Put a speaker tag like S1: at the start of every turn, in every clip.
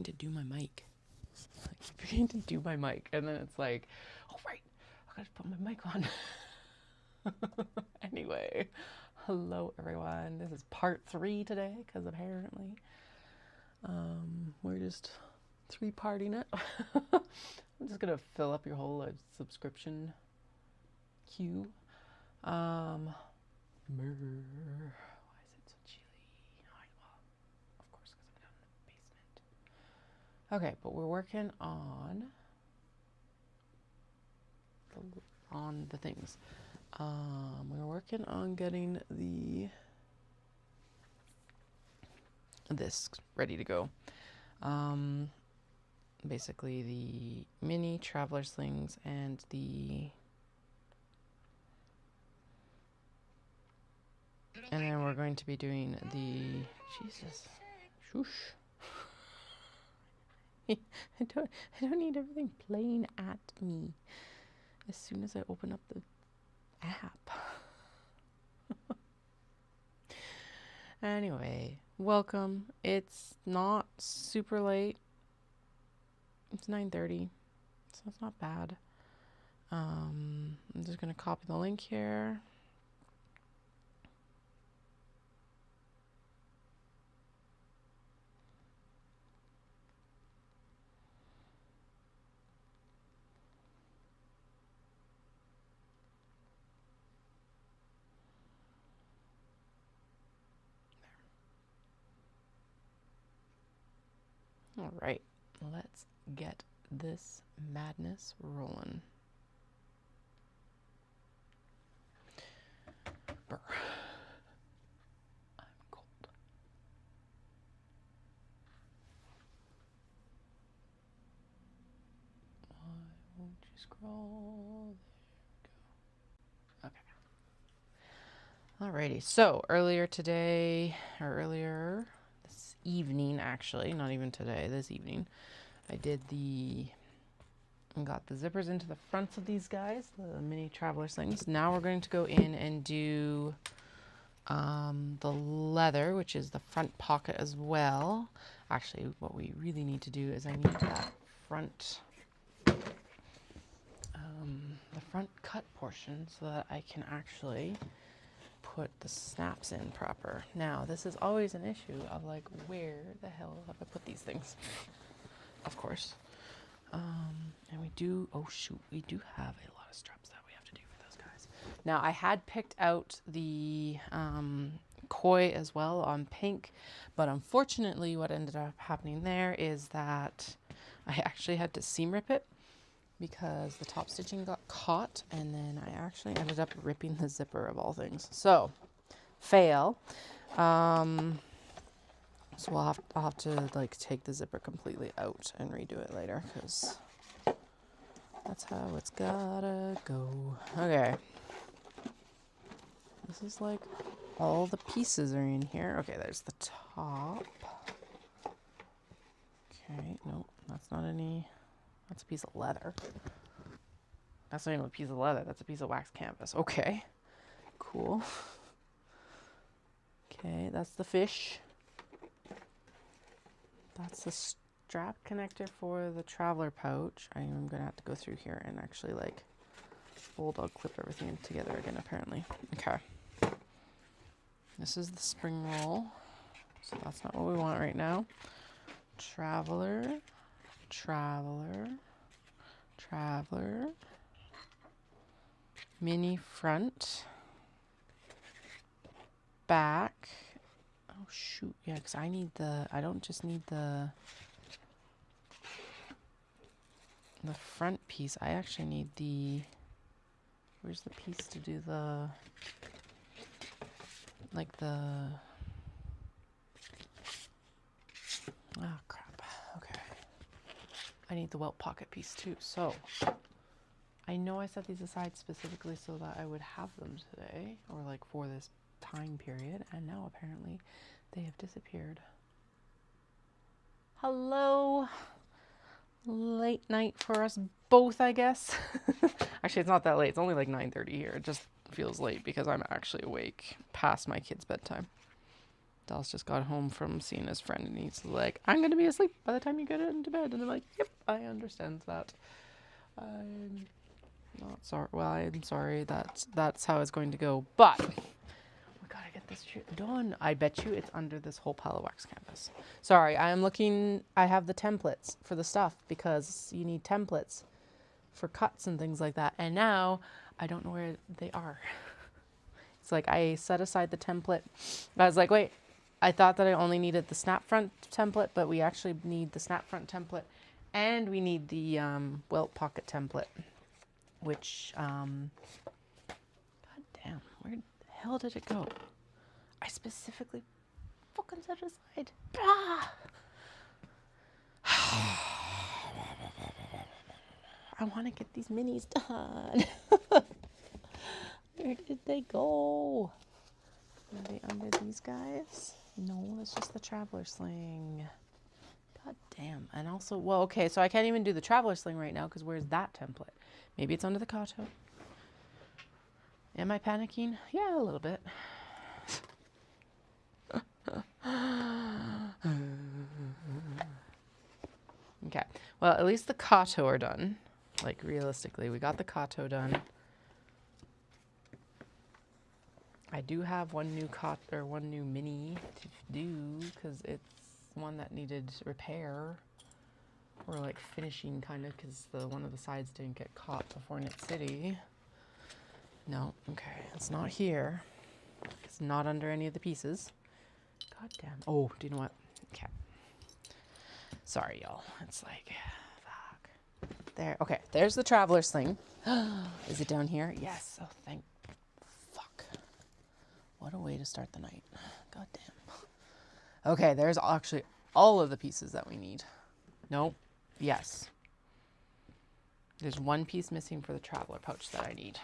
S1: to do my mic. I keep forgetting to do my mic, and then it's like, oh right, I gotta put my mic on. Anyway, hello everyone. This is part 3 today, because apparently we're just 3-parting it. I'm just gonna fill up your whole subscription queue. Why is it so chilly? Well, of course, because I'm down in the basement. Okay, but we're working on the things. We're working on getting this ready to go. Basically the mini traveler slings and then we're going to be doing the Jesus. Shoosh. I don't need everything playing at me as soon as I open up the app. Anyway, welcome. It's not super late. It's 9:30, so it's not bad. I'm just gonna copy the link here. All right, let's get this madness rolling. Brr. I'm cold. Why won't you scroll? There we go. Okay. Alrighty, so earlier this evening, actually, not even today, this evening, I got the zippers into the fronts of these guys, the mini traveler slings. Now we're going to go in and do the leather, which is the front pocket as well. Actually, what we really need to do is I need that front, the front cut portion so that I can actually put the snaps in proper. Now, this is always an issue of like, where the hell have I put these things? Of course. And we do have a lot of straps that we have to do for those guys. Now, I had picked out the koi as well on pink, but unfortunately what ended up happening there is that I actually had to seam rip it because the top stitching got caught, and then I actually ended up ripping the zipper of all things. So, fail. So I'll have to like take the zipper completely out and redo it later, because that's how it's gotta go. Okay. This is like all the pieces are in here. Okay, there's the top. Okay, nope, that's not any. That's a piece of leather. That's not even a piece of leather. That's a piece of wax canvas. Okay, cool. Okay, that's the fish. That's the strap connector for the traveler pouch. I am gonna have to go through here and actually like bulldog clip everything together again, apparently. Okay. This is the spring roll. So that's not what we want right now. Traveler, traveler, traveler, mini front, back. Oh shoot, yeah, because I don't just need the front piece. I actually need where's the piece to do oh crap, okay. I need the welt pocket piece too, so I know I set these aside specifically so that I would have them today, or like for this time period, and now apparently they have disappeared. Hello. Late night for us both, I guess. Actually, it's not that late. It's only like 9:30 here. It just feels late because I'm actually awake past my kids' bedtime. Dallas just got home from seeing his friend, and he's like, I'm going to be asleep by the time you get into bed. And I'm like, yep, I understand that. I'm not sorry. Well, I'm sorry that's how it's going to go. But we got to get this shit done. I bet you it's under this whole pile of wax canvas. Sorry, I have the templates for the stuff because you need templates for cuts and things like that. And now I don't know where they are. It's like I set aside the template. I was like, wait, I thought that I only needed the snap front template, but we actually need the snap front template and we need the welt pocket template, which, god damn, where the hell did it go? I specifically fucking set it aside. Ah! I want to get these minis done. Where did they go? Are they under these guys? No, that's just the traveler sling. God damn. And also, well, okay, so I can't even do the traveler sling right now because where's that template? Maybe it's under the Kato. Am I panicking? Yeah, a little bit. Okay. Well, at least the Kato are done. Like, realistically, we got the Kato done. I do have one new mini to do because it's one that needed repair or like finishing kind of because one of the sides didn't get caught before Knit City. No, okay, it's not here. It's not under any of the pieces. God damn. Oh, do you know what? Okay. Sorry, y'all. It's like, fuck. There. Okay, there's the traveler sling. Is it down here? Yes. Oh, thank fuck. What a way to start the night. God damn. Okay, there's actually all of the pieces that we need. Nope. Yes. There's one piece missing for the traveler pouch that I need.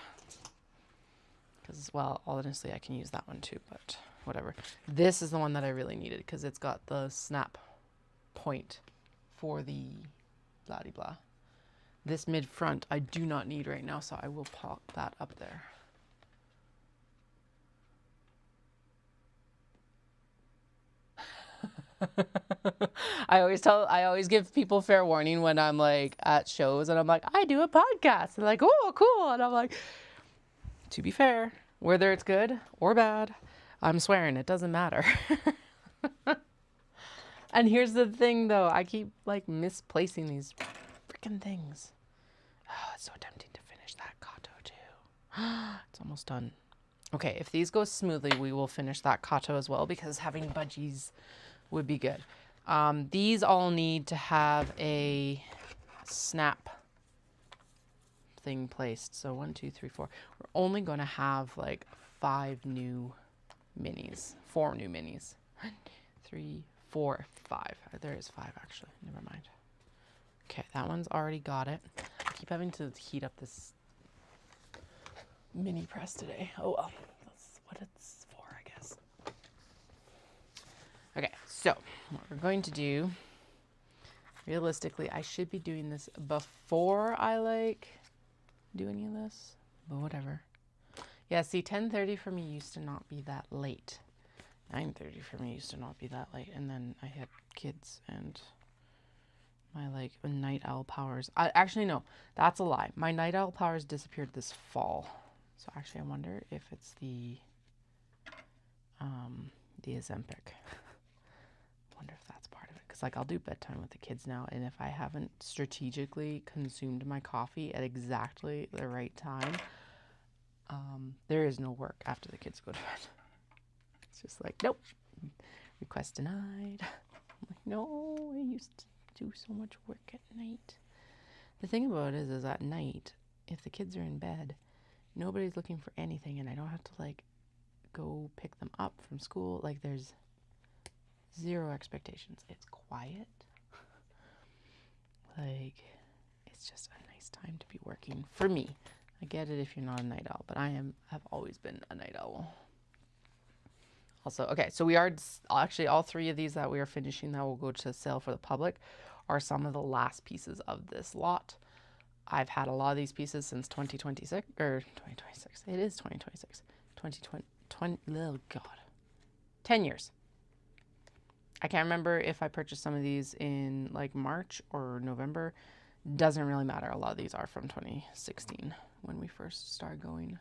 S1: Because, well, honestly, I can use that one too, but whatever. This is the one that I really needed because it's got the snap point for the blah-de-blah. This mid-front I do not need right now, so I will pop that up there. I always give people fair warning when I'm like at shows and I'm like, I do a podcast. They're like, oh, cool. And I'm like, to be fair, whether it's good or bad, I'm swearing it doesn't matter. And here's the thing though, I keep like misplacing these freaking things. Oh, it's so tempting to finish that Kato too. It's almost done. Okay, if these go smoothly, we will finish that Kato as well because having budgies would be good. These all need to have a snap thing placed. So 1, 2, 3, 4. We're only going to have like 5 new minis. 4 new minis. 1, 2, 3, 4, 5. There is 5 actually. Never mind. Okay, that one's already got it. I keep having to heat up this mini press today. Oh well, that's what it's for, I guess. Okay, so what we're going to do, realistically, I should be doing this before I like do any of this, but whatever. Yeah, see, 10:30 for me used to not be that late. 9:30 for me used to not be that late, and then I had kids and my like night owl powers. Actually, no, that's a lie. My night owl powers disappeared this fall. So actually, I wonder if it's the Ozempic. Wonder if that's part of it, because like I'll do bedtime with the kids now, and if I haven't strategically consumed my coffee at exactly the right time, there is no work after the kids go to bed. It's just like, nope, request denied. I'm like, no, I used to do so much work at night. The thing about it is at night, if the kids are in bed, nobody's looking for anything, and I don't have to like go pick them up from school. Like there's zero expectations. It's quiet. Like it's just a nice time to be working for me. I get it if you're not a night owl, but have always been a night owl. Also, okay, so we are actually all 3 of these that we are finishing that will go to sale for the public are some of the last pieces of this lot. I've had a lot of these pieces since 2026 or 2026. It is 2026. 2020. Oh God. 10 years. I can't remember if I purchased some of these in like March or November. Doesn't really matter. A lot of these are from 2016 when we first started going.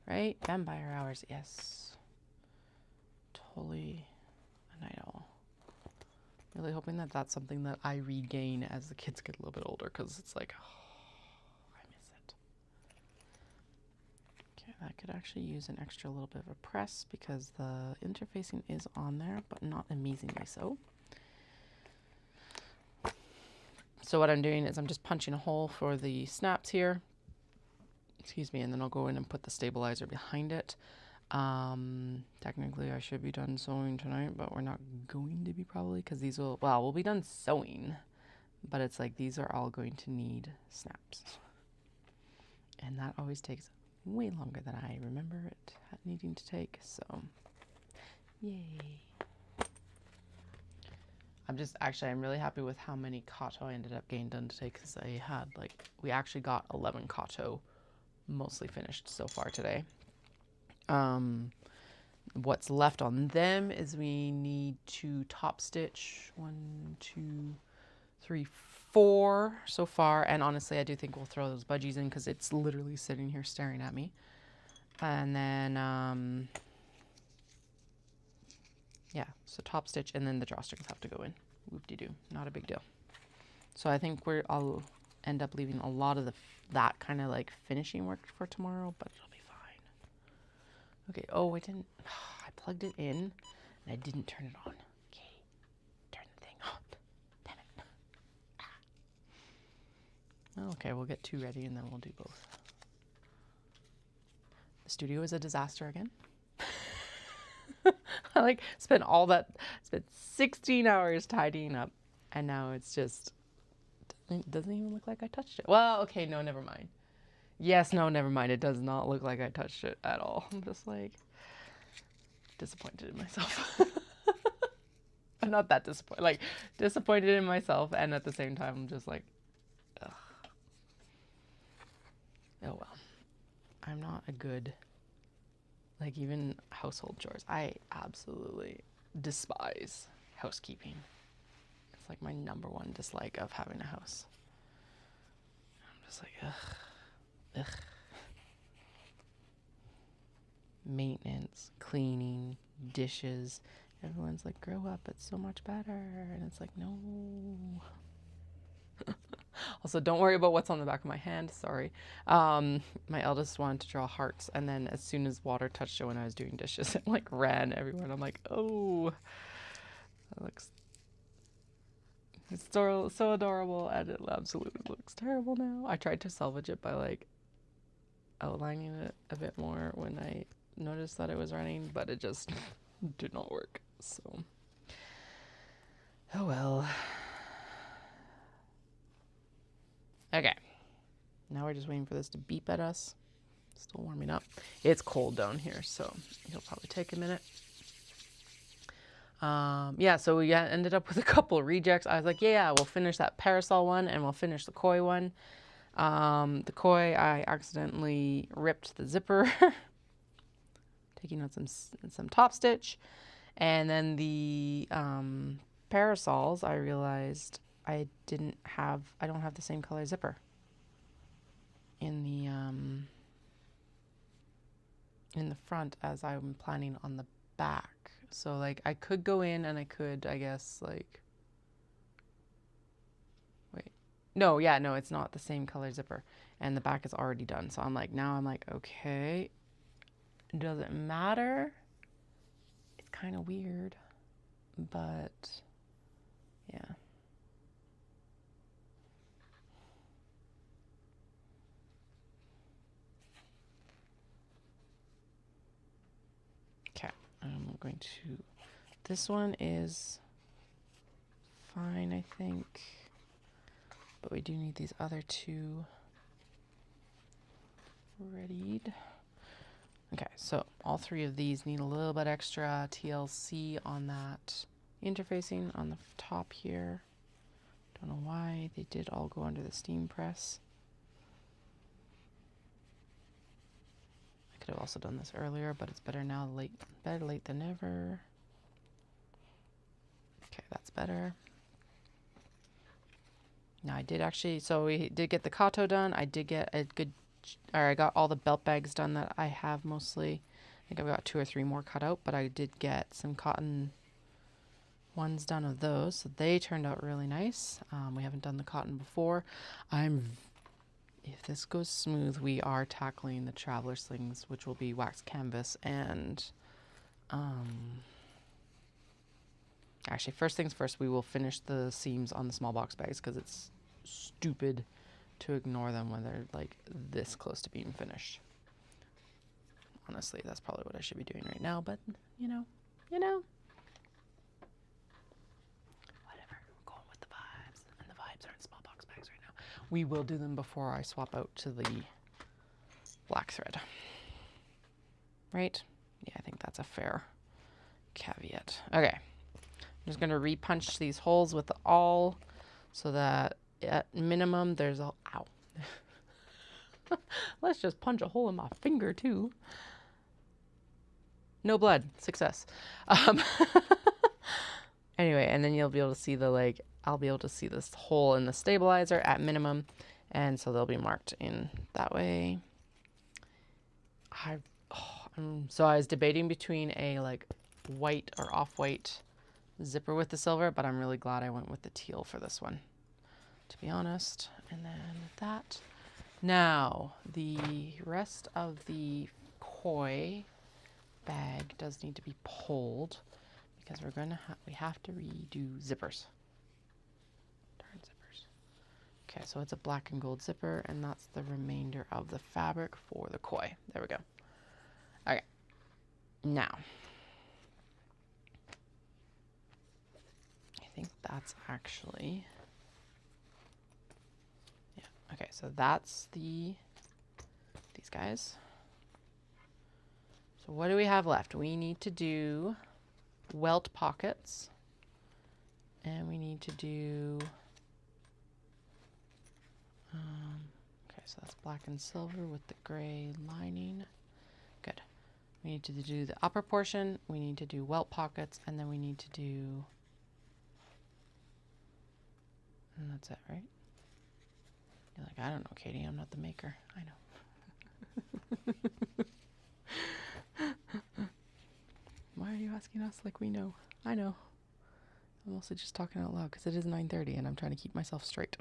S1: Right? Vampire hours. Yes. Totally a night owl. Really hoping that that's something that I regain as the kids get a little bit older, because it's like, oh, I miss it. Okay, that could actually use an extra little bit of a press because the interfacing is on there, but not amazingly so. So what I'm doing is I'm just punching a hole for the snaps here. Excuse me, and then I'll go in and put the stabilizer behind it. Technically I should be done sewing tonight, but we're not going to be probably, because these will, well, we'll be done sewing, but it's like these are all going to need snaps. And that always takes way longer than I remember it needing to take, so yay. I'm really happy with how many Kato I ended up getting done today, because I had we actually got 11 Kato mostly finished so far today. What's left on them is we need to top stitch 1, 2, 3, 4 so far, and honestly I do think we'll throw those budgies in because it's literally sitting here staring at me. And then yeah, so top stitch, and then the drawstrings have to go in. Whoop-de-doo, not a big deal. So I think I'll end up leaving a lot of that kind of like finishing work for tomorrow, but it'll be fine. Okay, oh, I plugged it in and I didn't turn it on. Okay, turn the thing on. Damn it. Ah. Okay, we'll get 2 ready and then we'll do both. The studio is a disaster again. I spent 16 hours tidying up, and now it's just, it doesn't even look like I touched it. Well, okay, no, never mind. Yes, no, never mind. It does not look like I touched it at all. I'm just disappointed in myself. I'm not that disappointed. Disappointed in myself, and at the same time, I'm just ugh. Oh well. I'm not a good, even household chores. I absolutely despise housekeeping. It's my #1 dislike of having a house. I'm just ugh. Maintenance, cleaning, dishes. Everyone's grow up, it's so much better. And it's no. Also, don't worry about what's on the back of my hand. Sorry. My eldest wanted to draw hearts, and then as soon as water touched it when I was doing dishes, it ran everywhere. I'm oh, that looks, it's so adorable, and it absolutely looks terrible now. I tried to salvage it by outlining it a bit more when I noticed that it was running, but it just did not work. So, oh well. Okay, now we're just waiting for this to beep at us. Still warming up. It's cold down here, so it'll probably take a minute. Yeah, so we ended up with a couple of rejects. I was yeah, we'll finish that parasol one, and we'll finish the koi one. The koi, I accidentally ripped the zipper, taking out some top stitch, and then the parasols, I realized I don't have the same color zipper in the front as I'm planning on the back. So I could go in and I could, I guess, wait. No, yeah, no, it's not the same color zipper. And the back is already done. So I'm now I'm okay. Does it matter? It's kind of weird, but yeah. Okay, I'm going to, this one is fine, I think, but we do need these other 2 readied. Okay, so all 3 of these need a little bit extra TLC on that interfacing on the top here. Don't know why they did all go under the steam press. I could have also done this earlier, but it's better now, better late than never. better. Now I did actually, so we did get the Kato done. I did get a good, or I got all the belt bags done that I have mostly. I think I've got 2 or 3 more cut out, but I did get some cotton ones done of those. So they turned out really nice. We haven't done the cotton before. If this goes smooth, we are tackling the traveler slings, which will be wax canvas and, actually, first things first, we will finish the seams on the small box bags because it's stupid to ignore them when they're like this close to being finished. Honestly, that's probably what I should be doing right now, but you know, whatever. We're going with the vibes, and the vibes are in small box bags right now. We will do them before I swap out to the black thread. Right? Yeah, I think that's a fair caveat. Okay. I'm just going to repunch these holes with the awl so that at minimum there's a, ow. Let's just punch a hole in my finger too. No blood, success. Anyway, and then you'll be able to see the, like, I'll be able to see this hole in the stabilizer at minimum. And so they'll be marked in that way. So I was debating between a like white or off-white zipper with the silver, but I'm really glad I went with the teal for this one, to be honest. And then that. Now, the rest of the koi bag does need to be pulled because we're gonna we have to redo zippers. Darn zippers. Okay, so it's a black and gold zipper, and that's the remainder of the fabric for the koi. There we go. Okay. Now, I think that's actually, yeah. Okay, so that's these guys. So what do we have left? We need to do welt pockets, and we need to do, okay, so that's black and silver with the gray lining. Good. We need to do the upper portion, we need to do welt pockets, and then we need to do, and that's it, right? You're like, I don't know, Katie, I'm not the maker. I know. Why are you asking us like we know? I know. I'm mostly just talking out loud because it is 9:30 and I'm trying to keep myself straight.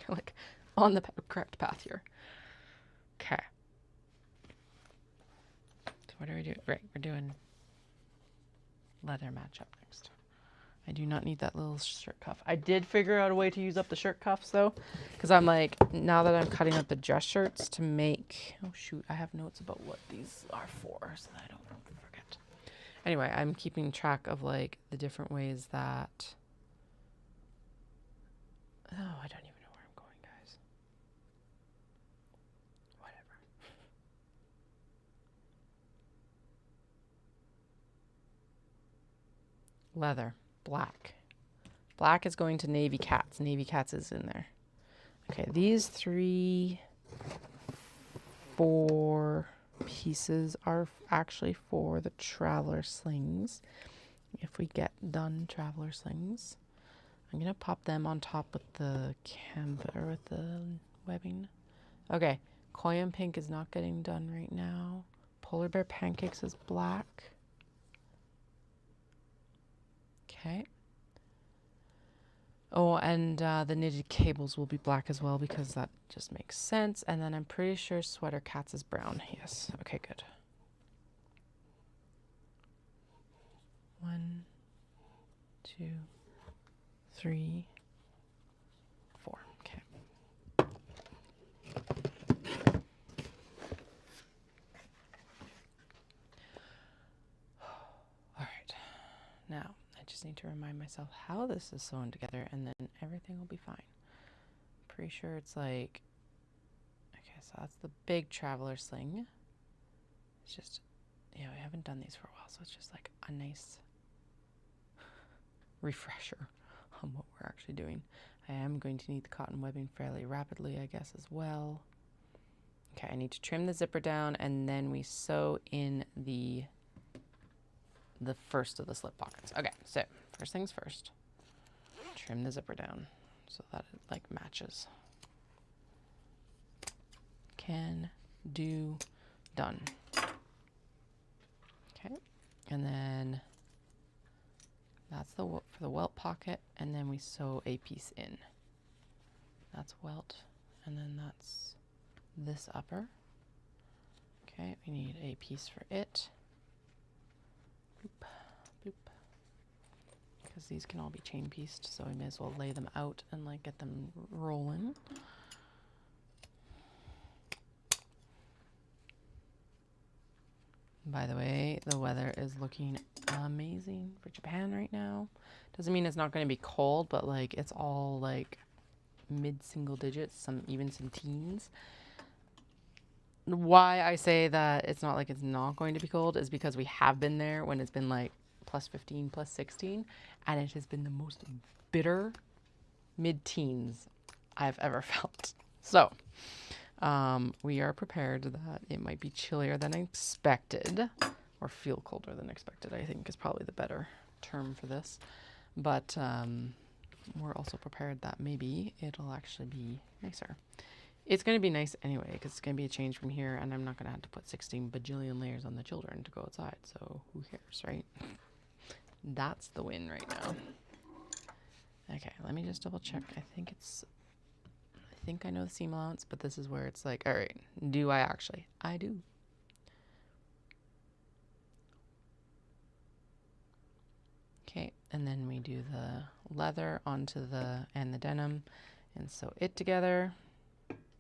S1: Like, on the correct path here. Okay. So what do we do? Right, we're doing leather matchup next. I do not need that little shirt cuff. I did figure out a way to use up the shirt cuffs though, because I'm like, now that I'm cutting up the dress shirts to make, oh shoot, I have notes about what these are for so that I don't forget. Anyway, I'm keeping track of like the different ways that, oh, I don't even know where I'm going, guys. Whatever. Leather. Black. Black is going to navy cats. Navy cats is in there. Okay, these 4 pieces are actually for the traveler slings. If we get done traveler slings, I'm gonna pop them on top with the canvas or with the webbing. Okay, koi and pink is not getting done right now. Polar bear pancakes is black. Okay. Oh, and the knitted cables will be black as well because that just makes sense. And then I'm pretty sure sweater cats is brown. Yes. Okay, good. 1, 2, 3, 4. Okay. All right. Now, I just need to remind myself how this is sewn together, and then everything will be fine. Pretty sure it's like, okay, so that's the big traveler sling. It's just, yeah, we haven't done these for a while, so it's just like a nice refresher on what we're actually doing. I am going to need the cotton webbing fairly rapidly, I guess, as well. Okay, I need to trim the zipper down, and then we sew in the first of the slip pockets. Okay, so first things first. trim the zipper down so that it like matches. Can do, done. Okay, and then that's the for the welt pocket, and then we sew a piece in. That's welt, and then that's this upper. Okay, we need a piece for it. Boop, boop. Because these can all be chain pieced, so we may as well lay them out and like get them rolling. By the way, the weather is looking amazing for Japan right now. Doesn't mean it's not going to be cold, but like it's all like mid-single digits, even some teens. Why I say that it's not like it's not going to be cold is because we have been there when it's been like plus 15, plus 16, and it has been the most bitter mid-teens I've ever felt. So we are prepared that it might be chillier than expected, or feel colder than expected, I think is probably the better term for this. But we're also prepared that maybe it'll actually be nicer. It's going to be nice anyway, because it's going to be a change from here, and I'm not going to have to put 16 bajillion layers on the children to go outside, so who cares, right? That's the win right now. Okay, let me just double check. I think I know the seam allowance, but this is where it's like, all right, do I actually? I do. Okay, and then we do the leather onto the denim and sew it together.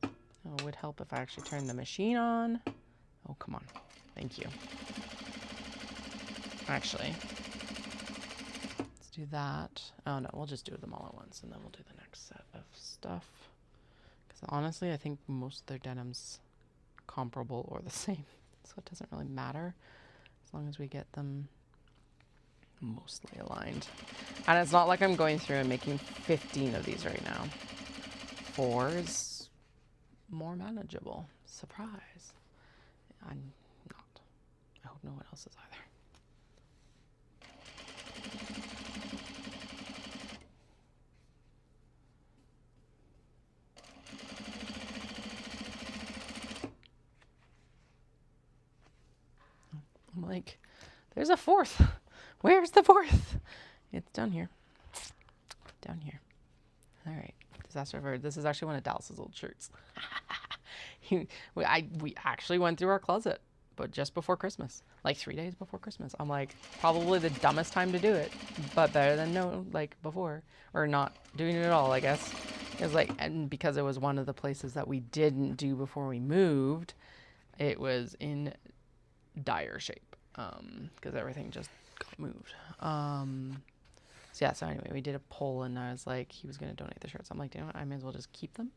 S1: Oh, it would help if I actually turned the machine on. Oh, come on. Thank you. Actually, let's do that. Oh, no, we'll just do them all at once, and then we'll do the next set of stuff. Because honestly, I think most of their denim's comparable or the same. So it doesn't really matter as long as we get them mostly aligned. And it's not like I'm going through and making 15 of these right now. 4 is more manageable. Surprise. I'm not. I hope no one else is either. I'm like, there's a 4th. Where's the 4th? It's down here. Down here. All right. Disaster averted. This is actually one of Dallas's old shirts. We actually went through our closet, but just before Christmas, like 3 days before Christmas. I'm like, probably the dumbest time to do it, but better than no, like before, or not doing it at all, I guess. It was like, and because it was one of the places that we didn't do before we moved, it was in dire shape, because everything just got moved. So yeah, so anyway, we did a poll, and I was like, he was going to donate the shirts. I'm like, you know what, I may as well just keep them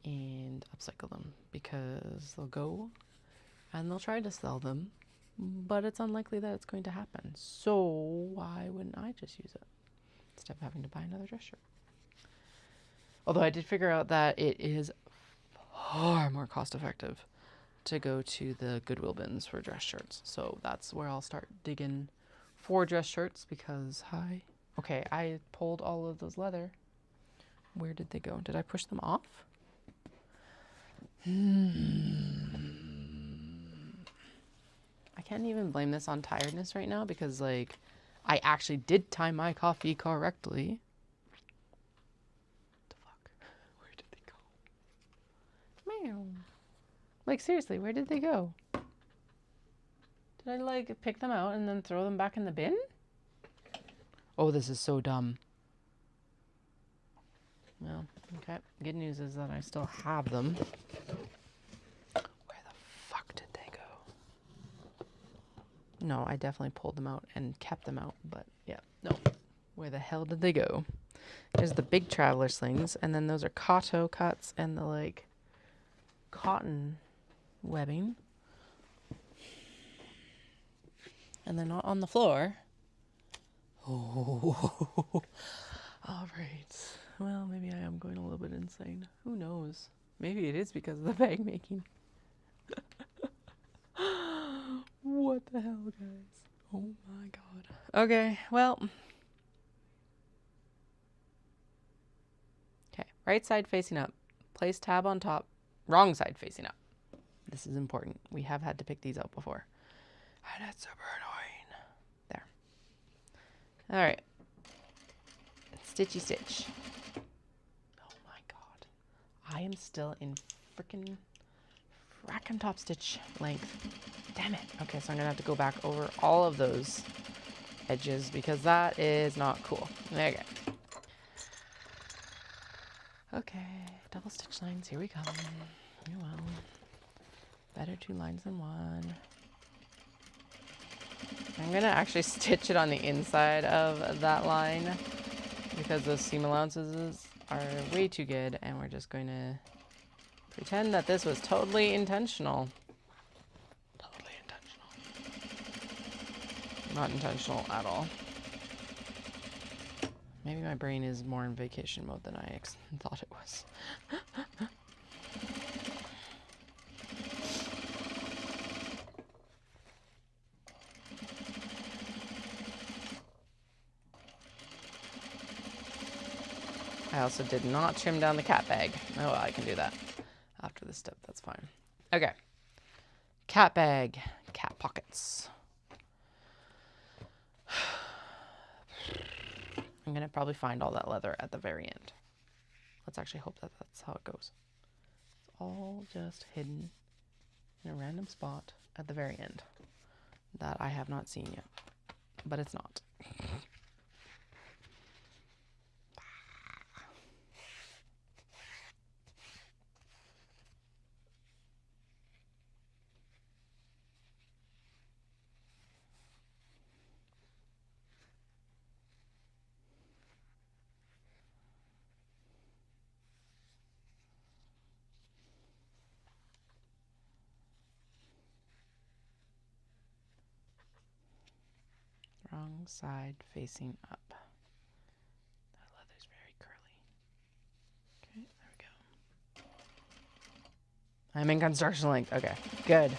S1: and upcycle them, because they'll go and they'll try to sell them, but it's unlikely that it's going to happen. So why wouldn't I just use it instead of having to buy another dress shirt? Although I did figure out that it is far more cost effective to go to the Goodwill bins for dress shirts. So that's where I'll start digging for dress shirts, because okay, I pulled all of those leather. Where did they go? Did I push them off? I can't even blame this on tiredness right now, because like I actually did time my coffee correctly. What the fuck? Where did they go? Meow. Like seriously, where did they go? Did I like pick them out and then throw them back in the bin? Oh, this is so dumb. Well, okay. Good news is that I still have them. Where the fuck did they go? No, I definitely pulled them out and kept them out, but yeah, no. Where the hell did they go? There's the big traveler slings, and then those are Kato cuts and the like cotton webbing. And they're not on the floor. Oh, all right. Well, maybe I am going a little bit insane. Who knows? Maybe it is because of the bag making. What the hell, guys? Oh my god. Okay, well. Right side facing up. Place tab on top. Wrong side facing up. This is important. We have had to pick these out before. And it's super annoying. There. All right. Stitchy stitch. Oh my god. I am still in frickin' top stitch length. Damn it. Okay, so I'm gonna have to go back over all of those edges because that is not cool. Okay. Okay, double stitch lines, here we come. Oh well. Better 2 lines than 1. I'm gonna actually stitch it on the inside of that line because those seam allowances are way too good, and we're just going to pretend that this was totally intentional. Totally intentional. Not intentional at all. Maybe my brain is more in vacation mode than I thought it was. I also did not trim down the cat bag. Oh, well, I can do that after this step. That's fine. Okay. Cat bag. Cat pockets. I'm going to probably find all that leather at the very end. Let's actually hope that that's how it goes. It's all just hidden in a random spot at the very end that I have not seen yet. But it's not. Wrong side facing up. That leather's very curly. Okay, there we go. I'm in construction length. Okay, good.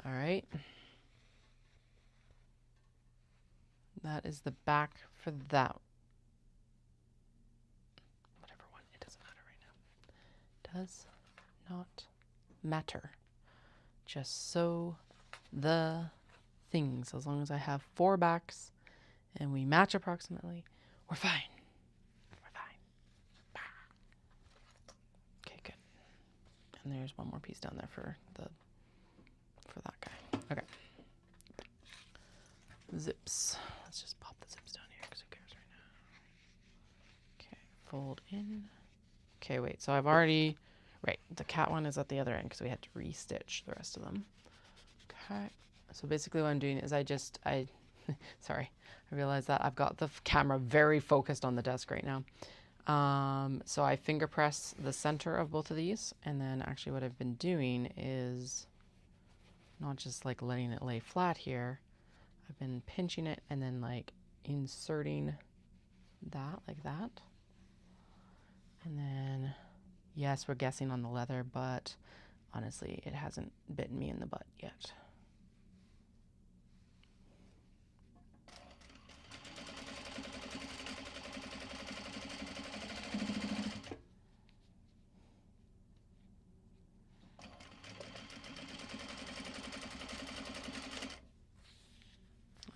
S1: All right. That is the back for that. Whatever one. It doesn't matter right now. Does not matter. Just sew the things. As long as I have 4 backs and we match approximately, we're fine. We're fine. Okay, good. And there's one more piece down there for that guy. Okay. Zips. Let's just pop the zips down here because who cares right now. Okay, fold in. Okay, wait. So I've already, right, the cat one is at the other end because we had to re-stitch the rest of them. Okay. So basically what I'm doing is sorry, I realized that I've got the camera very focused on the desk right now. So I finger press the center of both of these, and then actually what I've been doing is not just like letting it lay flat here. I've been pinching it and then like inserting that like that. And then, yes, we're guessing on the leather, but honestly, it hasn't bitten me in the butt yet.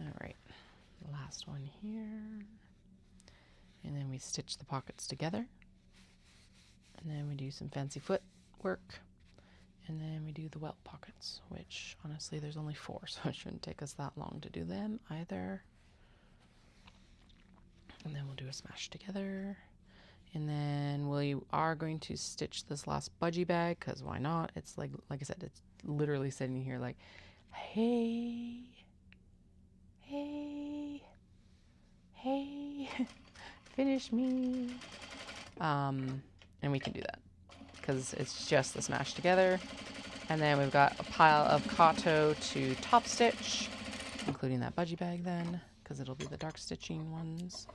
S1: All right, last one here. And then we stitch the pockets together. And then we do some fancy foot work. And then we do the welt pockets, which honestly there's only 4, so it shouldn't take us that long to do them either. And then we'll do a smash together. And then we are going to stitch this last budgie bag, because why not? It's like I said, it's literally sitting here like, hey, hey, hey, finish me. And we can do that because it's just the smash together. And then we've got a pile of Kato to top stitch, including that budgie bag then, because it'll be the dark stitching ones.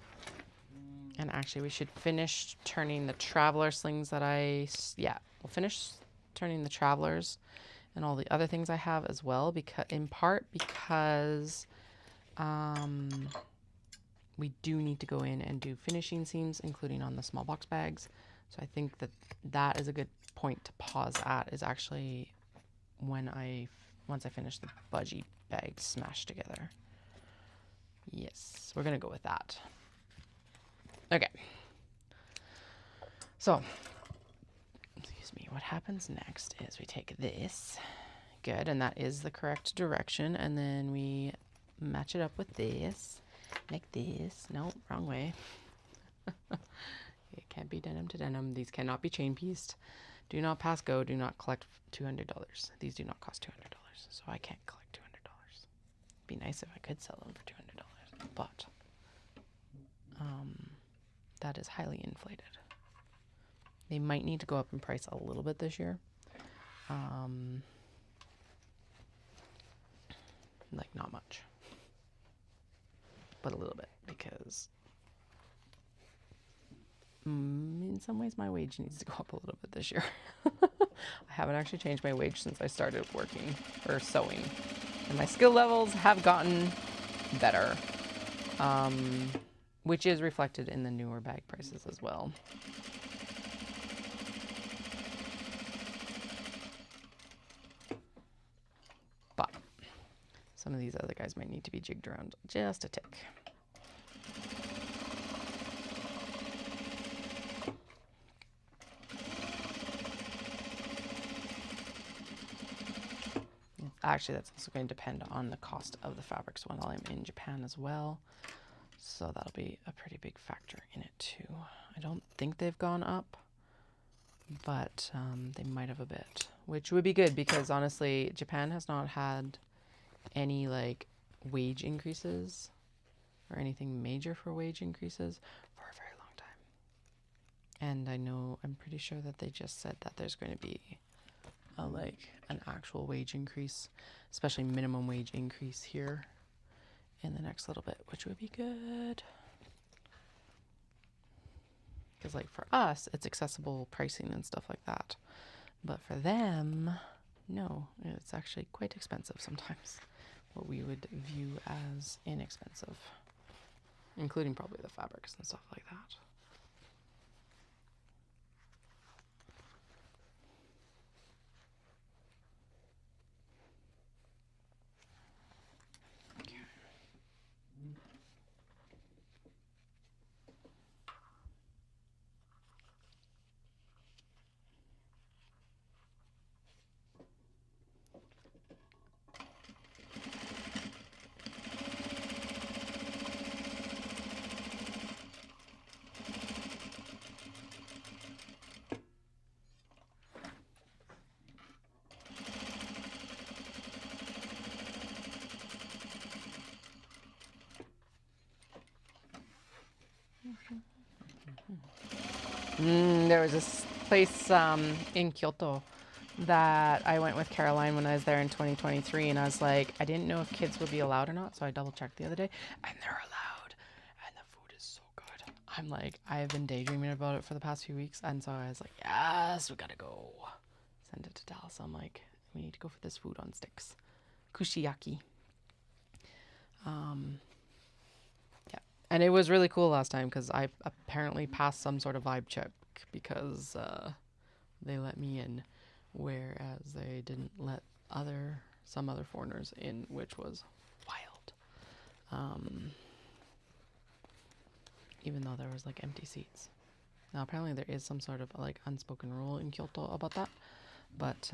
S1: And actually we should finish turning the traveler slings that we'll finish turning the travelers, and all the other things I have as well, because in part because we do need to go in and do finishing seams, including on the small box bags. So I think that that is a good point to pause at, is actually when once I finish the budgie bags smashed together. Yes, we're gonna go with that. Okay. So, excuse me, what happens next is we take this, good, and that is the correct direction, and then we match it up with this, like this. No, wrong way. It can't be denim to denim. These cannot be chain pieced. Do not pass go. Do not collect $200. These do not cost $200, so I can't collect $200. Be nice if I could sell them for $200, but that is highly inflated. They might need to go up in price a little bit this year. Like not much, but a little bit, because in some ways my wage needs to go up a little bit this year. I haven't actually changed my wage since I started working or sewing, and my skill levels have gotten better, which is reflected in the newer bag prices as well. But some of these other guys might need to be jigged around just a tick. Actually, that's also going to depend on the cost of the fabrics while I'm in Japan as well. So that'll be a pretty big factor in it too. I don't think they've gone up, but they might have a bit, which would be good, because honestly, Japan has not had any like wage increases or anything major for wage increases for a very long time. And I'm pretty sure that they just said that there's going to be an actual wage increase, especially minimum wage increase here in the next little bit, which would be good. Because like for us, it's accessible pricing and stuff like that. But for them, no, it's actually quite expensive sometimes. What we would view as inexpensive, including probably the fabrics and stuff like that. There was this place in Kyoto that I went with Caroline when I was there in 2023, and I was like, I didn't know if kids would be allowed or not, so I double checked the other day, and they're allowed, and the food is so good. I'm like, I've been daydreaming about it for the past few weeks, and so I was like, yes, we gotta go. Send it to Dallas. I'm like, we need to go for this food on sticks. Kushiyaki. Yeah, and it was really cool last time because I apparently passed some sort of vibe check, because they let me in, whereas they didn't let some other foreigners in, which was wild. Even though there was like empty seats. Now apparently there is some sort of like unspoken rule in Kyoto about that, but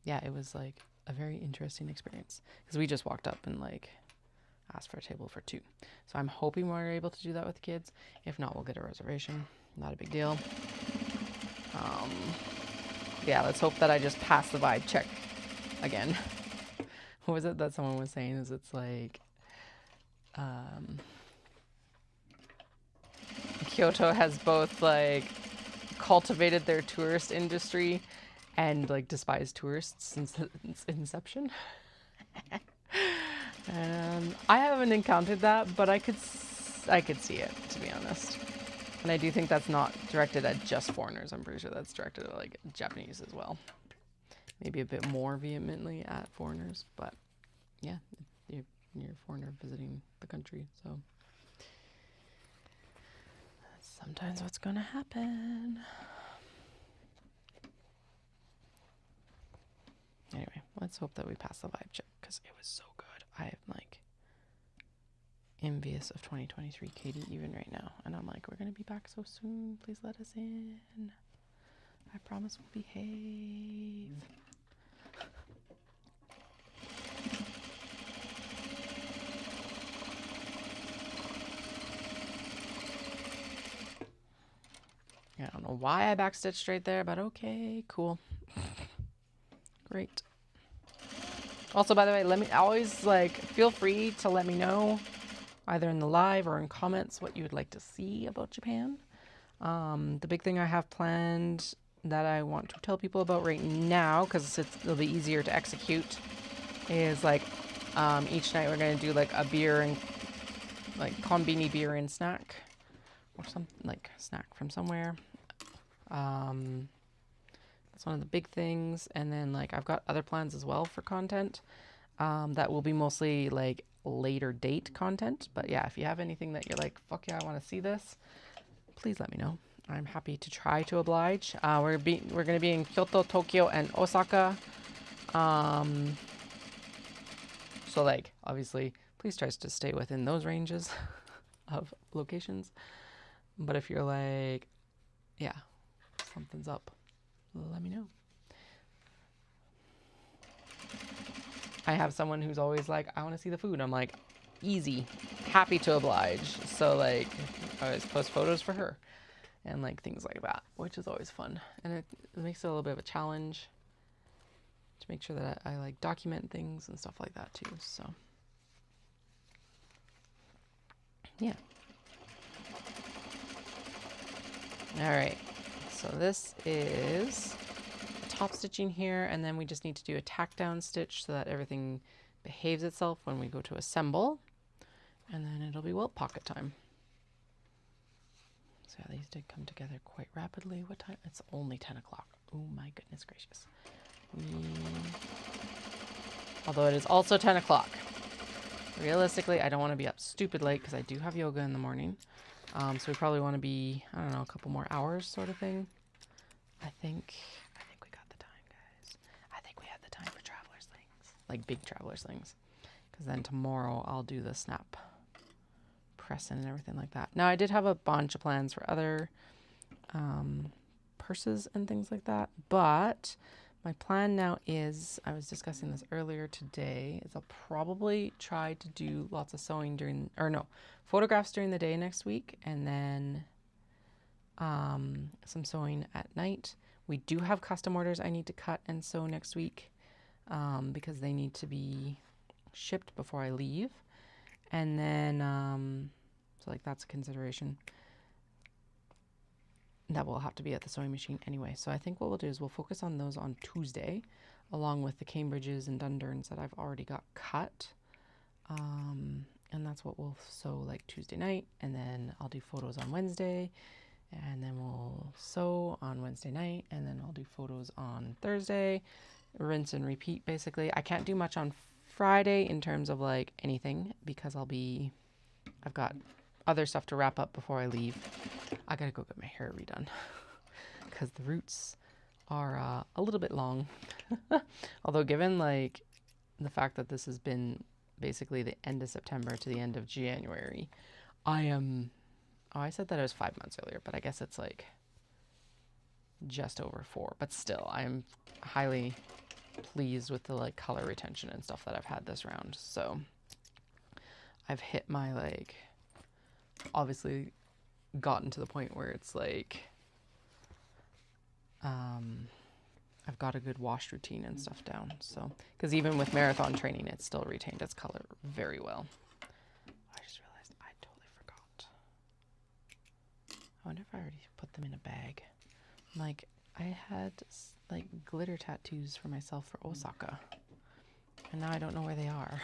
S1: yeah, it was like a very interesting experience, because we just walked up and like asked for a table for 2. So I'm hoping we're able to do that with the kids. If not, we'll get a reservation. Not a big deal. Yeah, let's hope that I just pass the vibe check again. What was it that someone was saying? Is it's like Kyoto has both like cultivated their tourist industry and like despised tourists since its inception. I haven't encountered that, but I could see it, to be honest. And I do think that's not directed at just foreigners. I'm pretty sure that's directed at like Japanese as well. maybe a bit more vehemently at foreigners, but yeah, you're a foreigner visiting the country, so that's sometimes what's gonna happen. Anyway, let's hope that we pass the vibe check, because it was so good. I am like envious of 2023 Katie even right now, and I'm like, we're gonna be back so soon, please let us in. I promise we'll behave. I don't know why I backstitched right there, but okay, cool. Great. Also, by the way, let me always like feel free to let me know either in the live or in comments what you would like to see about Japan. The big thing I have planned that I want to tell people about right now, because it'll be easier to execute, is like each night we're going to do like a beer and like konbini beer and snack, or something like snack from somewhere. That's one of the big things. And then like I've got other plans as well for content that will be mostly like later date content. But yeah, if you have anything that you're like, fuck yeah, I want to see this, please let me know. I'm happy to try to oblige. We're going to be in Kyoto, Tokyo, and Osaka. So like obviously please try to stay within those ranges of locations. But if you're like, yeah, something's up, let me know. I have someone who's always like, I want to see the food. I'm like, easy, happy to oblige. So like I always post photos for her and like things like that, which is always fun. And it makes it a little bit of a challenge to make sure that I like document things and stuff like that too. So yeah. All right. So this is top stitching here, and then we just need to do a tack down stitch so that everything behaves itself when we go to assemble, and then it'll be welt pocket time. So yeah, these did come together quite rapidly. What time? It's only 10 o'clock. Oh my goodness gracious. Although it is also 10 o'clock. Realistically, I don't want to be up stupid late because I do have yoga in the morning. So we probably want to be, I don't know, a couple more hours sort of thing. I think we got the time, guys. I think we have the time for traveler slings, like big traveler slings, because then tomorrow I'll do the snap pressing and everything like that. Now I did have a bunch of plans for other purses and things like that, but my plan now is, I was discussing this earlier today, is I'll probably try to do lots of sewing photographs during the day next week, and then some sewing at night. We do have custom orders I need to cut and sew next week because they need to be shipped before I leave. And then, so like that's a consideration. That will have to be at the sewing machine anyway. So I think what we'll do is we'll focus on those on Tuesday, along with the Cambridges and Dundurns that I've already got cut. And that's what we'll sew like Tuesday night. And then I'll do photos on Wednesday. And then we'll sew on Wednesday night. And then I'll do photos on Thursday. Rinse and repeat, basically. I can't do much on Friday in terms of like anything because I've got other stuff to wrap up before I leave. I gotta go get my hair redone because the roots are a little bit long. Although given like the fact that this has been basically the end of September to the end of January, I said that it was 5 months earlier, but I guess it's like just over 4. But still, I'm highly pleased with the like color retention and stuff that I've had this round. So I've hit my like, obviously gotten to the point where it's like I've got a good wash routine and stuff down. So because even with marathon training, it still retained its color very well. I just realized I totally forgot. I wonder if I already put them in a bag. Like I had like glitter tattoos for myself for Osaka, and now I don't know where they are.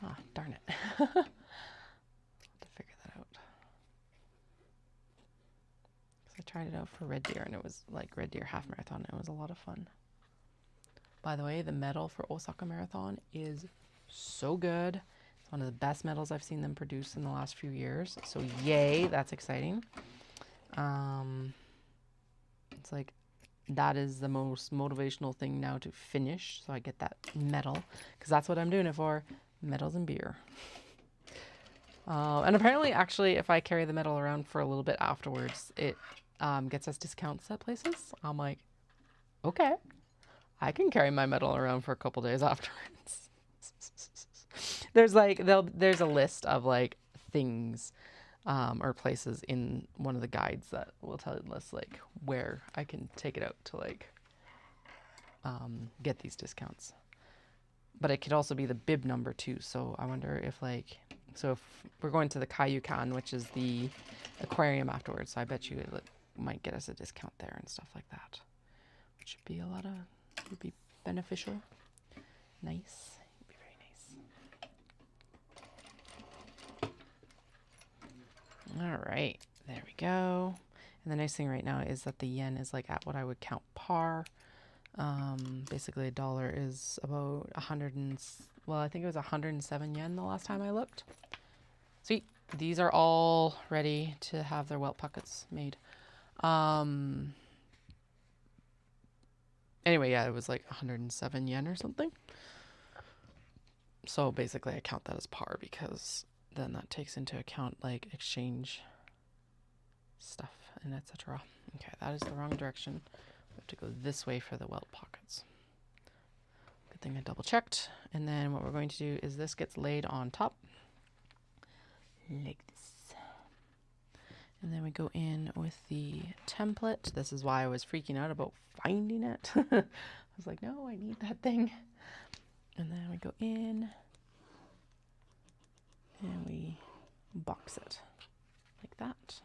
S1: Ah, darn it. I'll have to figure that out. I tried it out for Red Deer, and it was like Red Deer half marathon. It was a lot of fun. By the way, the metal for Osaka Marathon is so good. It's one of the best metals I've seen them produce in the last few years. So yay, that's exciting. It's like, that is the most motivational thing now to finish. So I get that medal, because that's what I'm doing it for, medals and beer. And apparently, actually, if I carry the medal around for a little bit afterwards, it gets us discounts at places. I'm like, okay, I can carry my medal around for a couple days afterwards. There's like, there's a list of like things or places in one of the guides that will tell us like where I can take it out to like get these discounts. But it could also be the bib number too. So I wonder if like, so if we're going to the Kaiyukan, which is the aquarium afterwards, so I bet you it might get us a discount there and stuff like that, which would be would be beneficial. Nice. It'd be very nice. All right, there we go. And the nice thing right now is that the yen is like at what I would count par. Basically a dollar is about 100 and, well, I think it was 107 yen the last time I looked. Sweet. These are all ready to have their welt pockets made. Anyway, yeah, it was like 107 yen or something. So basically I count that as par because then that takes into account like exchange stuff and etc. Okay, that is the wrong direction. We have to go this way for the welt pockets. Good thing I double checked. And then what we're going to do is this gets laid on top like this. And then we go in with the template. This is why I was freaking out about finding it. I was like, no, I need that thing. And then we go in and we box it like that.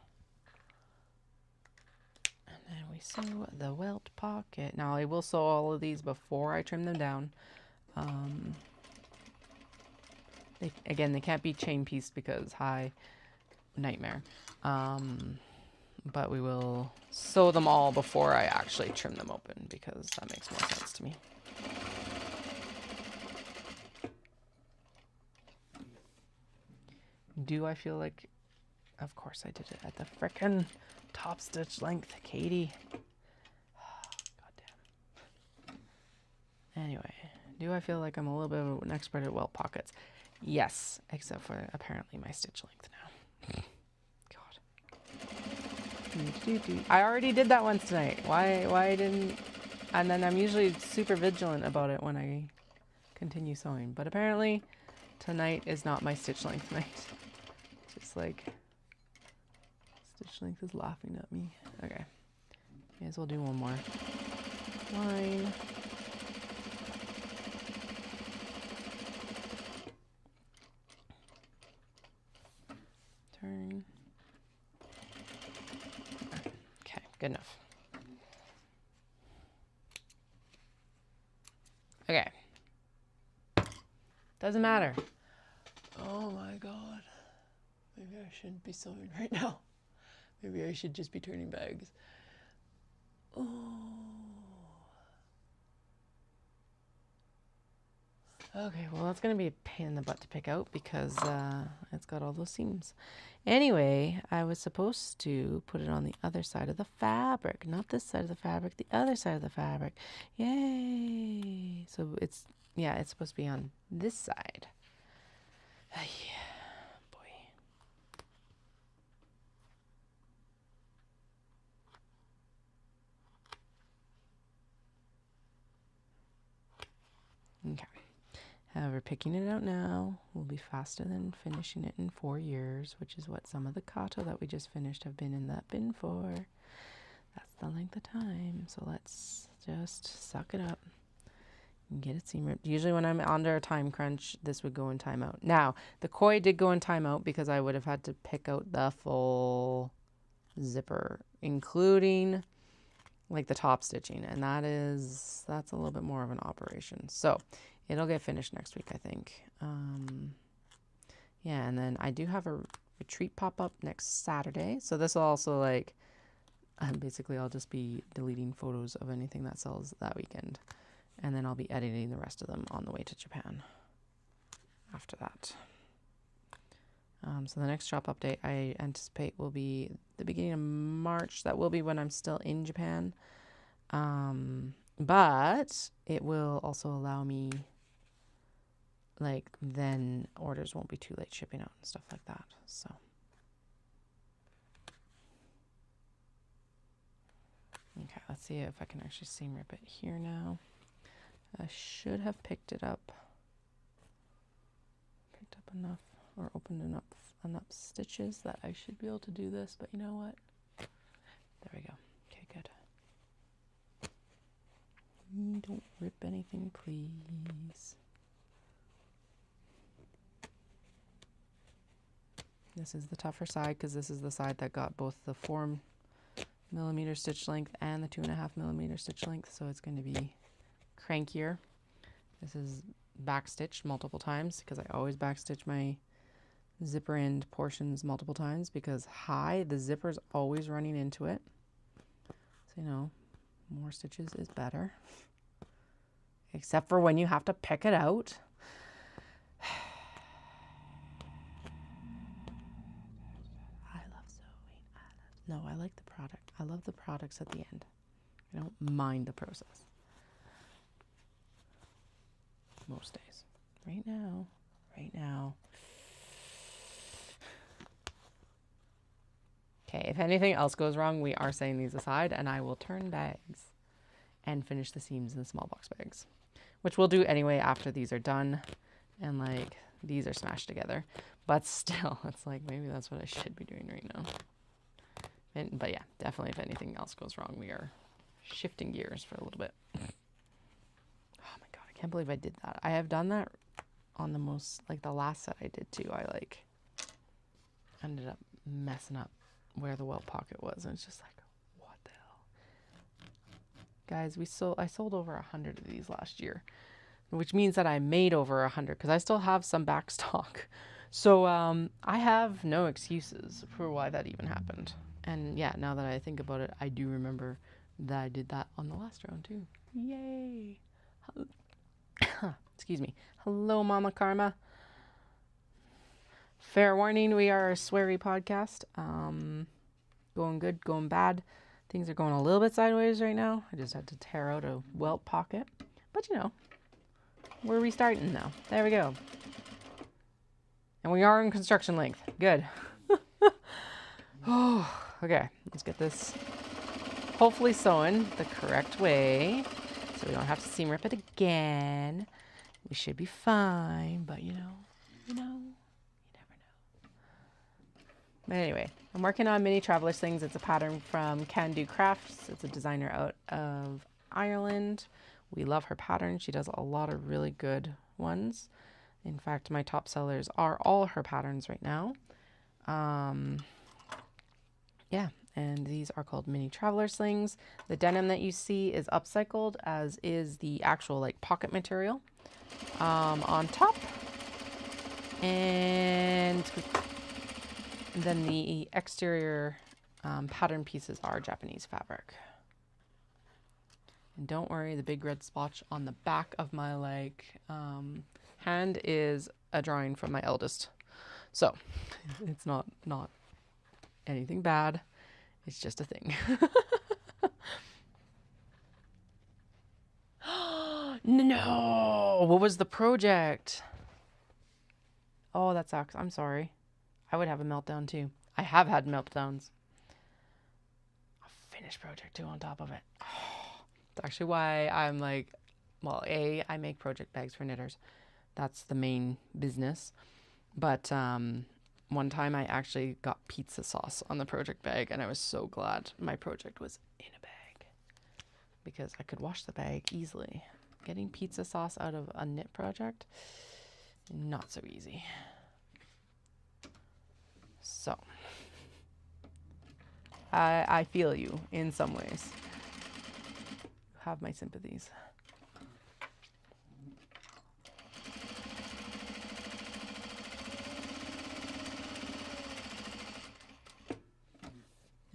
S1: And then we sew the welt pocket. Now I will sew all of these before I trim them down. Again, they can't be chain pieced because nightmare. But we will sew them all before I actually trim them open because that makes more sense to me. Do I feel like, of course I did it at the frickin' top stitch length, Katie. Goddamn. Anyway, do I feel like I'm a little bit of an expert at welt pockets? Yes, except for apparently my stitch length now. God. I already did that once tonight. Why didn't... And then I'm usually super vigilant about it when I continue sewing. But apparently tonight is not my stitch length night. Just like... Stitch length is laughing at me. Okay. May as well do one more line. Turn. Okay, good enough. Okay. Doesn't matter. Oh my God. Maybe I shouldn't be sewing right now. Maybe I should just be turning bags. Oh. Okay, well that's going to be a pain in the butt to pick out because it's got all those seams. Anyway, I was supposed to put it on the other side of the fabric. Not this side of the fabric, the other side of the fabric. Yay! So it's supposed to be on this side. Yeah. Okay. However, picking it out now will be faster than finishing it in 4 years, which is what some of the Kato that we just finished have been in that bin for. That's the length of time. So let's just suck it up and get it seam ripped. Usually when I'm under a time crunch, this would go in timeout. Now, the koi did go in timeout because I would have had to pick out the full zipper, including like the top stitching, and that's a little bit more of an operation. So it'll get finished next week, I think. Yeah, and then I do have a retreat pop up next Saturday. So this will also basically I'll just be deleting photos of anything that sells that weekend And then I'll be editing the rest of them on the way to Japan after that. So the next shop update I anticipate will be the beginning of March. That will be when I'm still in Japan. But it will also allow me, like, then orders won't be too late shipping out and stuff like that. So. Okay, let's see if I can actually seam rip it here now. I should have picked up enough or opened enough stitches that I should be able to do this, but you know what? There we go. Okay, good. Don't rip anything, please. This is the tougher side because this is the side that got both the 4mm stitch length and the 2.5mm stitch length, so it's going to be crankier. This is backstitched multiple times because I always backstitch my zipper end portions multiple times because the zipper's always running into it. So, you know, more stitches is better. Except for when you have to pick it out. I love sewing. No, I like the product. I love the products at the end. I don't mind the process. Most days. Right now. Okay, if anything else goes wrong, we are setting these aside and I will turn bags and finish the seams in the small box bags, which we'll do anyway after these are done and like these are smashed together. But still, it's like maybe that's what I should be doing right now. But yeah, definitely if anything else goes wrong, we are shifting gears for a little bit. Oh my God, I can't believe I did that. I have done that on the last set I did too. I like ended up messing up where the welt pocket was, and it's just like, what the hell, guys? I sold over 100 of these last year, which means that I made over 100 because I still have some back stock. So I have no excuses for why that even happened. And yeah, now that I think about it, I do remember that I did that on the last round too. Yay. Excuse me. Hello, Mama Karma. Fair warning, we are a sweary podcast. Going good, going bad. Things are going a little bit sideways right now. I just had to tear out a welt pocket. But you know, we're restarting now. There we go. And we are in construction length. Good. Oh, okay. Let's get this hopefully sewn the correct way so we don't have to seam rip it again. We should be fine, but you never know. But anyway, I'm working on Mini Traveler's Things. It's a pattern from Can Do Crafts. It's a designer out of Ireland. We love her pattern. She does a lot of really good ones. In fact, my top sellers are all her patterns right now. Yeah, and these are called Mini Traveler Slings. The denim that you see is upcycled, as is the actual like pocket material on top. And then the exterior pattern pieces are Japanese fabric. And don't worry, the big red splotch on the back of my hand is a drawing from my eldest. So it's not anything bad. It's just a thing. No! What was the project? Oh, that sucks. I'm sorry. I would have a meltdown too. I have had meltdowns. A finished project too on top of it. Oh, that's actually why I'm like, well, I make project bags for knitters. That's the main business. But one time I actually got pizza sauce on the project bag, and I was so glad my project was in a bag because I could wash the bag easily. Getting pizza sauce out of a knit project, not so easy. So I feel you in some ways. You have my sympathies.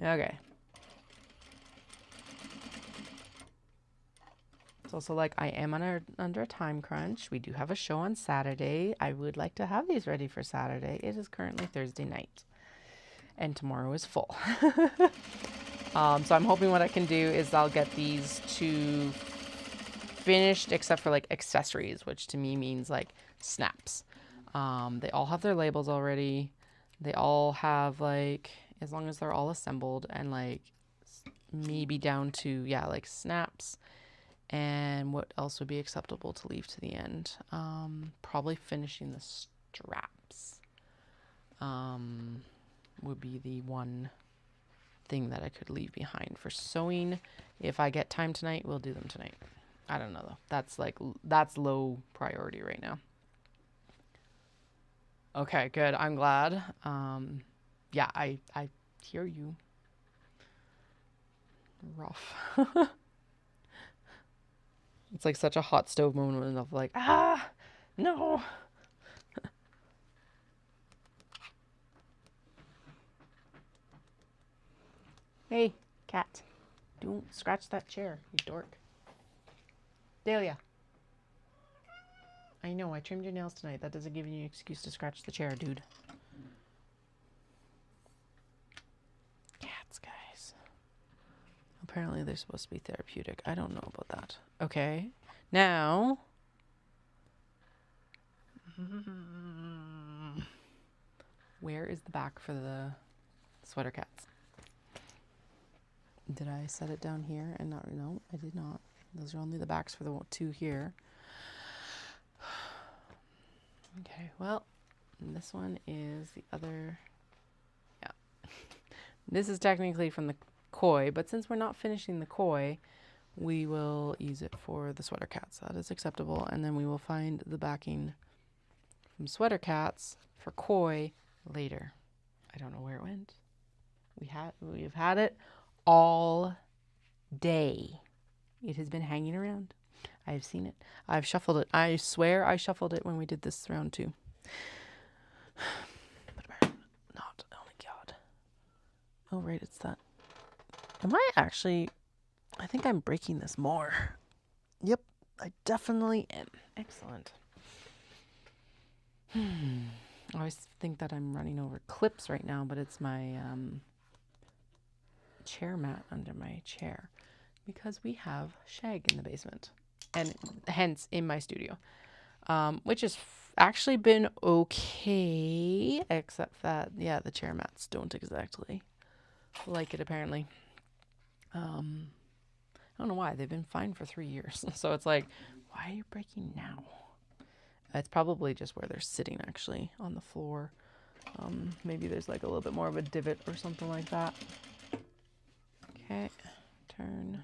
S1: Okay. It's also like I am under a time crunch. We do have a show on Saturday. I would like to have these ready for Saturday. It is currently Thursday night, and tomorrow is full. So I'm hoping what I can do is I'll get these two finished, except for like accessories, which to me means like snaps. They all have their labels already. They all have like, as long as they're all assembled, and like maybe down to, yeah, like snaps. And what else would be acceptable to leave to the end? Probably finishing the straps would be the one thing that I could leave behind for sewing. If I get time tonight, we'll do them tonight. I don't know though. That's low priority right now. Okay, good. I'm glad. Yeah, I hear you. Rough. It's like such a hot stove moment of like, no. Hey, cat. Don't scratch that chair, you dork. Dahlia. I know, I trimmed your nails tonight. That doesn't give you an excuse to scratch the chair, dude. Cats, guys. Apparently they're supposed to be therapeutic. I don't know about that. Okay. Now. Where is the back for the sweater cats? Did I set it down here and not? No, I did not. Those are only the backs for the two here. Okay, well, this one is the other. Yeah. This is technically from the koi, but since we're not finishing the koi, we will use it for the sweater cats. That is acceptable. And then we will find the backing from sweater cats for koi later. I don't know where it went. We've had it all day. It has been hanging around. I've seen it. I've shuffled it. I swear I shuffled it when we did this round too. But apparently not. Oh my god. Oh right, it's that. Am I actually... I think I'm breaking this more. Yep, I definitely am. Excellent. I always think that I'm running over clips right now, but it's my chair mat under my chair because we have shag in the basement and hence in my studio, which has actually been okay, except that, yeah, the chair mats don't exactly like it apparently. I don't know why. They've been fine for 3 years. So it's like, why are you breaking now? It's probably just where they're sitting actually on the floor. Maybe there's like a little bit more of a divot or something like that. Okay, turn.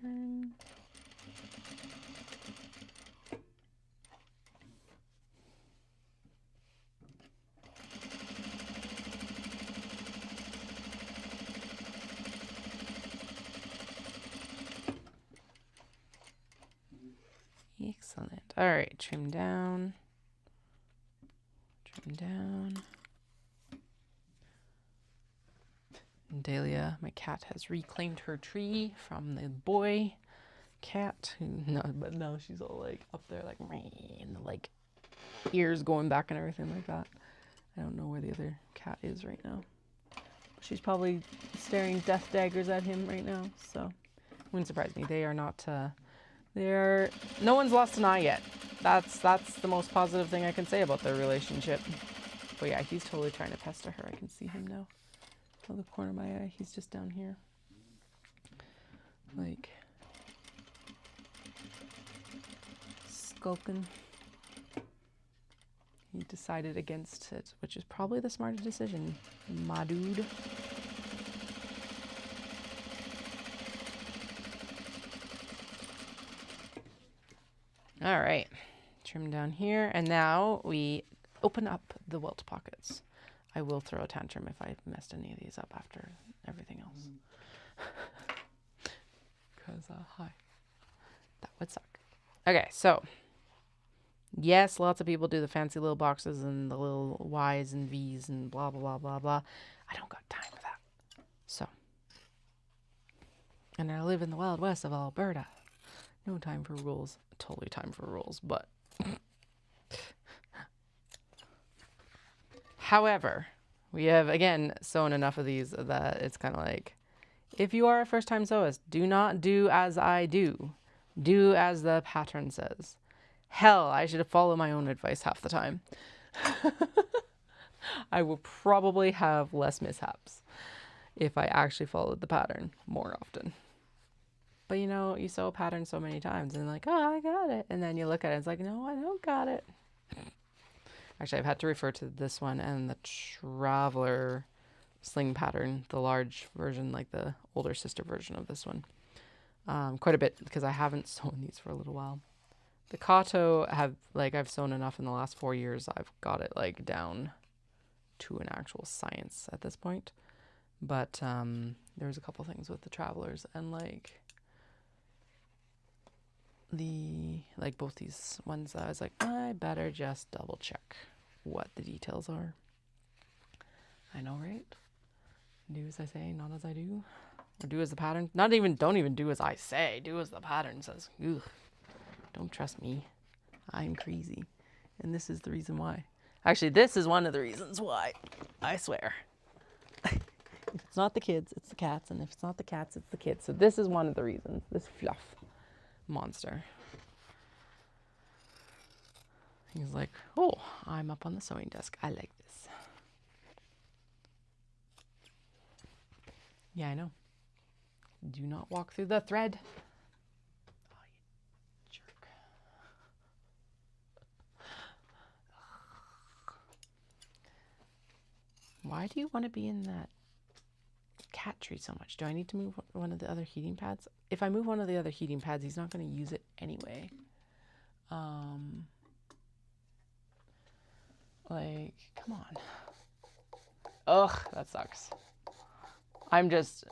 S1: Turn. Excellent. All right, trim down. Trim down. And Dahlia, my cat, has reclaimed her tree from the boy cat. But no, she's all like up there, like, and the like ears going back and everything like that. I don't know where the other cat is right now. She's probably staring death daggers at him right now. So, wouldn't surprise me. They are not. No one's lost an eye yet. That's the most positive thing I can say about their relationship. But yeah, he's totally trying to pester her. I can see him now. Out the corner of my eye. He's just down here. Like skulking. He decided against it, which is probably the smarter decision, my dude. All right, trim down here, and now we open up the welt pockets. I will throw a tantrum if I messed any of these up after everything else. Because, hi, that would suck. Okay, so Yes, lots of people do the fancy little boxes and the little Y's and V's and blah, blah, blah, blah, blah. I don't got time for that. So, and I live in the Wild West of Alberta. No time for rules. Totally time for rules, but. However, we have, again, sewn enough of these that it's kind of like, if you are a first-time sewist, do not do as I do. Do as the pattern says. Hell, I should follow my own advice half the time. I will probably have less mishaps if I actually followed the pattern more often. But you know, you sew a pattern so many times and like, oh, I got it. And then you look at it, it's like, no, I don't got it. Actually, I've had to refer to this one and the Traveler sling pattern, the large version, like the older sister version of this one. Quite a bit because I haven't sewn these for a little while. The Kato I've sewn enough in the last 4 years. I've got it like down to an actual science at this point. But there's a couple things with the Travelers and like both these ones I was like, I better just double check what the details are. I know, right? Do as I say, not as I do. Or do as the pattern. Don't even do as I say. Do as the pattern says. Ugh. Don't trust me. I'm crazy. And this is the reason why. Actually, this is one of the reasons why. I swear. If it's not the kids, it's the cats. And if it's not the cats, it's the kids. So this is one of the reasons. This fluff monster. He's like, oh, I'm up on the sewing desk. I like this. Yeah, I know. Do not walk through the thread. Oh, you jerk. Why do you want to be in that cat tree so much? Do I need to move one of the other heating pads? If I move one of the other heating pads, he's not going to use it anyway. Come on. Ugh, that sucks. I'm just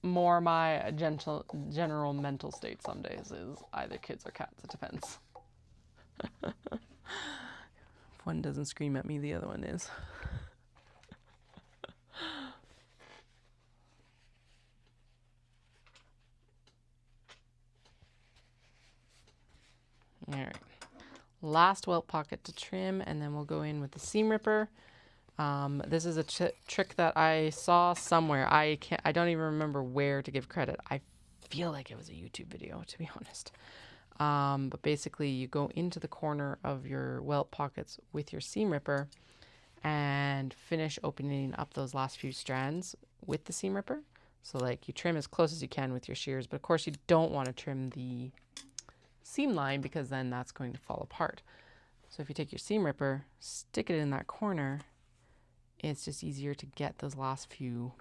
S1: more my general mental state some days is either kids or cats. It depends. If one doesn't scream at me, the other one is. All right. Last welt pocket to trim, and then we'll go in with the seam ripper. This is a trick that I saw somewhere. I don't even remember where to give credit. I feel like it was a YouTube video, to be honest. But basically, you go into the corner of your welt pockets with your seam ripper and finish opening up those last few strands with the seam ripper. So like you trim as close as you can with your shears, but of course you don't want to trim the seam line because then that's going to fall apart. So if you take your seam ripper, stick it in that corner, it's just easier to get those last few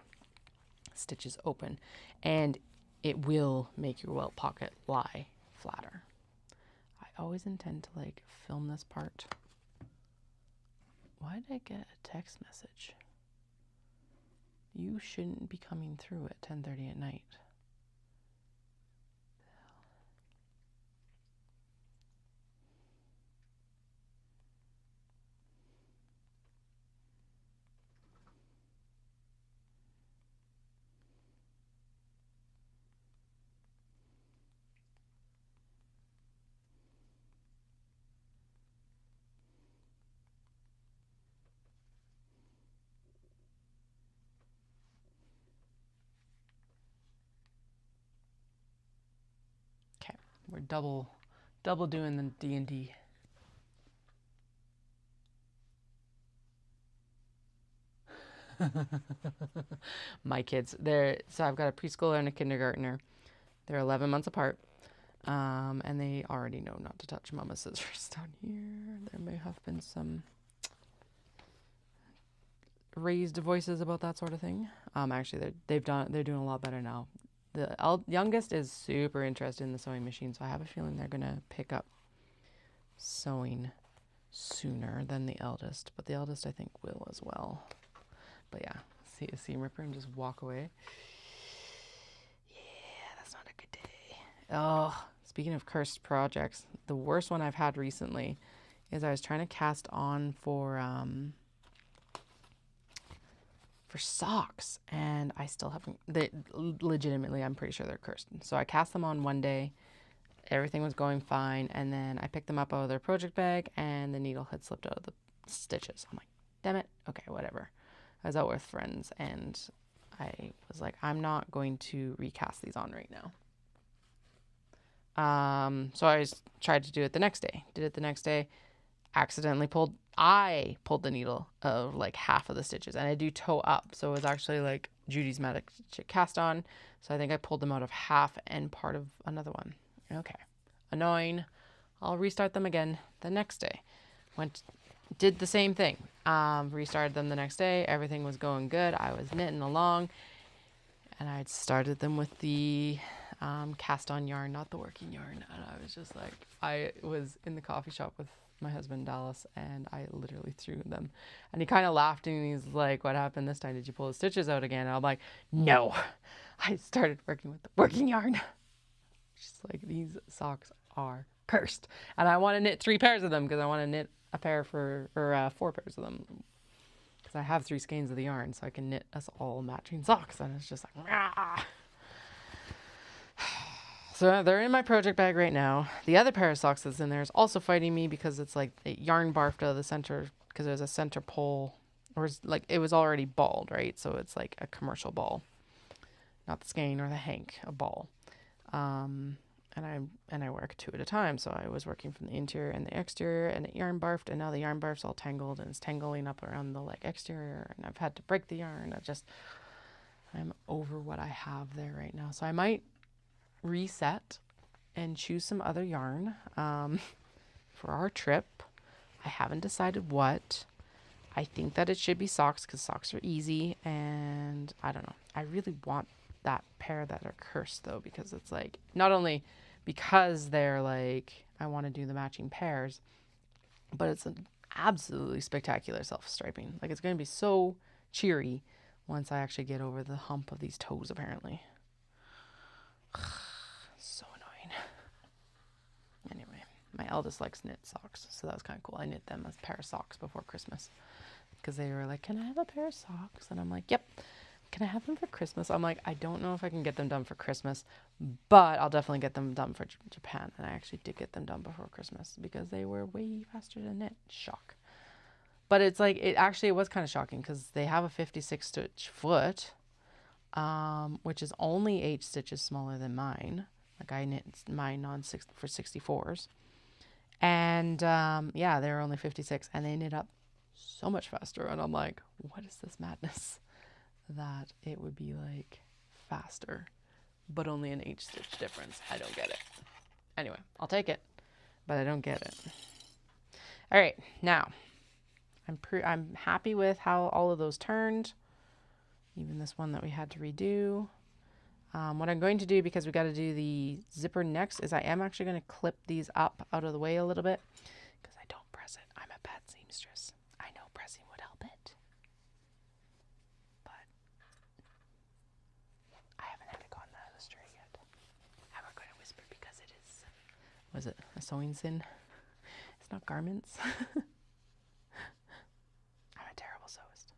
S1: stitches open, and it will make your welt pocket lie flatter. I always intend to like film this part. Why did I get a text message? You shouldn't be coming through at 10:30 at night. Okay, we're double doing the D&D. My kids, so I've got a preschooler and a kindergartner. They're 11 months apart, and they already know not to touch Mama's scissors down here. There may have been some raised voices about that sort of thing. Actually, they're doing a lot better now. The youngest is super interested in the sewing machine, so I have a feeling they're gonna pick up sewing sooner than the eldest. But the eldest, I think, will as well. But yeah, see a seam ripper and just walk away. Yeah, that's not a good day. Oh, speaking of cursed projects, the worst one I've had recently is I was trying to cast on for socks, and I still haven't, legitimately, I'm pretty sure they're cursed. So I cast them on one day, everything was going fine, and then I picked them up out of their project bag, and the needle had slipped out of the stitches. I'm like, damn it, okay, whatever. I was out with friends, and I was like, I'm not going to recast these on right now. So I tried to do it the next day. Did it the next day, accidentally pulled the needle of like half of the stitches, and I do toe up, so it was actually like Judy's magic cast on, so I think I pulled them out of half and part of another one. Okay, annoying. I'll restart them again the next day. Did the same thing, restarted them the next day. Everything was going good. I was knitting along, and I had started them with the cast on yarn, not the working yarn, and I was just like, I was in the coffee shop with my husband Dallas, and I literally threw them, and he kind of laughed, and he's like, what happened this time? Did you pull the stitches out again? And I'm like, no, I started working with the working yarn. Just like, these socks are cursed, and I want to knit 3 pairs of them because I want to knit a pair for, or 4 pairs of them, because I have 3 skeins of the yarn, so I can knit us all matching socks. And it's just like, rah. So they're in my project bag right now. The other pair of socks that's in there is also fighting me because it's like it yarn barfed out of the center, because there's a center pole, or like it was already balled, right? So it's like a commercial ball, not the skein or the hank, a ball. And I work 2 at a time. So I was working from the interior and the exterior, and it yarn barfed, and now the yarn barf's all tangled and it's tangling up around the like exterior, and I've had to break the yarn. I'm over what I have there right now. So I might reset and choose some other yarn for our trip. I haven't decided what. I think that it should be socks because socks are easy, and I don't know. I really want that pair that are cursed though, because it's like, not only because they're like, I want to do the matching pairs, but it's an absolutely spectacular self-striping. Like, it's going to be so cheery once I actually get over the hump of these toes, apparently. So annoying. Anyway, my eldest likes knit socks, so that was kind of cool. I knit them as a pair of socks before Christmas because they were like, can I have a pair of socks? And I'm like, yep. Can I have them for Christmas? I'm like, I don't know if I can get them done for Christmas, but I'll definitely get them done for Japan. And I actually did get them done before Christmas because they were way faster to knit. Shock. But it's like, it was kind of shocking because they have a 56 stitch foot, which is only 8 stitches smaller than mine. Like, I knit mine on for 64s. And yeah, they're only 56, and they knit up so much faster. And I'm like, what is this madness? That it would be like faster, but only an 8 stitch difference. I don't get it. Anyway, I'll take it, but I don't get it. All right, now I'm happy with how all of those turned, even this one that we had to redo. What I'm going to do, because we got to do the zipper next, is I am actually going to clip these up out of the way a little bit because I don't press it. I'm a bad seamstress. I know pressing would help it, but I haven't had it gone out of the string yet. I'm not going to whisper because it is, was it a sewing sin? It's not garments. I'm a terrible sewist.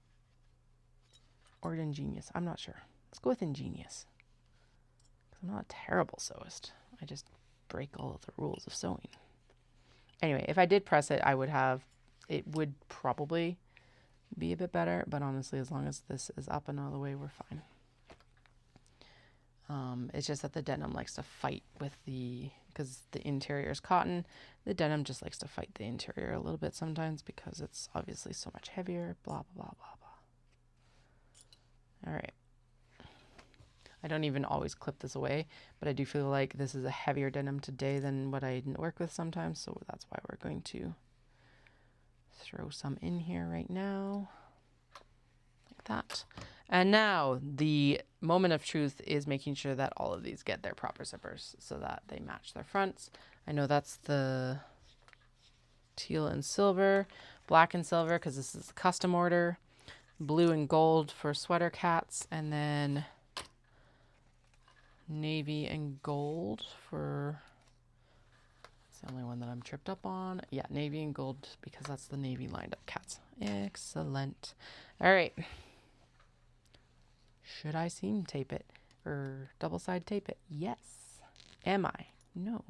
S1: Or ingenious. I'm not sure. Let's go with ingenious. I'm not a terrible sewist. I just break all of the rules of sewing. Anyway, if I did press it, it would probably be a bit better, but honestly, as long as this is up and out of the way, we're fine. It's just that the denim likes to fight with because the interior is cotton, the denim just likes to fight the interior a little bit sometimes because it's obviously so much heavier, blah, blah, blah, blah, blah. All right. I don't even always clip this away, but I do feel like this is a heavier denim today than what I work with sometimes, so that's why we're going to throw some in here right now, like that. And now the moment of truth is making sure that all of these get their proper zippers so that they match their fronts. I know that's the teal and silver, black and silver because this is a custom order, blue and gold for sweater cats, and then navy and gold for It's the only one that I'm tripped up on. Yeah, navy and gold, because that's the navy lined up cats. Excellent. All right. Should I seam tape it or double side tape it? Yes. Am I? No.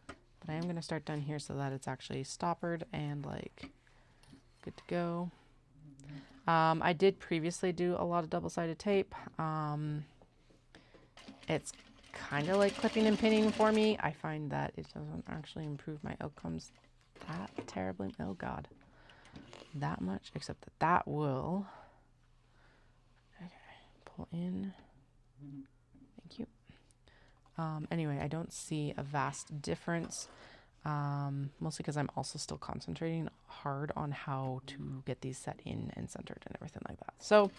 S1: But I am going to start down here so that it's actually stoppered and like good to go. I did previously do a lot of double-sided tape. It's kind of like clipping and pinning for me. I find that it doesn't actually improve my outcomes that terribly. Oh God, that much, except that that will, okay, pull in. Thank you. Anyway, I don't see a vast difference. Mostly because I'm also still concentrating hard on how to get these set in and centered and everything like that. So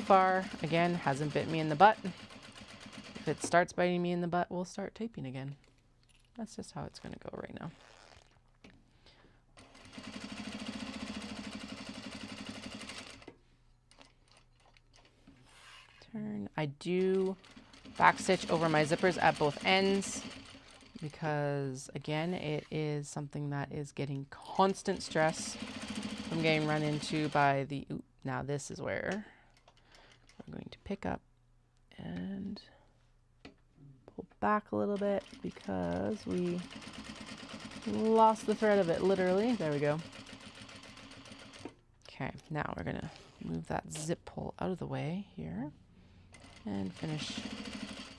S1: far, again, hasn't bit me in the butt. If it starts biting me in the butt, we'll start taping again. That's just how it's going to go right now. Turn. I do backstitch over my zippers at both ends, because again, it is something that is getting constant stress from getting run into by the, ooh, now this is where we're going to pick up and pull back a little bit because we lost the thread of it, literally. There we go. Okay, now we're gonna move that zip pull out of the way here and finish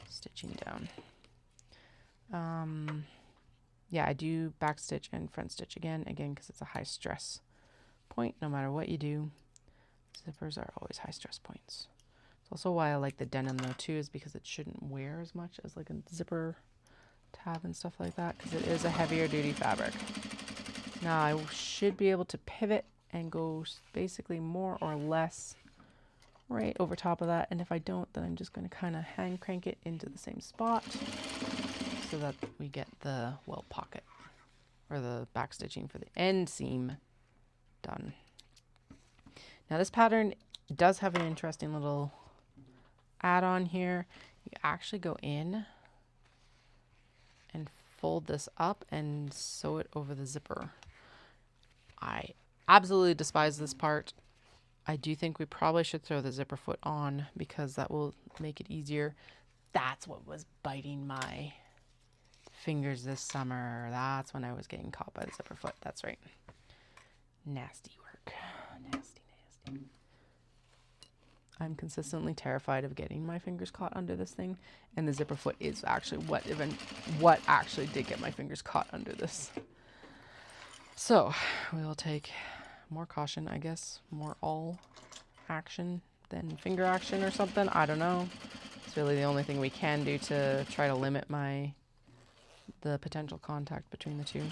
S1: stitching down. Yeah, I do back stitch and front stitch again, because it's a high stress point. No matter what you do, zippers are always high stress points. It's also why I like the denim though too, is because it shouldn't wear as much as like a zipper tab and stuff like that, because it is a heavier duty fabric. Now I should be able to pivot and go basically more or less right over top of that, and if I don't, then I'm just going to kind of hand crank it into the same spot so that we get the welt pocket or the back stitching for the end seam done. Now this pattern does have an interesting little add-on here. You actually go in and fold this up and sew it over the zipper. I absolutely despise this part. I do think we probably should throw the zipper foot on because that will make it easier. That's what was biting my fingers this summer. That's when I was getting caught by the zipper foot. That's right. Nasty work. Nasty, nasty. I'm consistently terrified of getting my fingers caught under this thing, and the zipper foot is actually what actually did get my fingers caught under this. So we will take more caution, I guess, more all action than finger action or something. I don't know. It's really the only thing we can do to try to limit the potential contact between the two.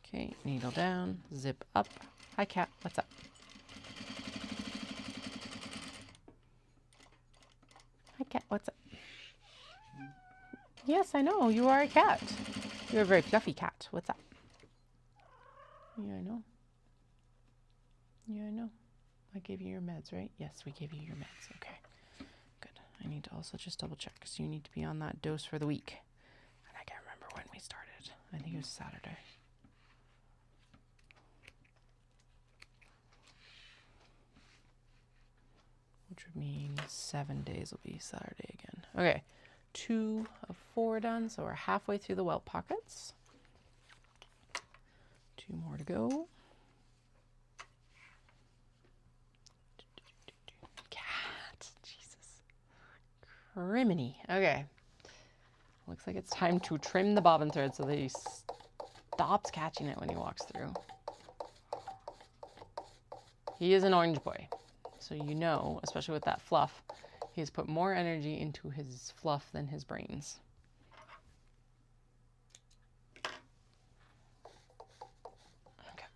S1: Okay, needle down, zip up. Hi cat, what's up? Hi cat, what's up? Yes, I know, you are a cat. You're a very fluffy cat. What's up? Yeah, I know. Yeah, I know. I gave you your meds, right? Yes, we gave you your meds. Okay, good. I need to also just double check because you need to be on that dose for the week. And I can't remember when we started. I think it was Saturday. Which would mean 7 days will be Saturday again. Okay, 2 of 4 done, so we're halfway through the welt pockets. 2 more to go. Cat, Jesus. Criminy. Okay. Looks like it's time to trim the bobbin thread so that he stops catching it when he walks through. He is an orange boy. So you know, especially with that fluff, he has put more energy into his fluff than his brains. Okay.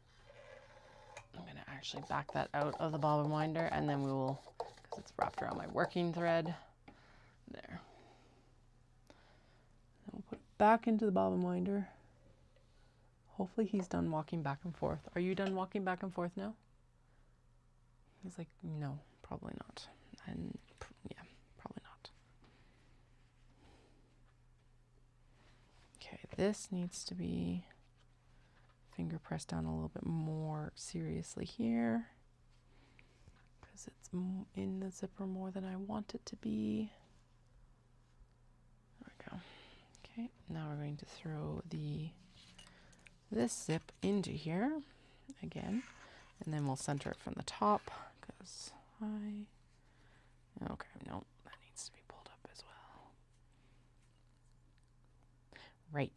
S1: I'm going to actually back that out of the bobbin winder, and then we will, because it's wrapped around my working thread. There. back into the bobbin winder. Hopefully he's done walking back and forth. Are you done walking back and forth now? He's like, no, probably not. And yeah, probably not. Okay, this needs to be finger pressed down a little bit more seriously here, because it's in the zipper more than I want it to be. There we go. Okay, now we're going to throw this zip into here again, and then we'll center it from the top, because okay, no, that needs to be pulled up as well. Right,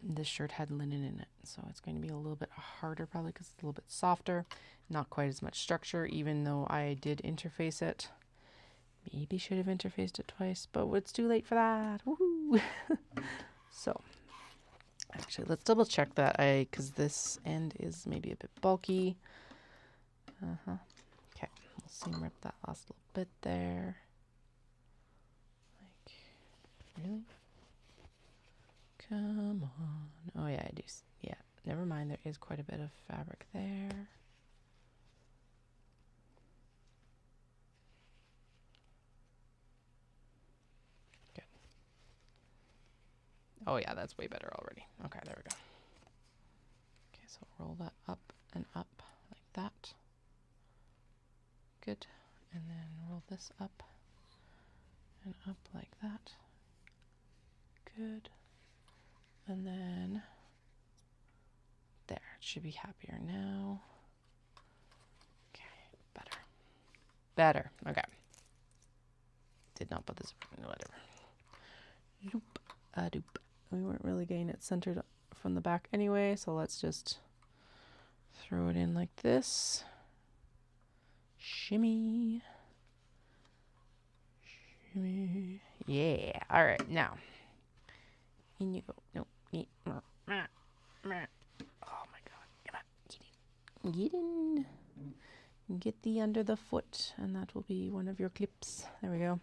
S1: this shirt had linen in it, so it's going to be a little bit harder probably because it's a little bit softer, not quite as much structure, even though I did interface it. Maybe should have interfaced it twice, but it's too late for that. Woohoo! So actually, let's double check that because this end is maybe a bit bulky. Okay, we'll seam rip that last little bit there. Like, really? Come on. Oh yeah, I do. Yeah, never mind. There is quite a bit of fabric there. Good. Oh yeah, that's way better already. Okay, there we go. Okay, so roll that up and up like that. Good. And then roll this up and up like that. Good. And then there, it should be happier now. Okay, better. Better. Okay. Did not put this, whatever. Zoop, doop. We weren't really getting it centered from the back anyway, so let's just throw it in like this. Shimmy. Shimmy. Yeah. All right, now. In you go. No. Oh my god. Come on. Get in. Get the under the foot, and that will be one of your clips. There we go.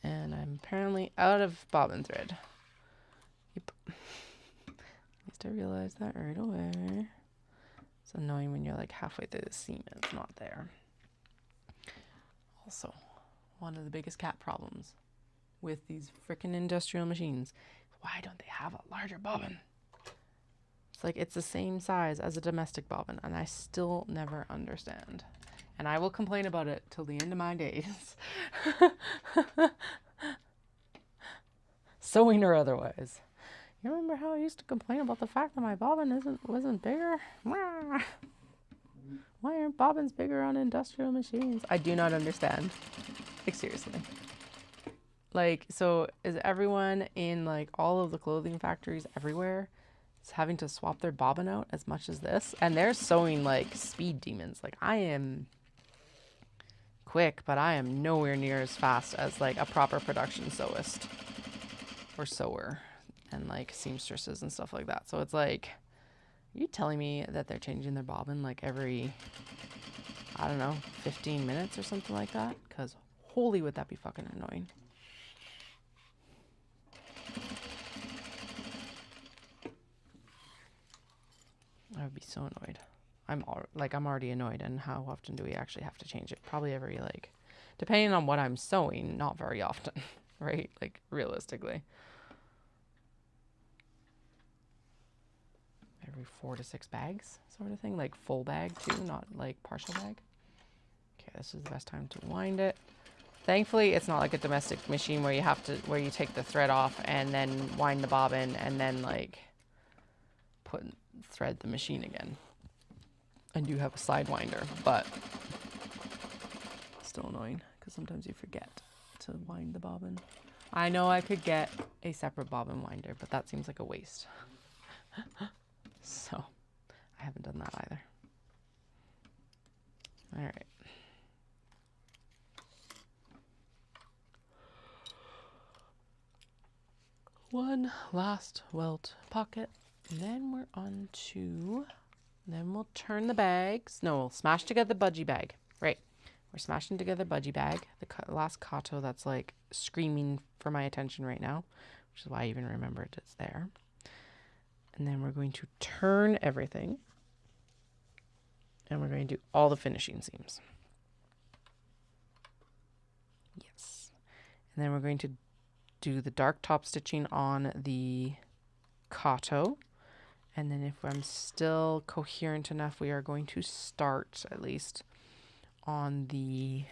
S1: And I'm apparently out of bobbin thread. Yep. At least I realized that right away. It's annoying when you're like halfway through the seam and it's not there. Also, one of the biggest cat problems with these frickin' industrial machines, why don't they have a larger bobbin? It's like it's the same size as a domestic bobbin, and I still never understand. And I will complain about it till the end of my days. Sewing or otherwise. You remember how I used to complain about the fact that my bobbin wasn't bigger? Why aren't bobbins bigger on industrial machines? I do not understand. Like, seriously. Like, so is everyone in like all of the clothing factories everywhere is having to swap their bobbin out as much as this? And they're sewing like speed demons. Like, I am quick, but I am nowhere near as fast as like a proper production sewist or sewer and like seamstresses and stuff like that. So it's like, are you telling me that they're changing their bobbin like every, I don't know, 15 minutes or something like that? Because holy, would that be fucking annoying. I would be so annoyed. I'm already annoyed, and how often do we actually have to change it? Probably every, like, depending on what I'm sewing, not very often, right? Like, realistically. Every 4 to 6 bags sort of thing, like full bag too, not like partial bag. Okay, this is the best time to wind it. Thankfully, it's not like a domestic machine where you take the thread off and then wind the bobbin and then like thread the machine again. I do have a side winder, but still annoying because sometimes you forget to wind the bobbin. I know I could get a separate bobbin winder, but that seems like a waste. So I haven't done that either. All right. One last welt pocket, and then we're on to, then we'll turn the bags. No, we'll smash together the budgie bag. Right. We're smashing together budgie bag, the last Kato that's like screaming for my attention right now, which is why I even remembered it's there. And then we're going to turn everything, and we're going to do all the finishing seams. Yes. And then we're going to do the dark top stitching on the Kato. And then if I'm still coherent enough, we are going to start at least on the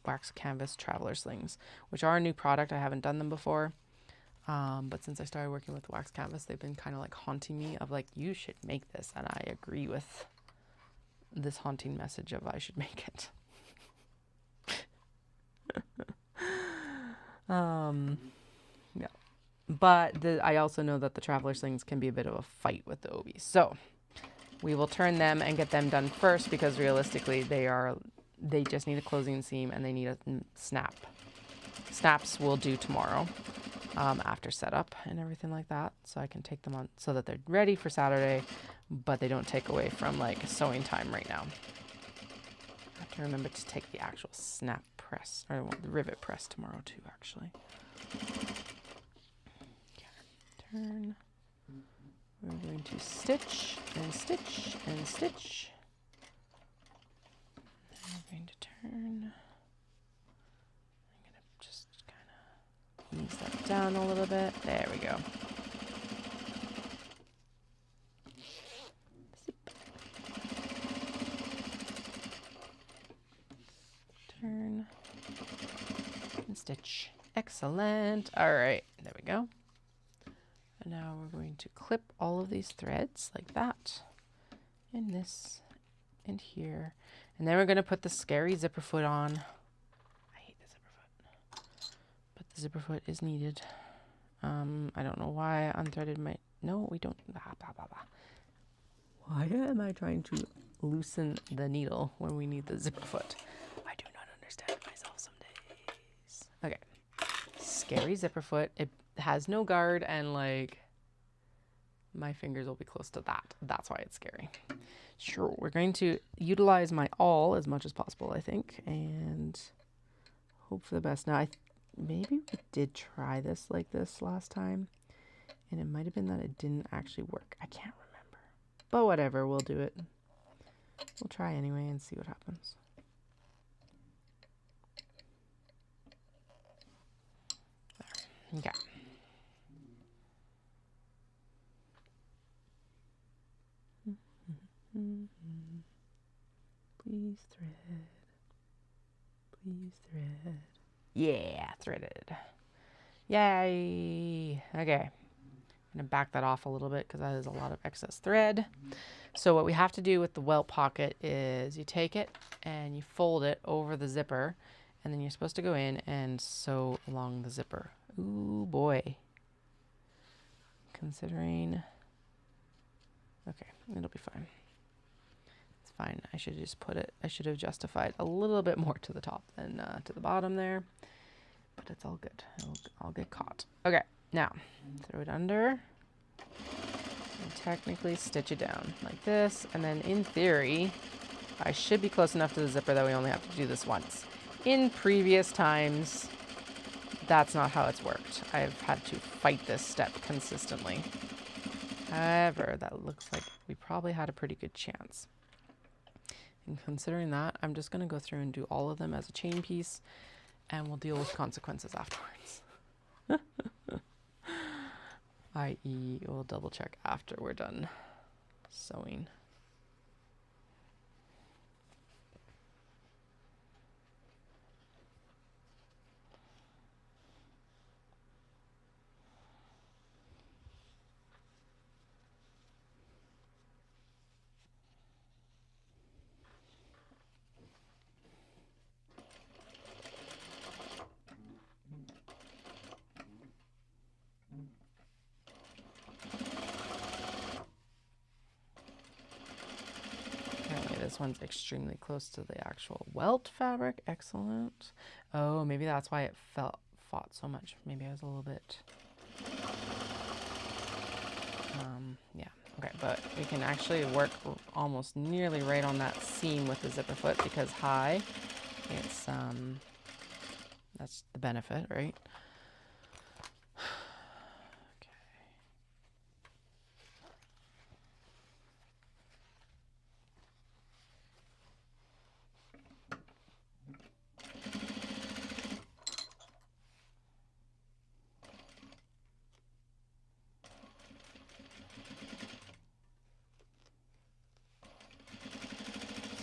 S1: wax canvas traveler slings, which are a new product. I haven't done them before. But since I started working with wax canvas, they've been kind of like haunting me of like, you should make this. And I agree with this haunting message of I should make it. Yeah. But I also know that the traveler slings can be a bit of a fight with the obies. So we will turn them and get them done first, because realistically they just need a closing seam and they need a snap. Snaps we'll do tomorrow after setup and everything like that. So I can take them on so that they're ready for Saturday, but they don't take away from like sewing time right now. I have to remember to take the actual snap press, or the rivet press tomorrow too, actually. Turn. We're going to stitch and stitch and stitch. And we're going to turn. I'm going to just kind of ease that down a little bit. There we go. Zip. Turn and stitch. Excellent. All right, there we go. And now we're going to clip all of these threads like that, and this, and here. And then we're going to put the scary zipper foot on. I hate the zipper foot, but the zipper foot is needed. I don't know why I unthreaded my, no, we don't. Why am I trying to loosen the needle when we need the zipper foot? I do not understand myself some days. Okay, scary zipper foot. It has no guard, and like my fingers will be close to that. That's why it's scary. Sure, we're going to utilize my awl as much as possible, I think, and hope for the best. Now, maybe we did try this like this last time, and it might have been that it didn't actually work. I can't remember, but whatever, we'll do it. We'll try anyway and see what happens. There. Okay. Please thread. Please thread. Yeah, threaded. Yay. Okay. I'm going to back that off a little bit because that is a lot of excess thread. So what we have to do with the welt pocket is you take it and you fold it over the zipper, and then you're supposed to go in and sew along the zipper. Ooh, boy. Considering... Okay, it'll be fine. Fine. I should just put it, I should have justified a little bit more to the top than to the bottom there, but it's all good. I'll get caught. Okay, now throw it under and technically stitch it down like this, and then in theory I should be close enough to the zipper that we only have to do this once. In previous times that's not how it's worked. I've had to fight this step consistently. However, that looks like we probably had a pretty good chance. And considering that, I'm just going to go through and do all of them as a chain piece, and we'll deal with consequences afterwards. I.e., we'll double check after we're done sewing. This one's extremely close to the actual welt fabric. Excellent. Oh, maybe that's why it fought so much. Maybe I was a little bit... yeah, okay. but we can actually work almost nearly right on that seam with the zipper foot because high, it's, that's the benefit, right?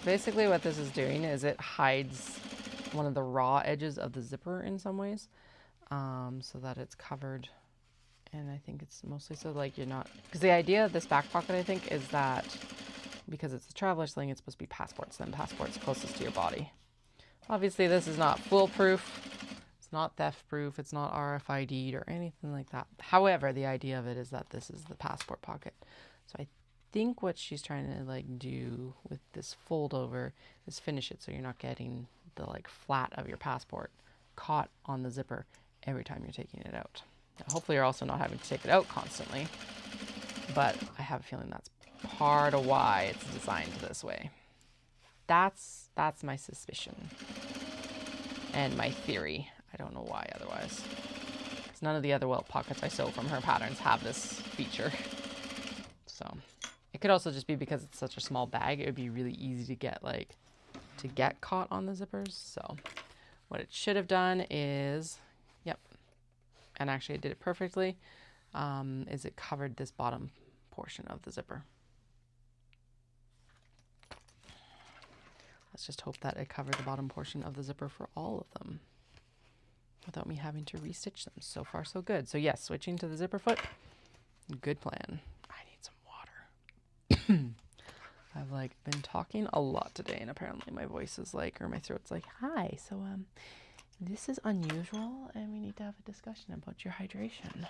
S1: Basically what this is doing is it hides one of the raw edges of the zipper in some ways, so that it's covered. And I think it's mostly so like you're not, because the idea of this back pocket I think is that because it's a traveler sling, it's supposed to be passports, then passports closest to your body. Obviously this is not foolproof, it's not theft proof, it's not RFID'd or anything like that. However, the idea of it is that this is the passport pocket. So I think what she's trying to like do with this fold over is finish it so you're not getting the like flat of your passport caught on the zipper every time you're taking it out. Now, hopefully you're also not having to take it out constantly, but I have a feeling that's part of why it's designed this way. That's my suspicion and my theory. I don't know why otherwise, because none of the other welt pockets I sew from her patterns have this feature. So it could also just be because it's such a small bag, it would be really easy to get caught on the zippers. So what it should have done is, yep, and actually it did it perfectly, is it covered this bottom portion of the zipper. Let's just hope that it covered the bottom portion of the zipper for all of them without me having to restitch them. So far so good. So yes, switching to the zipper foot, good plan. I need some water. I've like been talking a lot today and apparently my voice is like, or my throat's like, hi, so this is unusual and we need to have a discussion about your hydration.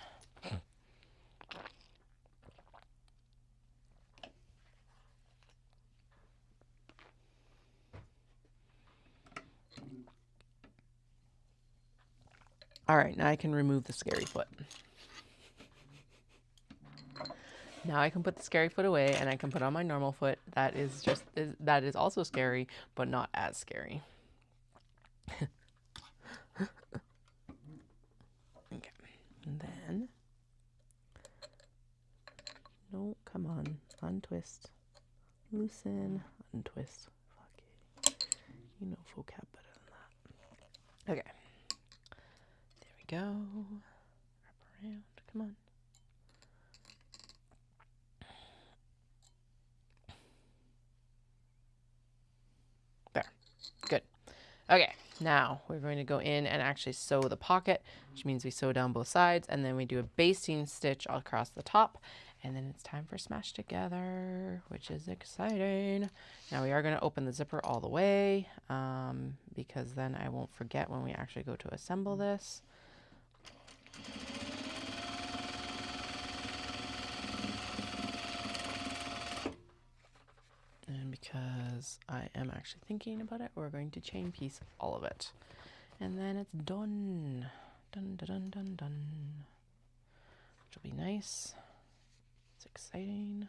S1: All right, now I can remove the scary foot. Now I can put the scary foot away and I can put on my normal foot. That is also scary, but not as scary. Okay, and then, no, come on, untwist, loosen, untwist. Fuck it. You know vocab better than that. Okay, there we go. Wrap around, come on. There, good. Okay, now we're going to go in and actually sew the pocket, which means we sew down both sides, and then we do a basting stitch across the top, and then it's time for smash together, which is exciting. Now we are going to open the zipper all the way, because then I won't forget when we actually go to assemble this. And because I am actually thinking about it, we're going to chain piece all of it. And then it's done. Done, done, done, done, done. Which will be nice. It's exciting.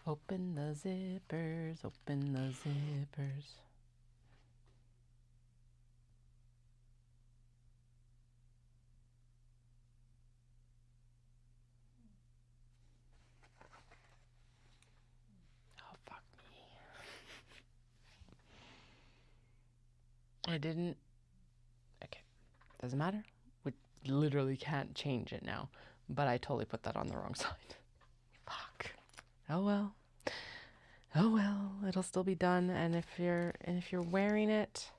S1: Open the zippers, open the zippers. I didn't. Okay, doesn't matter. We literally can't change it now. But I totally put that on the wrong side. Fuck. Oh well. Oh well. It'll still be done. And if you're wearing it,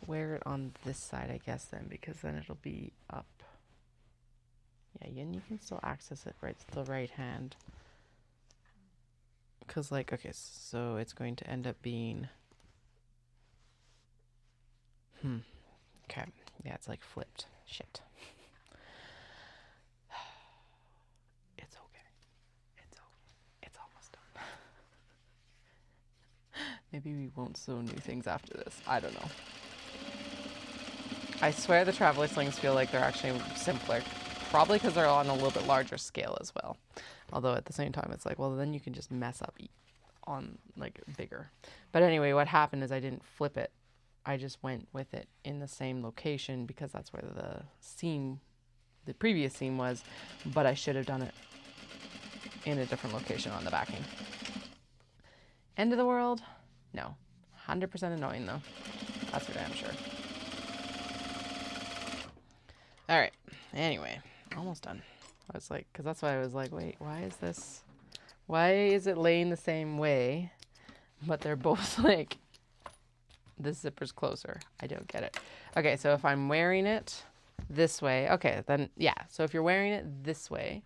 S1: wear it on this side, I guess, then, because then it'll be up. Yeah, and you can still access it right to the right hand. Because, like, okay, so it's going to end up being. Okay. Yeah, it's like flipped. Shit. It's okay. It's almost done. Maybe we won't sew new things after this. I don't know. I swear the traveler slings feel like they're actually simpler. Probably because they're on a little bit larger scale as well. Although at the same time, it's like, well, then you can just mess up on like bigger. But anyway, what happened is I didn't flip it. I just went with it in the same location because that's where the seam, the previous seam was, but I should have done it in a different location on the backing. End of the world? No. 100% annoying though. That's for damn sure. All right. Anyway, almost done. I was like, because that's why I was like, wait, why is it laying the same way, but they're both like, this zipper's closer. I don't get it. Okay, so if I'm wearing it this way, okay, then yeah. So if you're wearing it this way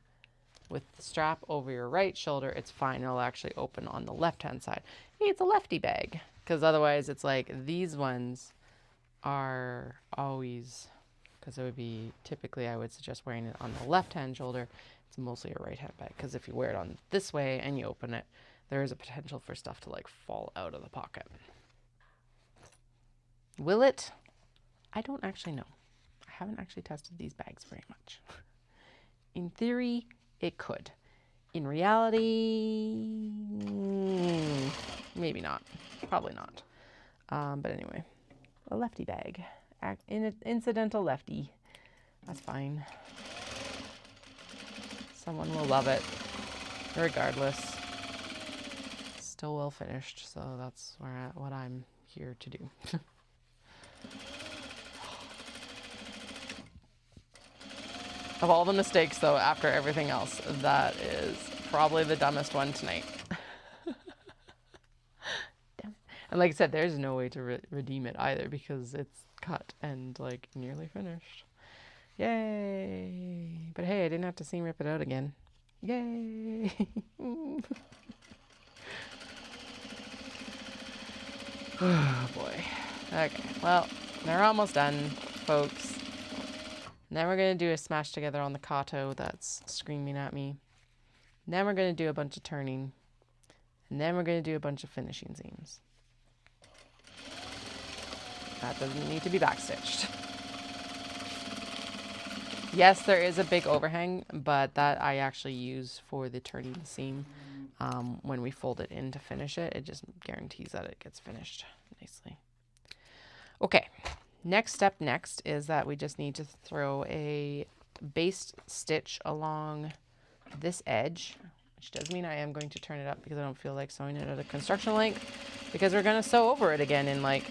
S1: with the strap over your right shoulder, it's fine. It'll actually open on the left-hand side. Hey, it's a lefty bag, because otherwise it's like these ones are always, because it would be typically I would suggest wearing it on the left-hand shoulder. It's mostly a right-hand bag, because if you wear it on this way and you open it, there is a potential for stuff to like fall out of the pocket. Will it? I don't actually know. I haven't actually tested these bags very much. In theory, it could. In reality, maybe not. Probably not. But anyway, a lefty bag. Incidental lefty. That's fine. Someone will love it. Regardless. Still well finished, so that's what I'm here to do. Of all the mistakes, though, after everything else, that is probably the dumbest one tonight. Damn it. And like I said, there's no way to redeem it either because it's cut and like nearly finished. Yay! But hey, I didn't have to seam rip it out again. Yay! Oh boy. Okay, well, they're almost done, folks. Then we're going to do a smash together on the Kato that's screaming at me. Then we're going to do a bunch of turning. And then we're going to do a bunch of finishing seams. That doesn't need to be backstitched. Yes, there is a big overhang, but that I actually use for the turning the seam. When we fold it in to finish it, it just guarantees that it gets finished nicely. Okay. Next step is that we just need to throw a base stitch along this edge, which does mean I am going to turn it up because I don't feel like sewing it at a construction length because we're going to sew over it again in like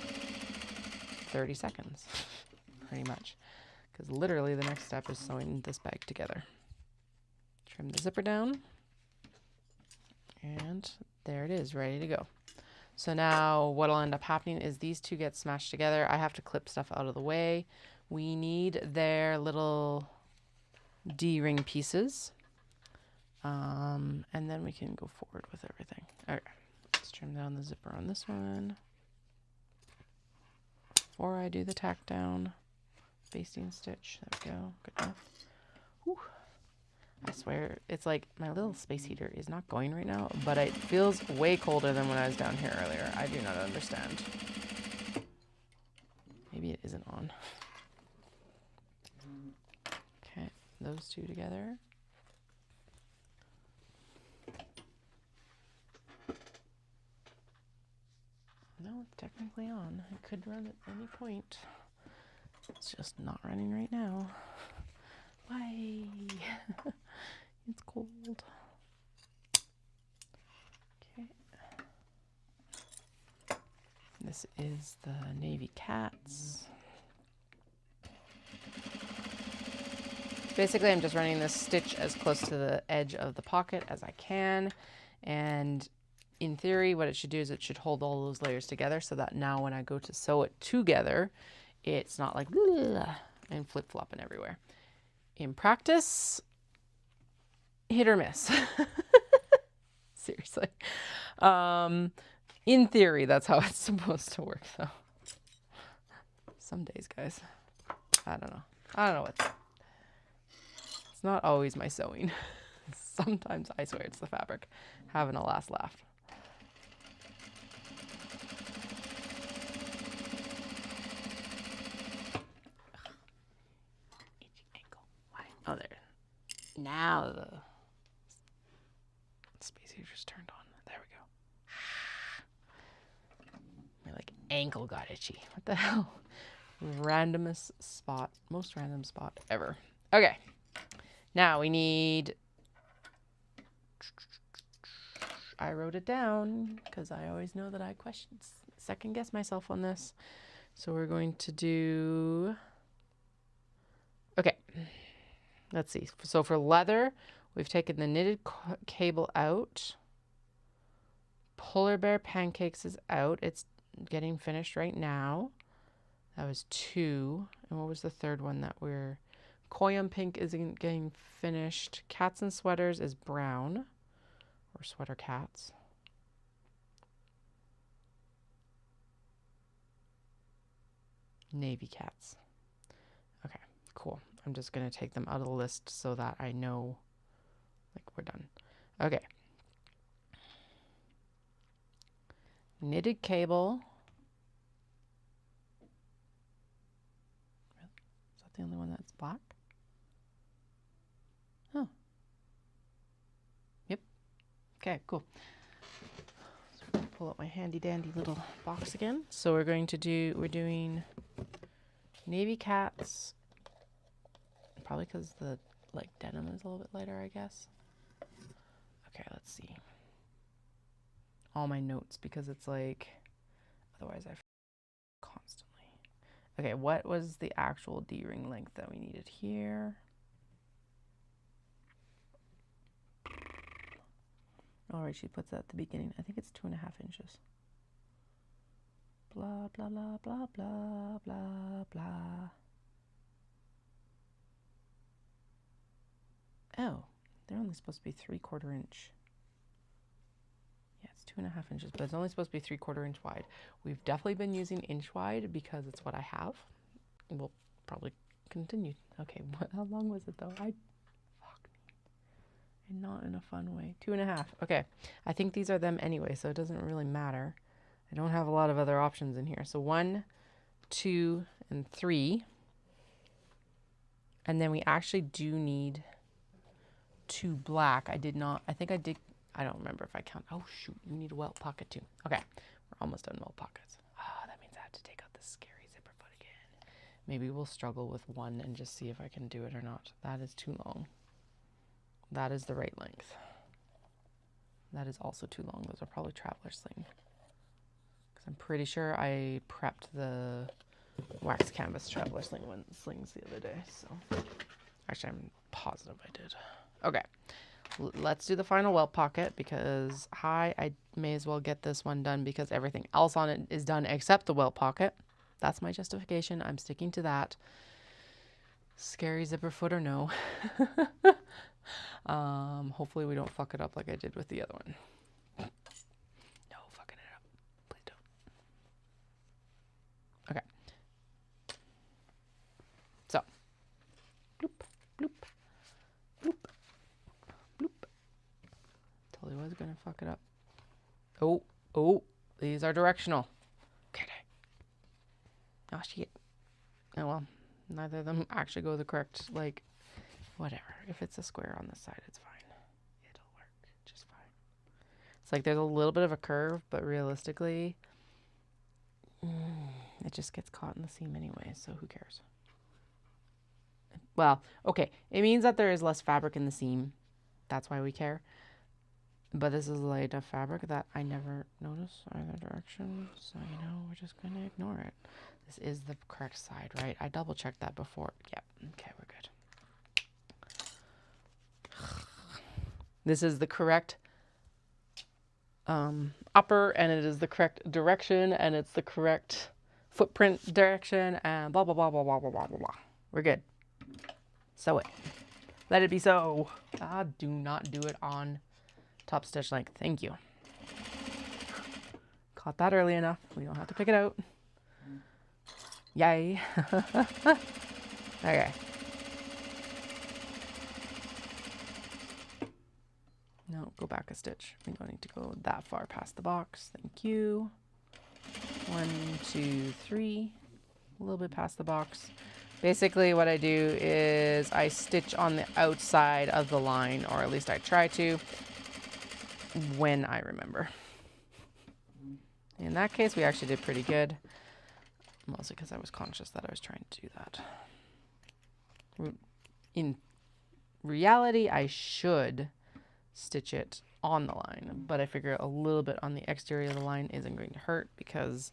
S1: 30 seconds, pretty much. Because literally the next step is sewing this bag together. Trim the zipper down. And there it is, ready to go. So now what'll end up happening is these two get smashed together. I have to clip stuff out of the way. We need their little D-ring pieces. And then we can go forward with everything. Okay, let's trim down the zipper on this one. Before I do the tack down, basting stitch, there we go, good enough. Whew. I swear, it's like my little space heater is not going right now, but it feels way colder than when I was down here earlier. I do not understand. Maybe it isn't on. Okay, those two together. No, it's technically on. It could run at any point. It's just not running right now. Why? It's cold. Okay. This is the Navy Cats. Basically, I'm just running this stitch as close to the edge of the pocket as I can. And in theory, what it should do is it should hold all those layers together so that now when I go to sew it together, it's not like and flip-flopping everywhere. In practice, hit or miss. Seriously. In theory, that's how it's supposed to work, though. Some days, guys. I don't know. I don't know what. It's not always my sewing. Sometimes I swear it's the fabric having a last laugh. now the space heater's turned on. There we go. My like ankle got itchy. What the hell? Randomest spot, most random spot ever. Okay. Now we need, I wrote it down because I always know that I second guess myself on this. So we're going to do, okay, let's see. So for leather, we've taken the knitted cable out. Polar Bear Pancakes is out. It's getting finished right now. That was 2. And what was the third one that we're, Koyam Pink isn't getting finished. Cats and Sweaters is brown, or Sweater Cats. Navy Cats. Okay, cool. I'm just going to take them out of the list so that I know, like, we're done. Okay. Knitted cable. Is that the only one that's black? Oh. Yep. Okay, cool. So we're going to pull out my handy dandy little box again. So we're doing Navy Cats. Probably because the like denim is a little bit lighter, I guess. Okay, let's see. All my notes, because it's like, otherwise I constantly. Okay, what was the actual D-ring length that we needed here? All right, she puts that at the beginning. I think it's 2.5 inches. Blah, blah, blah, blah, blah, blah, blah. Oh, they're only supposed to be 3/4 inch. Yeah, it's 2.5 inches, but it's only supposed to be 3/4 inch wide. We've definitely been using inch wide because it's what I have. We'll probably continue. Okay, how long was it though? Fuck me. And not in a fun way. 2.5. Okay, I think these are them anyway, so it doesn't really matter. I don't have a lot of other options in here. So 1, 2, and 3. And then we actually do need 2 black. I don't remember if I count. Oh shoot, you need a welt pocket too. Okay, we're almost done welt pockets. That means I have to take out this scary zipper foot again. Maybe we'll struggle with 1 and just see if I can do it or not. That is too long. That is the right length. That is also too long. Those are probably traveler sling. Because I'm pretty sure I prepped the wax canvas traveler slings the other day. So actually, I'm positive I did. Okay, let's do the final welt pocket because I may as well get this one done because everything else on it is done except the welt pocket. That's my justification. I'm sticking to that. Scary zipper foot or no. Hopefully we don't fuck it up like I did with the other one. No fucking it up. Please don't. Okay. So. Bloop, bloop, bloop, bloop. Totally was gonna fuck it up. Oh, these are directional. Okay. Oh shit. Oh well. Neither of them actually go the correct, like, whatever. If it's a square on this side, it's fine. It'll work just fine. It's like there's a little bit of a curve, but realistically, it just gets caught in the seam anyway, so who cares? Well, okay. It means that there is less fabric in the seam. That's why we care. But this is light enough fabric that I never notice either direction. So, we're just going to ignore it. This is the correct side, right? I double checked that before. Yep. Okay, we're good. This is the correct upper, and it is the correct direction, and it's the correct footprint direction, and blah, blah, blah, blah, blah, blah, blah, blah. We're good. Sew it. Let it be so. Do not do it on top stitch length. Thank you. Caught that early enough. We don't have to pick it out. Yay. Okay. No, go back a stitch. We don't need to go that far past the box. Thank you. 1, 2, 3. A little bit past the box. Basically what I do is I stitch on the outside of the line, or at least I try to, when I remember. In that case, we actually did pretty good. Mostly because I was conscious that I was trying to do that. In reality, I should stitch it on the line, but I figure a little bit on the exterior of the line isn't going to hurt because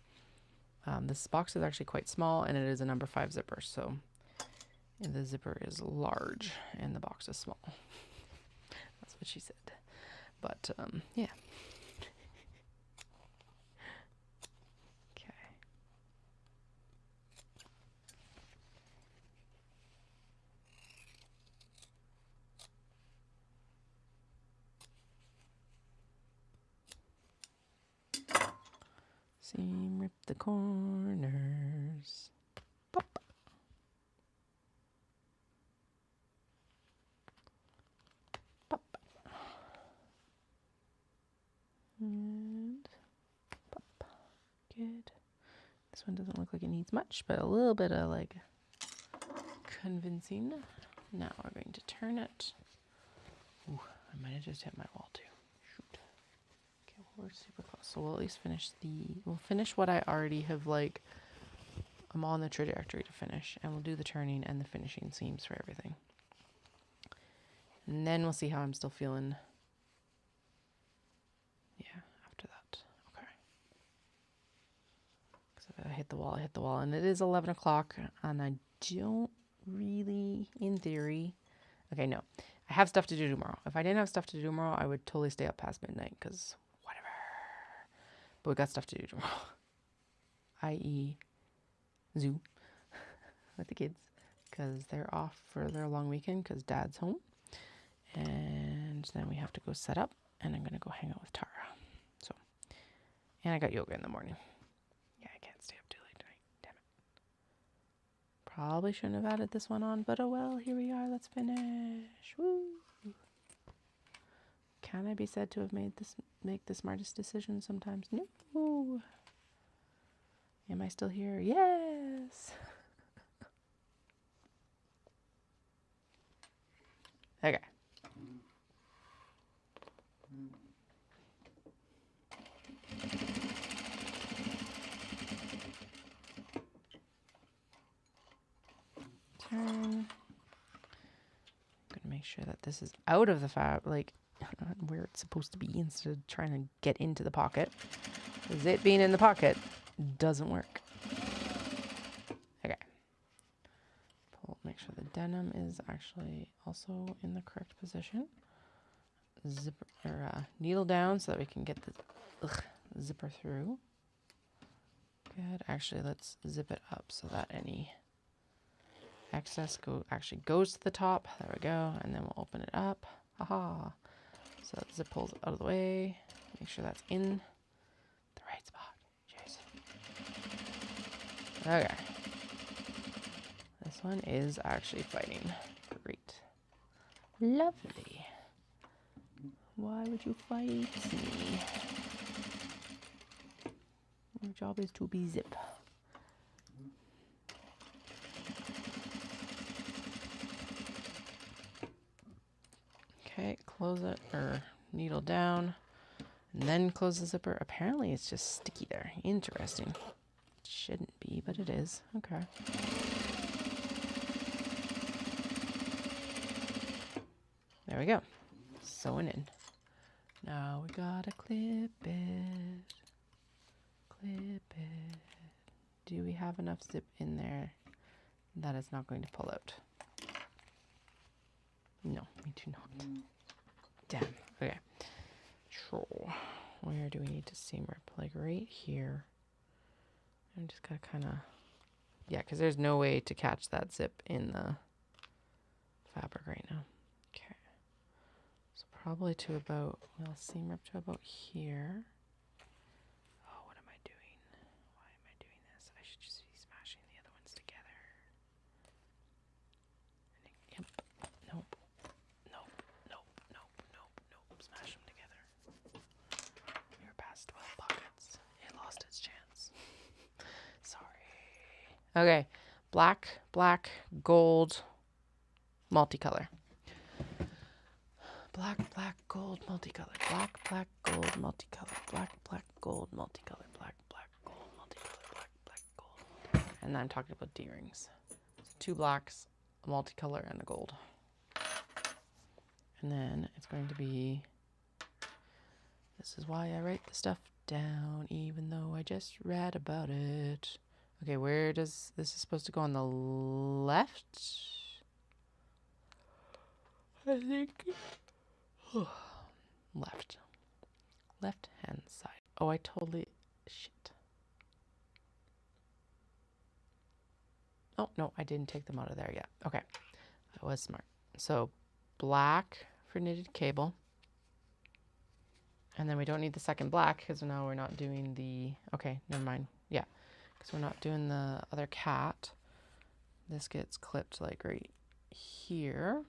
S1: this box is actually quite small and it is a number 5 zipper, so the zipper is large and the box is small. That's what she said. But yeah. Okay. Seam rip the corners. Pop. Pop. And pop. Good. This one doesn't look like it needs much, but a little bit of like convincing. Now we're going to turn it. Ooh, I might have just hit my wall too. Shoot. Okay, well, we're super close. So we'll at least finish we'll finish what I already have, like, I'm on the trajectory to finish, and we'll do the turning and the finishing seams for everything. And then we'll see how I'm still feeling. Yeah, after that. Okay. So if I hit the wall, I hit the wall. And it is 11 o'clock, and I don't really, in theory, okay, no. I have stuff to do tomorrow. If I didn't have stuff to do tomorrow, I would totally stay up past midnight, because whatever. But we got stuff to do tomorrow. I.e. zoo with the kids, because they're off for their long weekend because Dad's home. And then we have to go set up, and I'm going to go hang out with Tara. So, and I got yoga in the morning. Yeah, I can't stay up too late tonight. Damn it. Probably shouldn't have added this one on, but oh well, here we are. Let's finish. Woo! Can I be said to have make the smartest decision sometimes? No. Am I still here? Yes. Okay. Turn. I'm going to make sure that this is out of the like where it's supposed to be, instead of trying to get into the pocket. Because it being in the pocket doesn't work. Okay. Make sure the denim is actually also in the correct position. Zipper or needle down so that we can get the zipper through. Good. Actually, let's zip it up so that any excess actually goes to the top. There we go. And then we'll open it up. Haha. So the zip pulls out of the way. Make sure that's in the right spot. Jeez. Okay. This one is actually fighting. Great. Lovely. Why would you fight me? Your job is to be zip. Okay, close it, or needle down, and then close the zipper. Apparently it's just sticky there. Interesting. It shouldn't be, but it is. Okay. There we go. Sewing in. Now we gotta clip it. Clip it. Do we have enough zip in there that it's not going to pull out? No, we do not. Damn. Okay. So, where do we need to seam rip? Like right here. I'm just gotta kind of, yeah, because there's no way to catch that zip in the fabric right now. Okay. So probably to about, we'll seam rip to about here. Oh, what am I doing? Why am I doing this? I should just be smashing the other ones together. Yep. Nope. Nope. Nope. Nope. Nope. Nope. Smash them together. We were past 12 pockets. It lost its chance. Sorry. Okay. black, black, gold, multicolor. Black, black, gold, multicolor. Black, black, gold, multicolor. Black, black, gold, multicolor. Black, black, gold, multicolor. Black, black, gold. And then I'm talking about D-rings. So 2 blacks, a multicolor, and a gold. And then it's going to be, this is why I write the stuff down, even though I just read about it. Okay, where does, this is supposed to go on the left? I think. Left. Left hand side. Oh, I totally, shit. Oh, no, I didn't take them out of there yet. Okay, I was smart. So black for knitted cable. And then we don't need the second black because now we're not doing the, okay, never mind. Yeah, because we're not doing the other cat. This gets clipped like right here.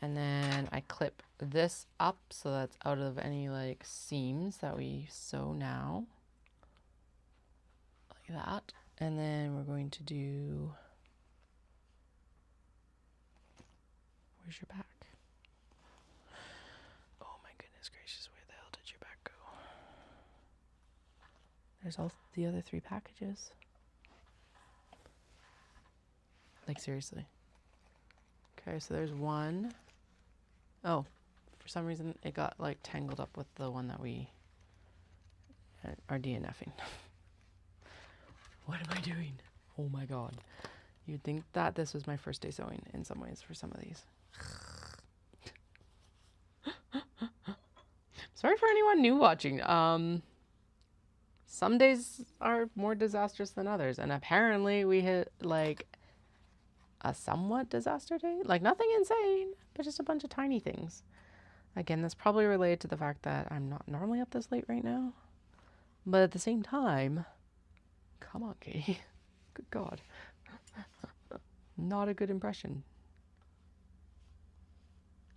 S1: And then I clip this up so that's out of any like seams that we sew now. Like that. And then we're going to do, where's your back? Oh my goodness gracious, where the hell did your back go? There's all the other 3 packages. Like seriously. Okay, so there's 1. Oh, for some reason it got like tangled up with the one that we are DNFing. What am I doing? Oh my god. You'd think that this was my first day sewing in some ways for some of these. Sorry for anyone new watching. Some days are more disastrous than others, and apparently we hit like a somewhat disaster day. Like nothing insane, but just a bunch of tiny things. Again, that's probably related to the fact that I'm not normally up this late right now. But at the same time, come on, Katie. Good God. Not a good impression.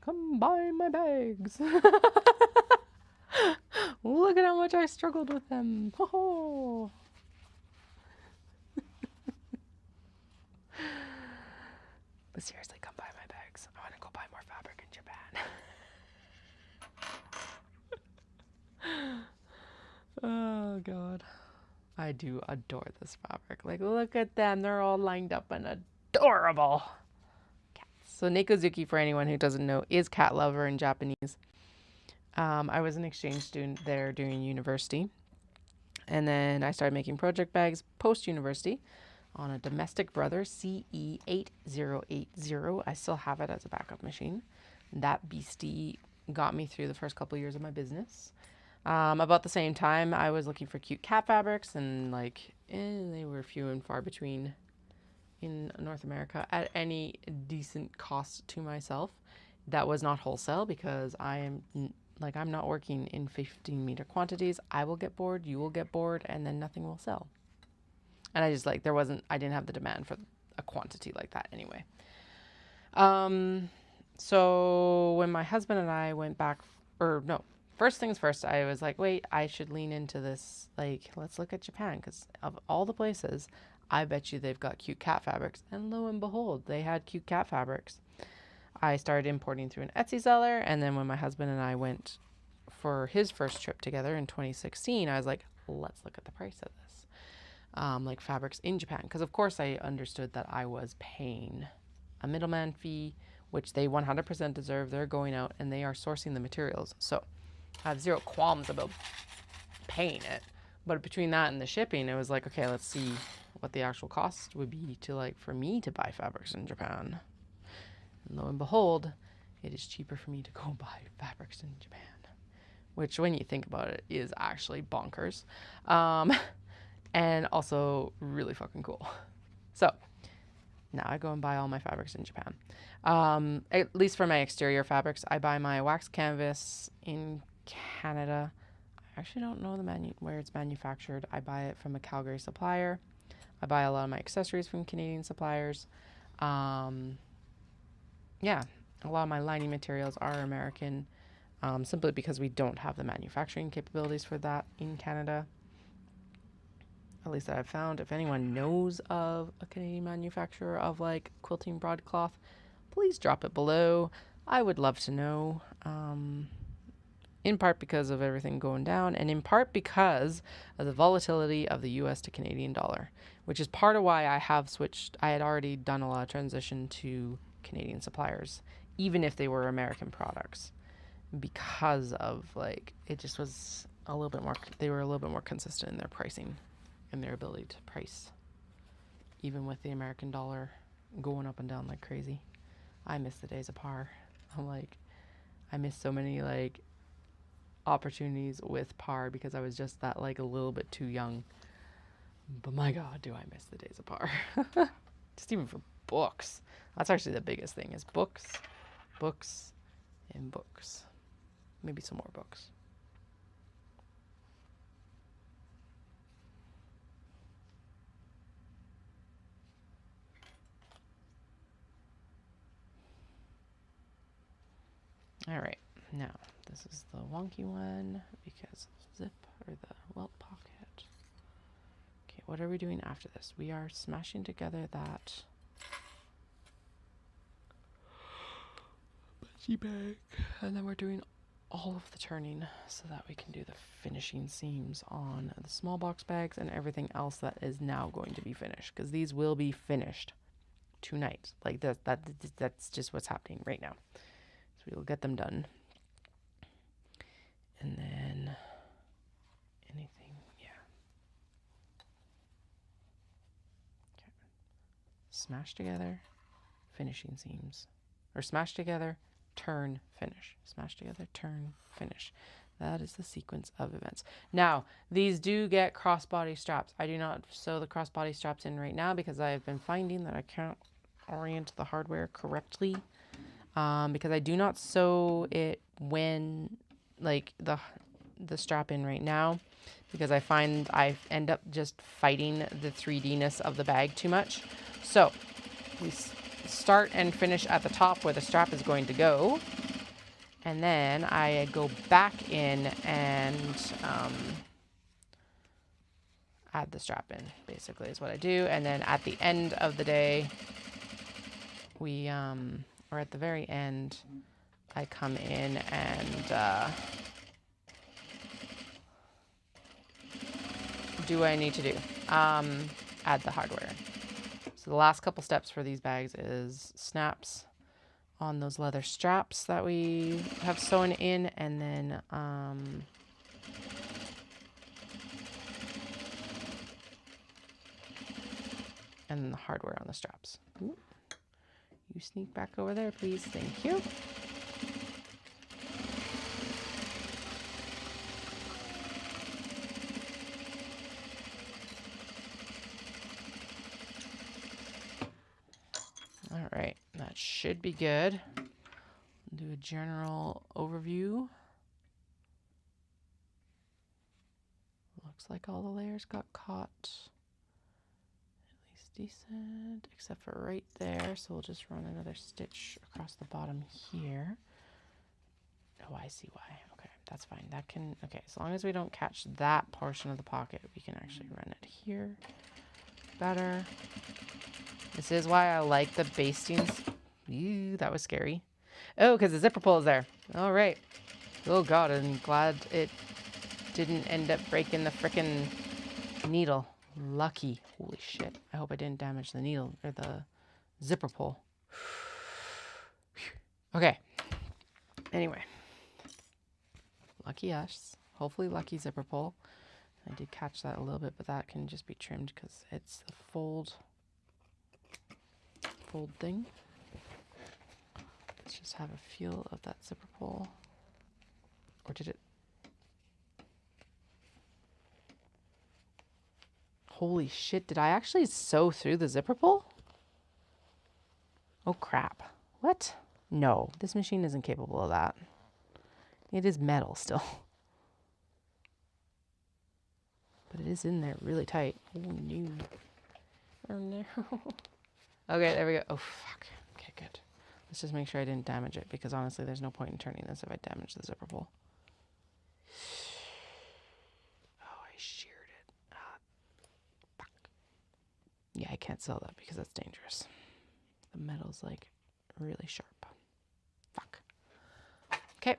S1: Come buy my bags. Look at how much I struggled with them. Ho-ho. But seriously, come buy my bags. I want to go buy more fabric in Japan. Oh, God. I do adore this fabric. Like, look at them. They're all lined up and adorable. Cats. So Nekozuki, for anyone who doesn't know, is cat lover in Japanese. I was an exchange student there during university. And then I started making project bags post-university on a Domestic Brother CE8080. I still have it as a backup machine. That beastie got me through the first couple of years of my business. About the same time, I was looking for cute cat fabrics, and like they were few and far between in North America at any decent cost to myself. That was not wholesale because I'm not working in 15-meter quantities. I will get bored, you will get bored, and then nothing will sell. And I just I didn't have the demand for a quantity like that anyway. So when my husband and I went back, first things first, I was like, wait, I should lean into this. Like, let's look at Japan, because of all the places, I bet you they've got cute cat fabrics. And lo and behold, they had cute cat fabrics. I started importing through an Etsy seller. And then when my husband and I went for his first trip together in 2016, I was like, let's look at the price of this. Like fabrics in Japan. Because of course I understood that I was paying a middleman fee, which they 100% deserve. They're going out and they are sourcing the materials. So I have zero qualms about paying it. But between that and the shipping, it was like, okay, let's see what the actual cost would be to for me to buy fabrics in Japan. And lo and behold, it is cheaper for me to go buy fabrics in Japan, which when you think about it is actually bonkers. And also really fucking cool. So now I go and buy all my fabrics in Japan. At least for my exterior fabrics, I buy my wax canvas in Canada. I actually don't know where it's manufactured. I buy it from a Calgary supplier. I buy a lot of my accessories from Canadian suppliers. Yeah, a lot of my lining materials are American, simply because we don't have the manufacturing capabilities for that in Canada. at least that I've found. If anyone knows of a Canadian manufacturer of like quilting broadcloth, please drop it below. I would love to know. In part because of everything going down, and in part because of the volatility of the US to Canadian dollar, which is part of why I have switched. I had already done a lot of transition to Canadian suppliers, even if they were American products, because of like, it just was a little bit more, they were a little bit more consistent in their pricing and their ability to price, even with the American dollar going up and down like crazy. I miss the days of par. I miss so many like opportunities with par because I was just that like a little bit too young. But my God, do I miss the days of par. Just even for books. That's actually the biggest thing is books, and books. Maybe some more books. All right, now this is the wonky one because zip or the welt pocket. Okay, what are we doing after this? We are smashing together that bungee bag, and then we're doing all of the turning so that we can do the finishing seams on the small box bags and everything else that is now going to be finished, because these will be finished tonight. Like that's just what's happening right now. So we'll get them done. And then anything, yeah. Okay. Smash together, finishing seams. Or smash together, turn, finish. Smash together, turn, finish. That is the sequence of events. Now, these do get crossbody straps. I do not sew the crossbody straps in right now because I have been finding that I can't orient the hardware correctly. Because I do not sew it when like the strap in right now, because I find I end up just fighting the 3D-ness of the bag too much. So we start and finish at the top where the strap is going to go, and then I go back in and add the strap in, basically is what I do. And then at the end of the day, we or at the very end, I come in and do what I need to do. Add the hardware. So the last couple steps for these bags is snaps on those leather straps that we have sewn in, and then the hardware on the straps. Ooh. You sneak back over there, please. Thank you. All right, that should be good. Do a general overview. Looks like all the layers got caught. At least decent, except for right there. So we'll just run another stitch across the bottom here. Oh, I see why. Okay, that's fine. That can, okay, as long as we don't catch that portion of the pocket, we can actually run it here better. This is why I like the bastings. Ew, that was scary. Oh, because the zipper pull is there. All right. Oh, God, I'm glad it didn't end up breaking the frickin' needle. Lucky. Holy shit. I hope I didn't damage the needle or the zipper pull. Okay. Anyway. Lucky us. Hopefully lucky zipper pull. I did catch that a little bit, but that can just be trimmed because it's the fold thing. Let's just have a feel of that zipper pull. Or did it? Holy shit, did I actually sew through the zipper pull? Oh crap. What? No, this machine isn't capable of that. It is metal still. But it is in there really tight. Oh no. Oh no. Okay, there we go. Oh fuck. Okay, good. Let's just make sure I didn't damage it, because honestly there's no point in turning this if I damage the zipper pull. Oh, I sheared it. I can't sell that because that's dangerous. The metal's like really sharp. Fuck. Okay.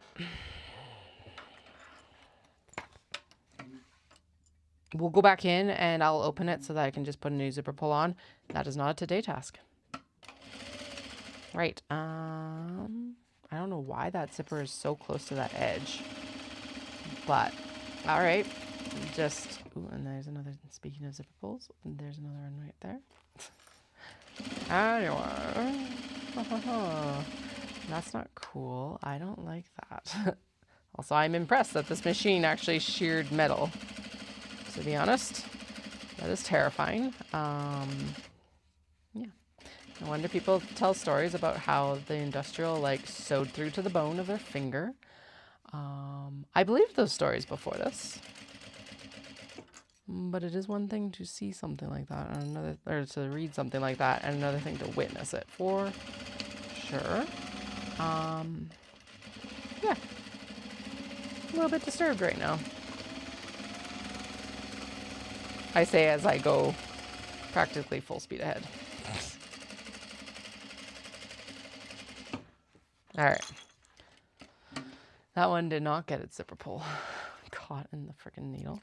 S1: We'll go back in and I'll open it so that I can just put a new zipper pull on. That is not a today task. Right. I don't know why that zipper is so close to that edge. But, all right. Just, ooh, and there's another, speaking of zipper pulls, there's another one right there. Anyway. That's not cool. I don't like that. Also, I'm impressed that this machine actually sheared metal. To be honest, that is terrifying. Yeah. No wonder people tell stories about how the industrial like sewed through to the bone of their finger. I believed those stories before this. But it is one thing to see something like that and another, or to read something like that, and another thing to witness it for sure. Yeah. A little bit disturbed right now. I say as I go practically full speed ahead. All right. That one did not get its zipper pull caught in the freaking needle.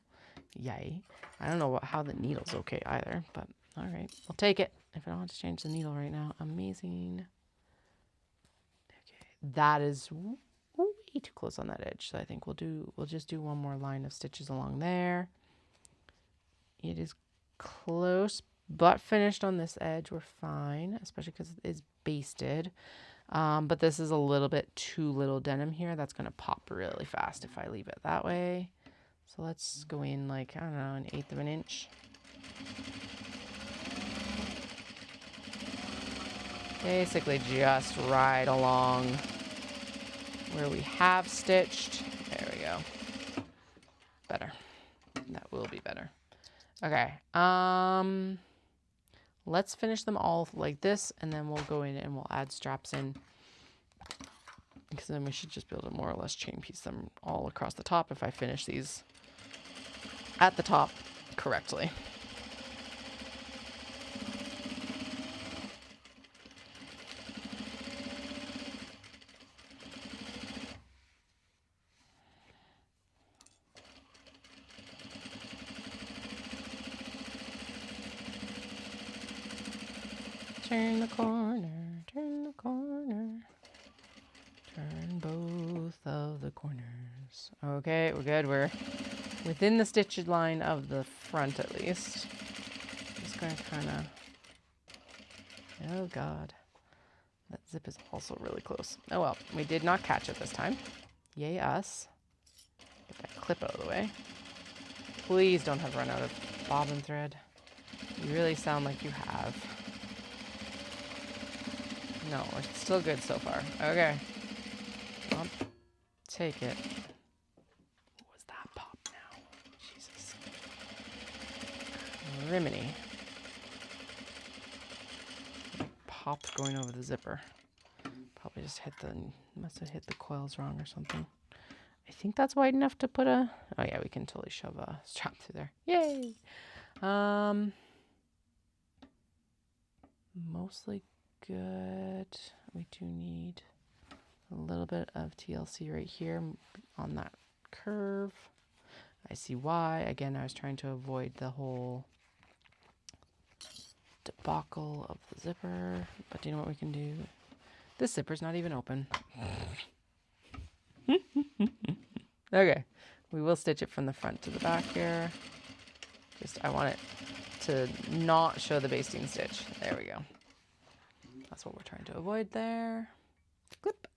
S1: Yay. I don't know how the needle's okay either, but all right. I'll take it. If I don't have to change the needle right now. Amazing. Okay. That is way too close on that edge. So I think we'll just do one more line of stitches along there. It is close, but finished on this edge. We're fine, especially because it's basted. But this is a little bit too little denim here. That's going to pop really fast if I leave it that way. So let's go in like, I don't know, 1/8 of an inch. Basically just right along where we have stitched. There we go. Better. That will be better. Okay. Let's finish them all like this, and then we'll go in and we'll add straps in. Because then we should just be able to more or less chain piece them all across the top if I finish these at the top correctly. Turn the corner, turn the corner. Turn both of the corners. Okay, we're good. We're within the stitched line of the front at least. Just going to kind of... Oh, God. That zip is also really close. Oh, well. We did not catch it this time. Yay, us. Get that clip out of the way. Please don't have run out of bobbin thread. You really sound like you have. No, we're still good so far. Okay. I'll take it. What was that pop now? Jesus. Rimini. Popped going over the zipper. Probably just must have hit the coils wrong or something. I think that's wide enough to put a, oh yeah, we can totally shove a strap through there. Yay! Mostly good. We do need a little bit of TLC right here on that curve. I see why. Again, I was trying to avoid the whole debacle of the zipper. But do you know what we can do? This zipper's not even open. Okay. We will stitch it from the front to the back here. Just, I want it to not show the basting stitch. There we go. That's what we're trying to avoid there. Clip.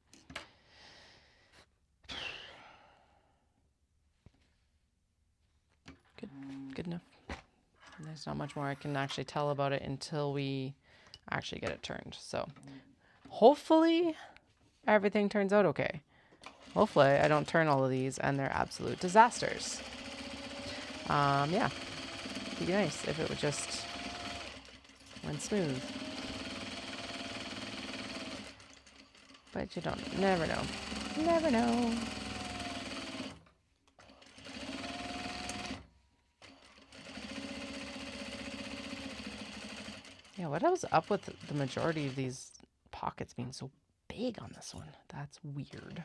S1: Good enough. And there's not much more I can actually tell about it until we actually get it turned. So hopefully everything turns out okay. Hopefully I don't turn all of these and they're absolute disasters. Yeah, it'd be nice if it would just went smooth. But you don't, never know. Never know. Yeah, what was up with the majority of these pockets being so big on this one? That's weird.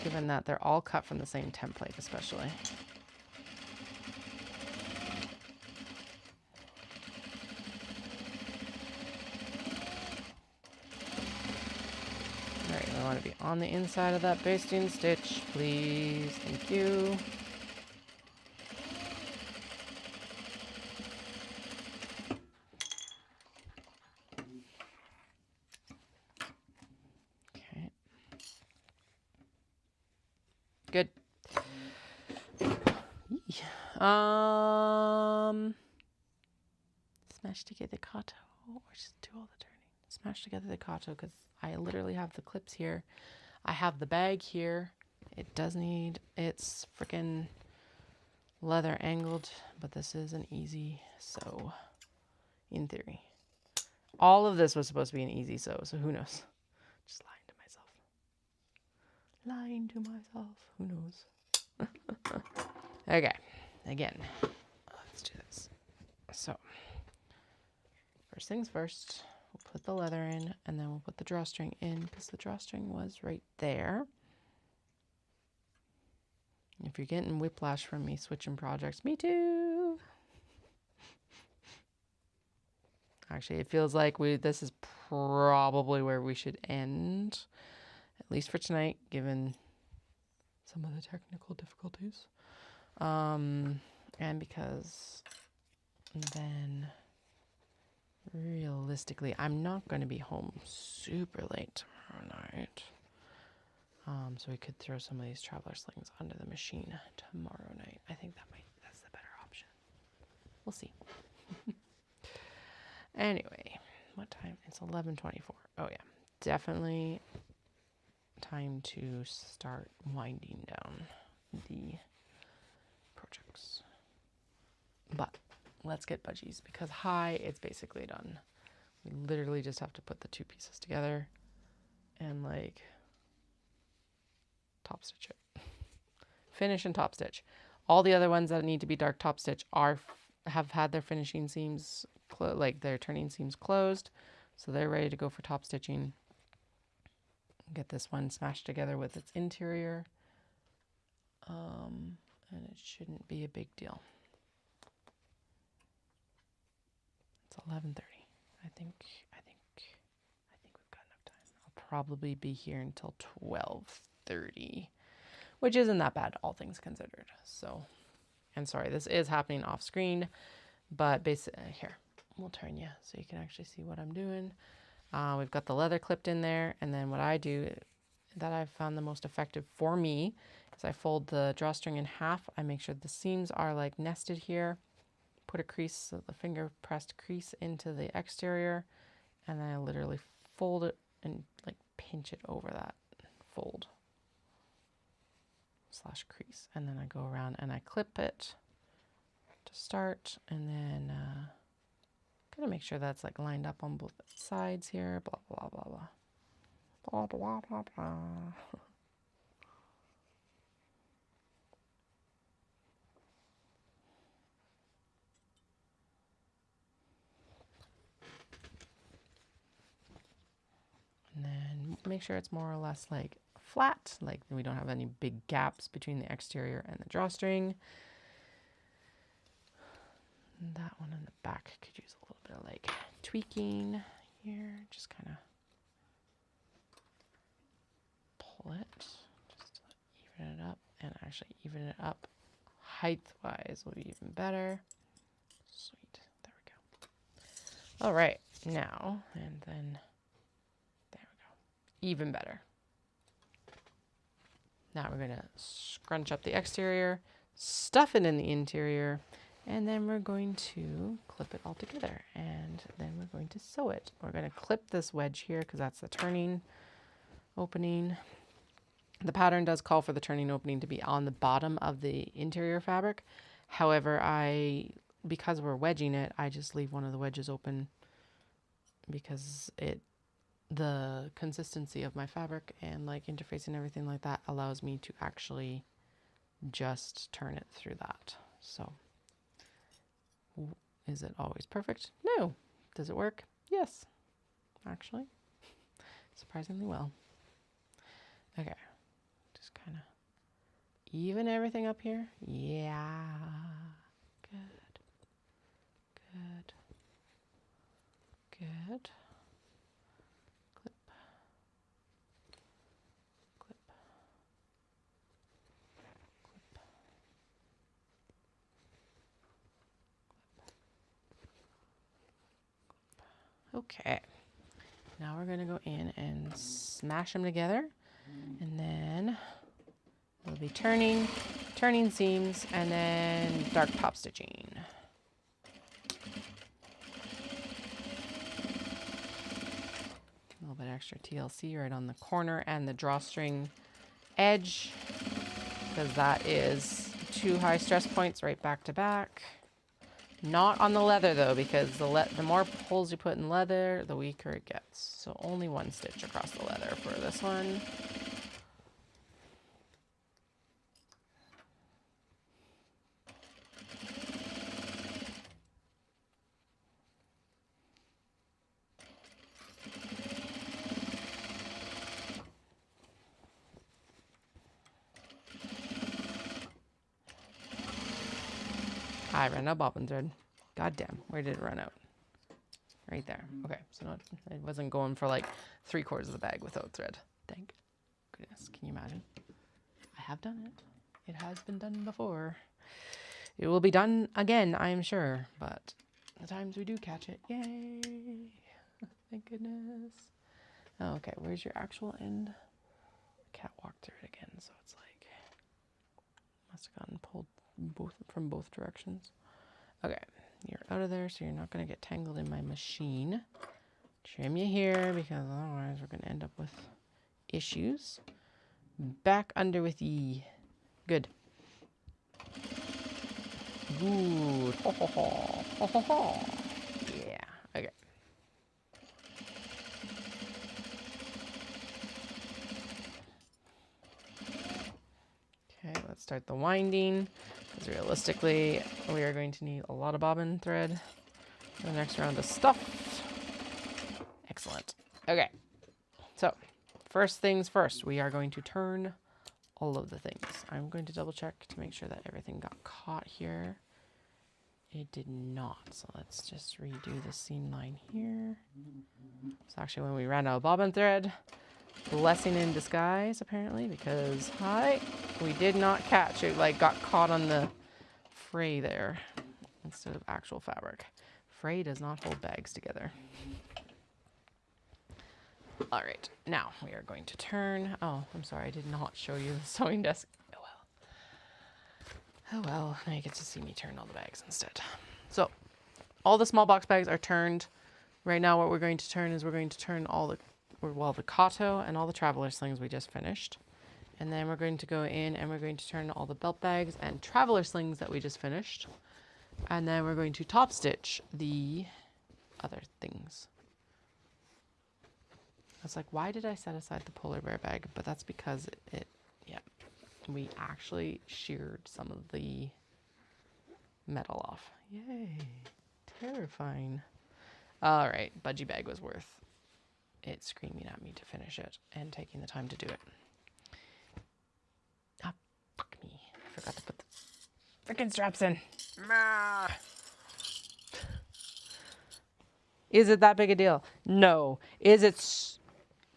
S1: Given that they're all cut from the same template, especially. Alright, I want to be on the inside of that basting stitch, please. Thank you. Okay. Good. Smash together Kato, or just do all the turning. Smash together the Kato, because I literally have the clips here. I have the bag here. It does need its freaking leather angled, but this is an easy sew, in theory. All of this was supposed to be an easy sew, so who knows? Just lying to myself. Lying to myself. Who knows? Okay. Again. Let's do this. So, first things first, we'll put the leather in, and then we'll put the drawstring in, because the drawstring was right there. If you're getting whiplash from me switching projects, me too. Actually, it feels like this is probably where we should end, at least for tonight, given some of the technical difficulties. And because then realistically, I'm not going to be home super late tomorrow night. So we could throw some of these traveler slings onto the machine tomorrow night. I think that's the better option. We'll see. Anyway, what time? It's 11:24. Oh yeah, definitely time to start winding down the projects. But let's get budgies, because it's basically done. We literally just have to put the two pieces together and like top stitch it. Finish and top stitch. All the other ones that need to be dark top stitch have had their finishing seams, like their turning seams closed, so they're ready to go for top stitching. Get this one smashed together with its interior, and it shouldn't be a big deal. It's 11:30. I think we've got enough time. I'll probably be here until 12:30, which isn't that bad, all things considered. So, and sorry, this is happening off screen, but basically, here, we'll turn you so you can actually see what I'm doing. We've got the leather clipped in there, and then what I do that I've found the most effective for me is I fold the drawstring in half. I make sure the seams are like nested here. Put a crease, so the finger pressed crease into the exterior, and then I literally fold it and like pinch it over that fold / crease, and then I go around and I clip it to start, and then gotta make sure that's like lined up on both sides here. Blah blah blah blah blah blah blah blah. And then make sure it's more or less like flat, like we don't have any big gaps between the exterior and the drawstring. And that one in the back could use a little bit of like tweaking here, just kind of pull it, just to even it up, and actually even it up height-wise will be even better. Sweet, there we go. All right, now, and then there we go, even better. Now we're gonna scrunch up the exterior, stuff it in the interior, and then we're going to clip it all together, and then we're going to sew it. We're going to clip this wedge here because that's the turning opening. The pattern does call for the turning opening to be on the bottom of the interior fabric. However, because we're wedging it, I just leave one of the wedges open because the consistency of my fabric and like interface and everything like that allows me to actually just turn it through that. So Is it always perfect? No. Does it work? Yes, actually. Surprisingly well. Okay. Just kind of even everything up here. Yeah. Good. Good. Good. Clip. Clip. Clip. Okay. Now we're going to go in and smash them together. And then we'll be turning seams, and then dark top stitching. A little bit extra TLC right on the corner and the drawstring edge, because that is 2 high stress points right back to back. Not on the leather though, because the more holes you put in leather, the weaker it gets. So only 1 stitch across the leather for this one. I ran out of bobbin thread. God damn, where did it run out? Right there. Okay, so not, it wasn't going for like 3/4 of the bag without thread. Thank goodness. Can you imagine? I have done it. It has been done before. It will be done again, I am sure. But the times we do catch it, yay! Thank goodness. Oh, okay, where's your actual end? Cat walked through it again, so it's like must have gotten pulled from both directions. Okay, you're out of there, so you're not going to get tangled in my machine. Trim you here, because otherwise we're going to end up with issues. Back under with ye. Good. Good. Ho ho ho. Ho ho ho. Yeah. Okay. Okay, let's start the winding. Because realistically, we are going to need a lot of bobbin thread for the next round of stuff. Excellent. Okay. So, first things first, we are going to turn all of the things. I'm going to double check to make sure that everything got caught here. It did not. So let's just redo the seam line here. It's actually when we ran out of bobbin thread. Blessing in disguise, apparently, because we did not catch it. Like got caught on the fray there instead of actual fabric. Fray does not hold bags together. All right, now we are going to turn. Oh, I'm sorry, I did not show you the sewing desk. Oh well. Oh well, now you get to see me turn all the bags instead. So, all the small box bags are turned. Right now, what we're going to turn is we're going to turn all the Kato and all the traveler slings we just finished. And then we're going to go in and we're going to turn all the belt bags and traveler slings that we just finished. And then we're going to top stitch the other things. I was like, why did I set aside the polar bear bag? But that's because we actually sheared some of the metal off. Yay, terrifying. All right, budgie bag was worth it screaming at me to finish it and taking the time to do it. Ah, fuck me. I forgot to put the freaking straps in. Is it that big a deal? No. Is it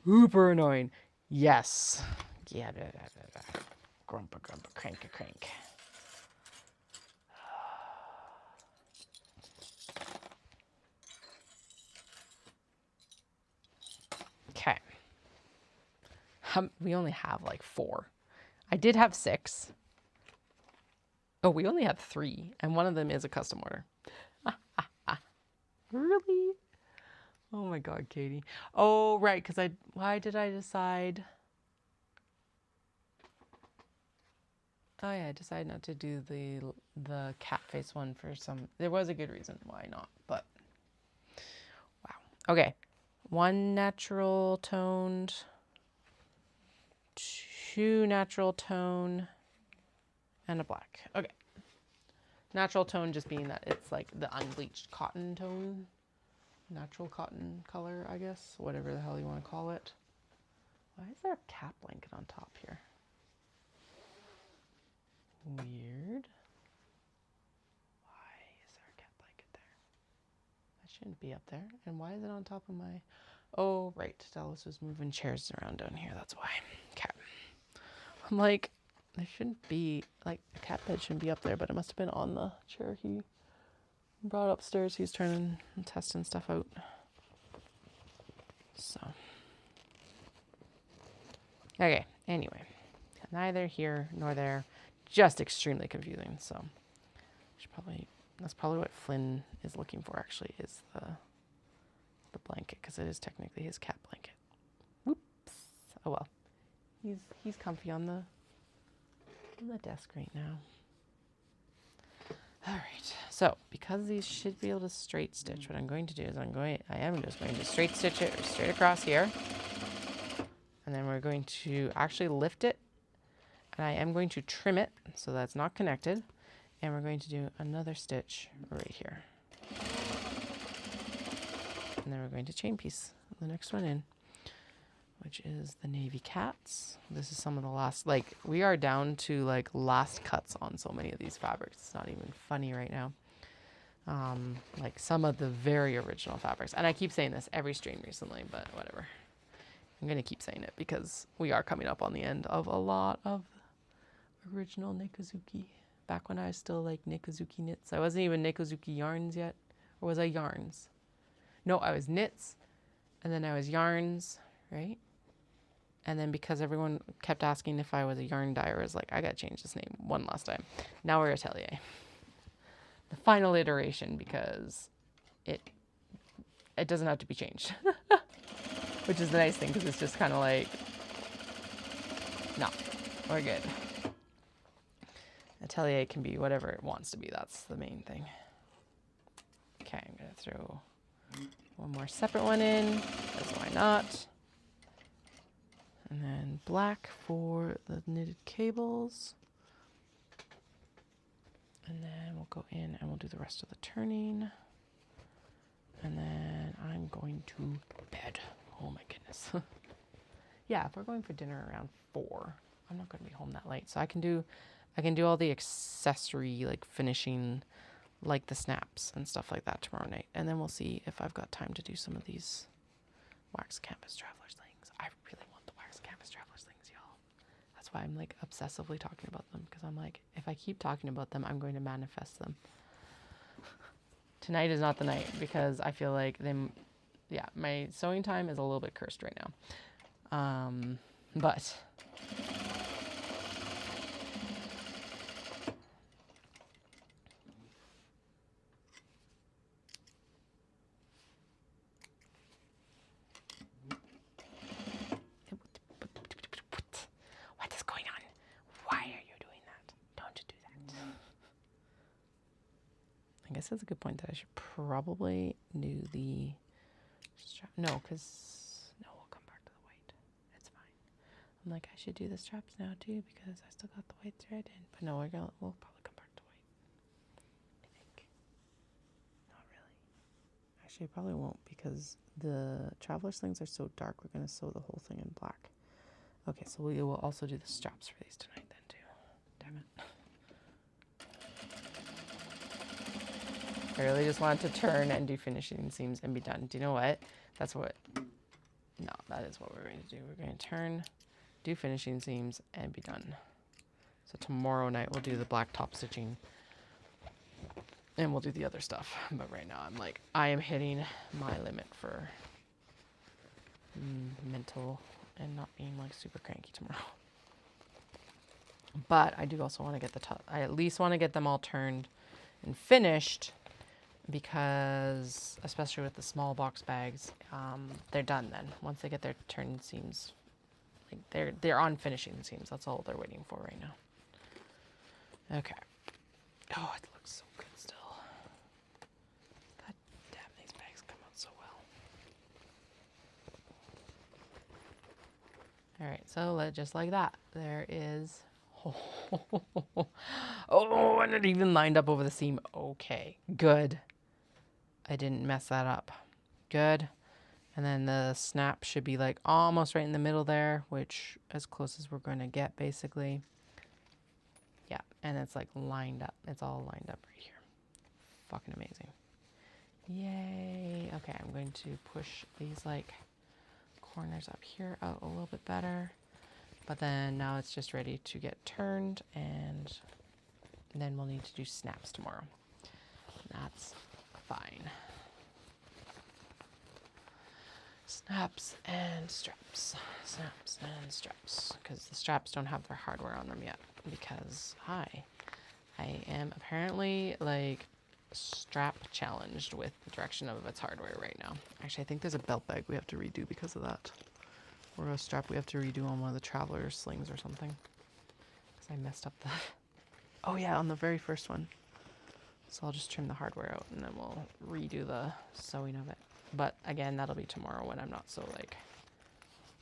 S1: super annoying? Yes. Yeah. Grumpa, crank. Okay. We only have like 4. I did have 6. Oh, we only have 3, and one of them is a custom order. Really? Oh my God, Katie. Oh, right, because why did I decide? Oh yeah, I decided not to do the cat face one for some. There was a good reason why not, but wow. Okay, 1 natural toned, 2 natural tone, and a black. Okay, Natural tone just being that it's like the unbleached cotton tone. Natural cotton color, I guess. Whatever the hell you want to call it. Why is there a cat blanket on top here? Weird. Why is there a cat blanket there? That shouldn't be up there. And why is it on top of my... Oh, right. Dallas was moving chairs around down here. That's why. Okay. I'm like, there shouldn't be... Like, the cat bed shouldn't be up there, but it must have been on the chair he brought upstairs. He's turning and testing stuff out. So. Okay. Anyway. Neither here nor there. Just extremely confusing. So, should probably... That's probably what Flynn is looking for, actually, is the blanket, because it is technically his cat blanket. Whoops. Oh well. He's comfy on the desk right now. All right. So because these should be able to straight stitch, what I'm going to do is I am just going to straight stitch it straight across here, and then we're going to actually lift it, and I am going to trim it so that's not connected, and we're going to do another stitch right here. And then we're going to chain piece the next one in, which is the navy cats. This is some of the last, like, we are down to like last cuts on so many of these fabrics. It's not even funny right now. Like some of the very original fabrics. And I keep saying this every stream recently, but whatever. I'm going to keep saying it because we are coming up on the end of a lot of original Nikazuki. Back when I was still like Nikazuki knits. I wasn't even Nikazuki yarns yet. Or was I yarns? No, I was knits, and then I was yarns, right? And then because everyone kept asking if I was a yarn dyer, I was like, I gotta change this name one last time. Now we're Atelier. The final iteration, because it doesn't have to be changed. Which is the nice thing, because it's just kind of like, no, we're good. Atelier can be whatever it wants to be. That's the main thing. Okay, I'm gonna throw one more separate one in, because why not? And then black for the knitted cables. And then we'll go in and we'll do the rest of the turning. And then I'm going to bed. Oh my goodness. Yeah, if we're going for dinner around 4, I'm not going to be home that late. So I can do all the accessory, like finishing, like the snaps and stuff like that tomorrow night. And then we'll see if I've got time to do some of these wax canvas traveler slings. I really want the wax canvas traveler slings, y'all. That's why I'm like obsessively talking about them, because I'm like, if I keep talking about them, I'm going to manifest them. Tonight is not the night, because I feel like my sewing time is a little bit cursed right now. But what is going on? Why are you doing that? Don't do that. I guess that's a good point that I should probably do the strap. No, because we'll come back to the white. It's fine. I'm like, I should do the straps now too, because I still got the white thread in. But no, we'll probably come back to white. I think. Not really. Actually, I probably won't, because the traveler slings are so dark. We're going to sew the whole thing in black. Okay, so we will also do the straps for these tonight then too. Damn it. I really just wanted to turn and do finishing seams and be done. Do you know what? That is what we're going to do. We're going to turn, do finishing seams, and be done. So tomorrow night we'll do the black top stitching, and we'll do the other stuff. But right now I'm like, I am hitting my limit for mental and not being like super cranky tomorrow. But I do also want to get I at least want to get them all turned and finished, because especially with the small box bags, they're done then. Once they get their turn seams, like they're on finishing seams. That's all they're waiting for right now. Okay. Oh, it looks so good still. God damn, these bags come out so well. All right, so just like that, there is. Oh, and it even lined up over the seam. Okay, good. I didn't mess that up. Good. And then the snap should be like almost right in the middle there, which as close as we're going to get basically. Yeah, and it's like lined up. It's all lined up right here. Fucking amazing. Yay. Okay, I'm going to push these like corners up here out a little bit better. But then now it's just ready to get turned, and then we'll need to do snaps tomorrow. That's fine. Snaps and straps. Snaps and straps. Because the straps don't have their hardware on them yet. Because I am apparently like strap challenged with the direction of its hardware right now. Actually, I think there's a belt bag we have to redo because of that. Or a strap we have to redo on one of the traveler slings or something. Because I messed up the... Oh yeah, on the very first one. So I'll just trim the hardware out and then we'll redo the sewing of it. But again, that'll be tomorrow when I'm not so like...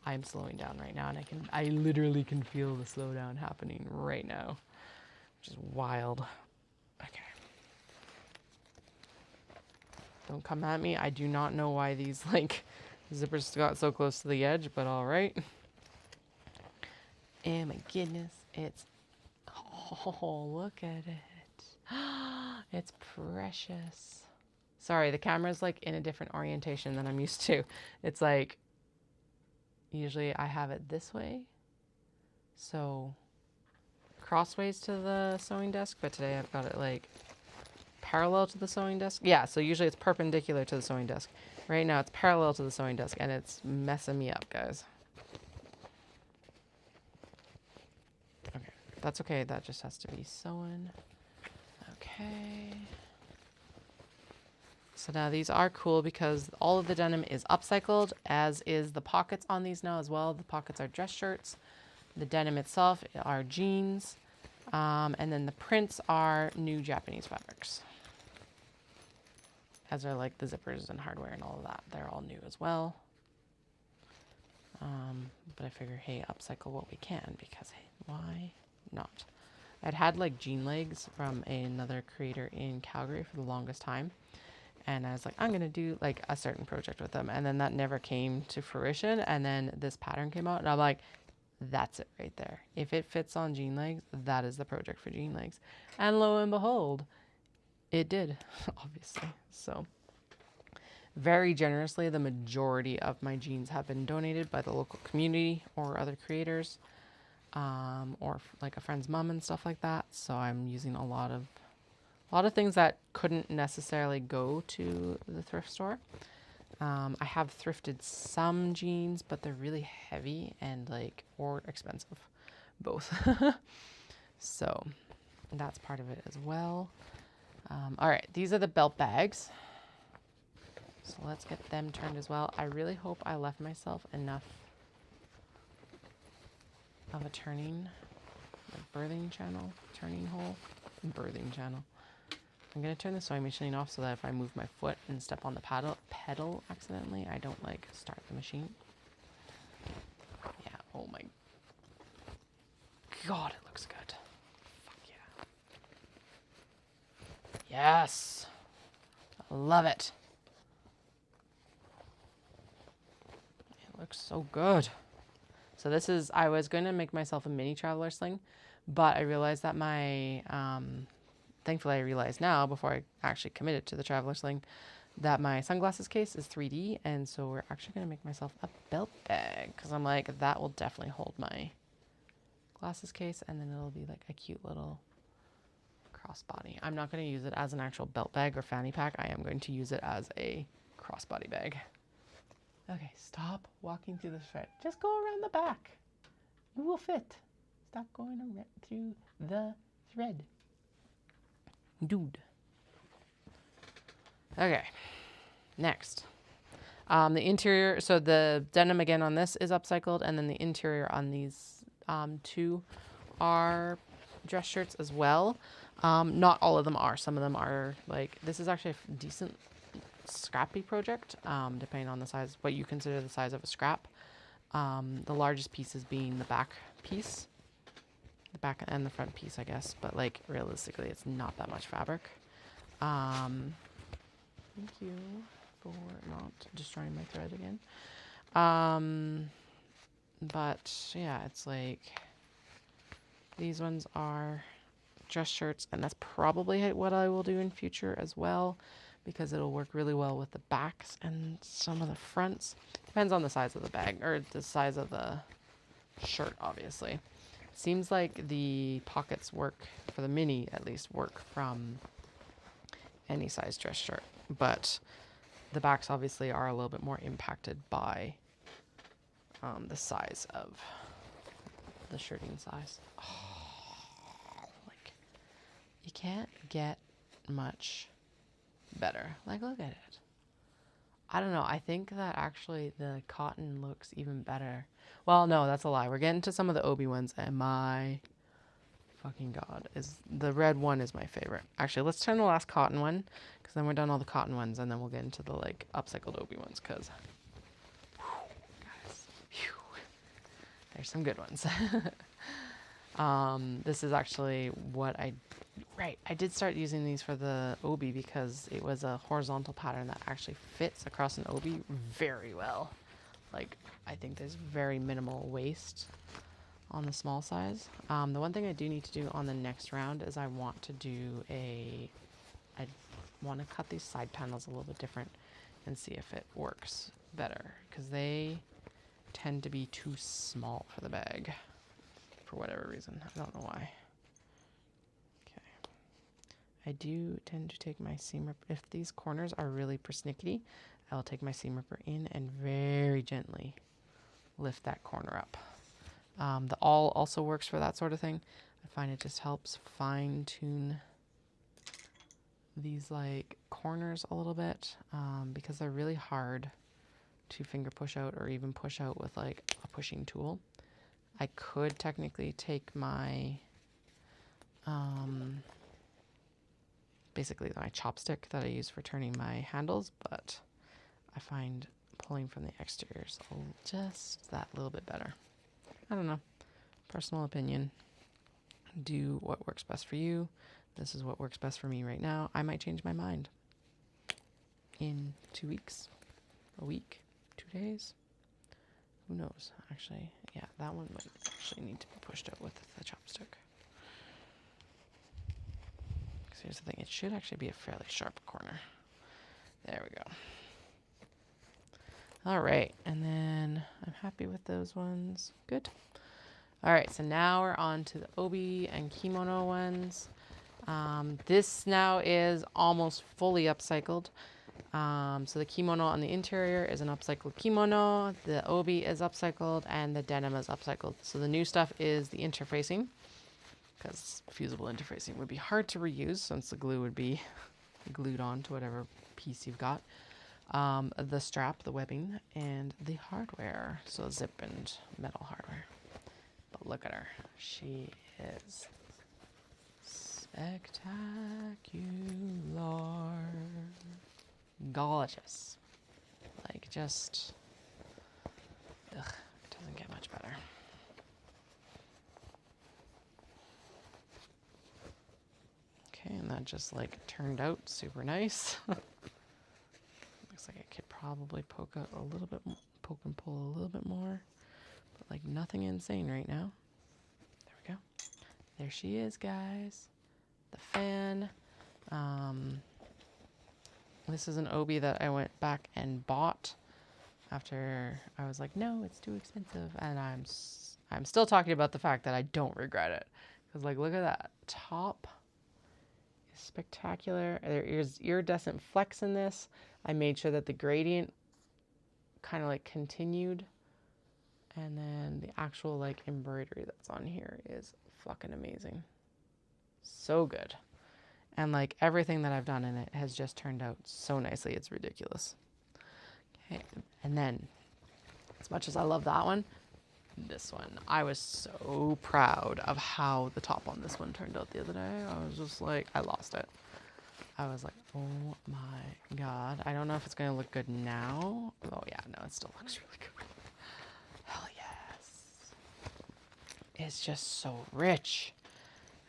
S1: I'm slowing down right now, and I literally can feel the slowdown happening right now. Which is wild. Okay. Don't come at me. I do not know why these like zippers got so close to the edge, but all right. And my goodness, it's, oh, look at it. It's precious. Sorry, the camera's like in a different orientation than I'm used to. It's like, usually I have it this way. So crossways to the sewing desk, but today I've got it like parallel to the sewing desk. Yeah, so usually it's perpendicular to the sewing desk. Right now it's parallel to the sewing desk, and it's messing me up, guys. Okay, that's okay. That just has to be sewn. Okay. So now these are cool because all of the denim is upcycled, as is the pockets on these now as well. The pockets are dress shirts. The denim itself are jeans. And then the prints are new Japanese fabrics. As are like the zippers and hardware and all of that. They're all new as well. But I figure, hey, upcycle what we can because, hey, why not? I'd had like jean legs from another creator in Calgary for the longest time. And I was like, I'm going to do like a certain project with them. And then that never came to fruition. And then this pattern came out and I'm like, that's it right there. If it fits on jean legs, that is the project for jean legs. And lo and behold, it did, obviously. So very generously, the majority of my jeans have been donated by the local community or other creators, or like a friend's mom and stuff like that. So I'm using a lot of things that couldn't necessarily go to the thrift store. I have thrifted some jeans, but they're really heavy and like, or expensive, both. So that's part of it as well. All right, these are the belt bags. So let's get them turned as well. I really hope I left myself enough of a turning, like birthing channel, turning hole, birthing channel. I'm going to turn the sewing machine off so that if I move my foot and step on the pedal accidentally, I don't like start the machine. Yeah, oh my God, it looks good. Fuck yeah. Yes. I love it. It looks so good. So this is, I was going to make myself a mini traveler sling, but I realized that my, thankfully I realize now, before I actually committed to the traveler sling, that my sunglasses case is 3D, and so we're actually going to make myself a belt bag, because I'm like, that will definitely hold my glasses case, and then it'll be like a cute little crossbody. I'm not going to use it as an actual belt bag or fanny pack. I am going to use it as a crossbody bag. Okay, stop walking through the thread. Just go around the back. You will fit. Stop going around through the thread. Dude. Okay, next. The interior, so the denim again on this is upcycled, and then the interior on these two are dress shirts as well. Not all of them are. Some of them are like, this is actually a decent scrappy project, depending on the size, what you consider the size of a scrap. The largest pieces being the back piece. the back and the front piece, I guess. But like realistically, it's not that much fabric. Thank you for not destroying my thread again. But yeah, it's like these ones are dress shirts, and that's probably what I will do in future as well, because it'll work really well with the backs and some of the fronts. Depends on the size of the bag, or the size of the shirt, obviously. Seems like the pockets work, for the mini at least, work from any size dress shirt, but the backs obviously are a little bit more impacted by the size of the shirting size. Oh, like, you can't get much better. Like, look at it. I don't know. I think that actually the cotton looks even better. Well, no, that's a lie. We're getting to some of the Obi ones, and my fucking god, is the red one is my favorite. Actually, let's turn the last cotton one, because then we're done all the cotton ones, and then we'll get into the like upcycled Obi ones, because guys, there's some good ones. This is actually what I did start using these for the Obi, because it was a horizontal pattern that actually fits across an Obi very well. Like, I think there's very minimal waste on the small size. The one thing I do need to do on the next round is I want to cut these side panels a little bit different and see if it works better, because they tend to be too small for the bag for whatever reason. I don't know why. Okay. I do tend to take my seam ripper. If these corners are really persnickety, I'll take my seam ripper in and very gently lift that corner up. The awl also works for that sort of thing. I find it just helps fine tune these like corners a little bit, because they're really hard to finger push out or even push out with like a pushing tool. I could technically take my basically my chopstick that I use for turning my handles, but I find pulling from the exteriors just that little bit better. I don't know. Personal opinion. Do what works best for you. This is what works best for me right now. I might change my mind in 2 weeks, a week, 2 days. Who knows? Actually, yeah, that one might actually need to be pushed out with the chopstick. Because here's the thing. It should actually be a fairly sharp corner. There we go. All right, and then I'm happy with those ones. Good. All right, so now we're on to the Obi and kimono ones. This now is almost fully upcycled. So the kimono on the interior is an upcycled kimono, the Obi is upcycled, and the denim is upcycled. So the new stuff is the interfacing, because fusible interfacing would be hard to reuse since the glue would be glued on to whatever piece you've got. The strap, the webbing, and the hardware. So zip and metal hardware. But look at her. She is spectacular. Gorgeous. Like, just... ugh, it doesn't get much better. Okay, and that just, like, turned out super nice. Looks like I could probably poke out a little bit, poke and pull a little bit more, but like nothing insane right now. There we go. There she is, guys. The fan. This is an Obi that I went back and bought after I was like, no, it's too expensive, and I'm still talking about the fact that I don't regret it, because like, look at that top. Spectacular. There is iridescent flecks in this. I made sure that the gradient kind of like continued, and then the actual like embroidery that's on here is fucking amazing. So good. And like everything that I've done in it has just turned out so nicely. It's ridiculous. Okay. And then, as much as I love that one, this one, I was so proud of how the top on this one turned out the other day. I was just like, I lost it. I was like, oh my god. I don't know if it's going to look good now. Oh yeah, no, it still looks really good. Hell yes. is just so rich.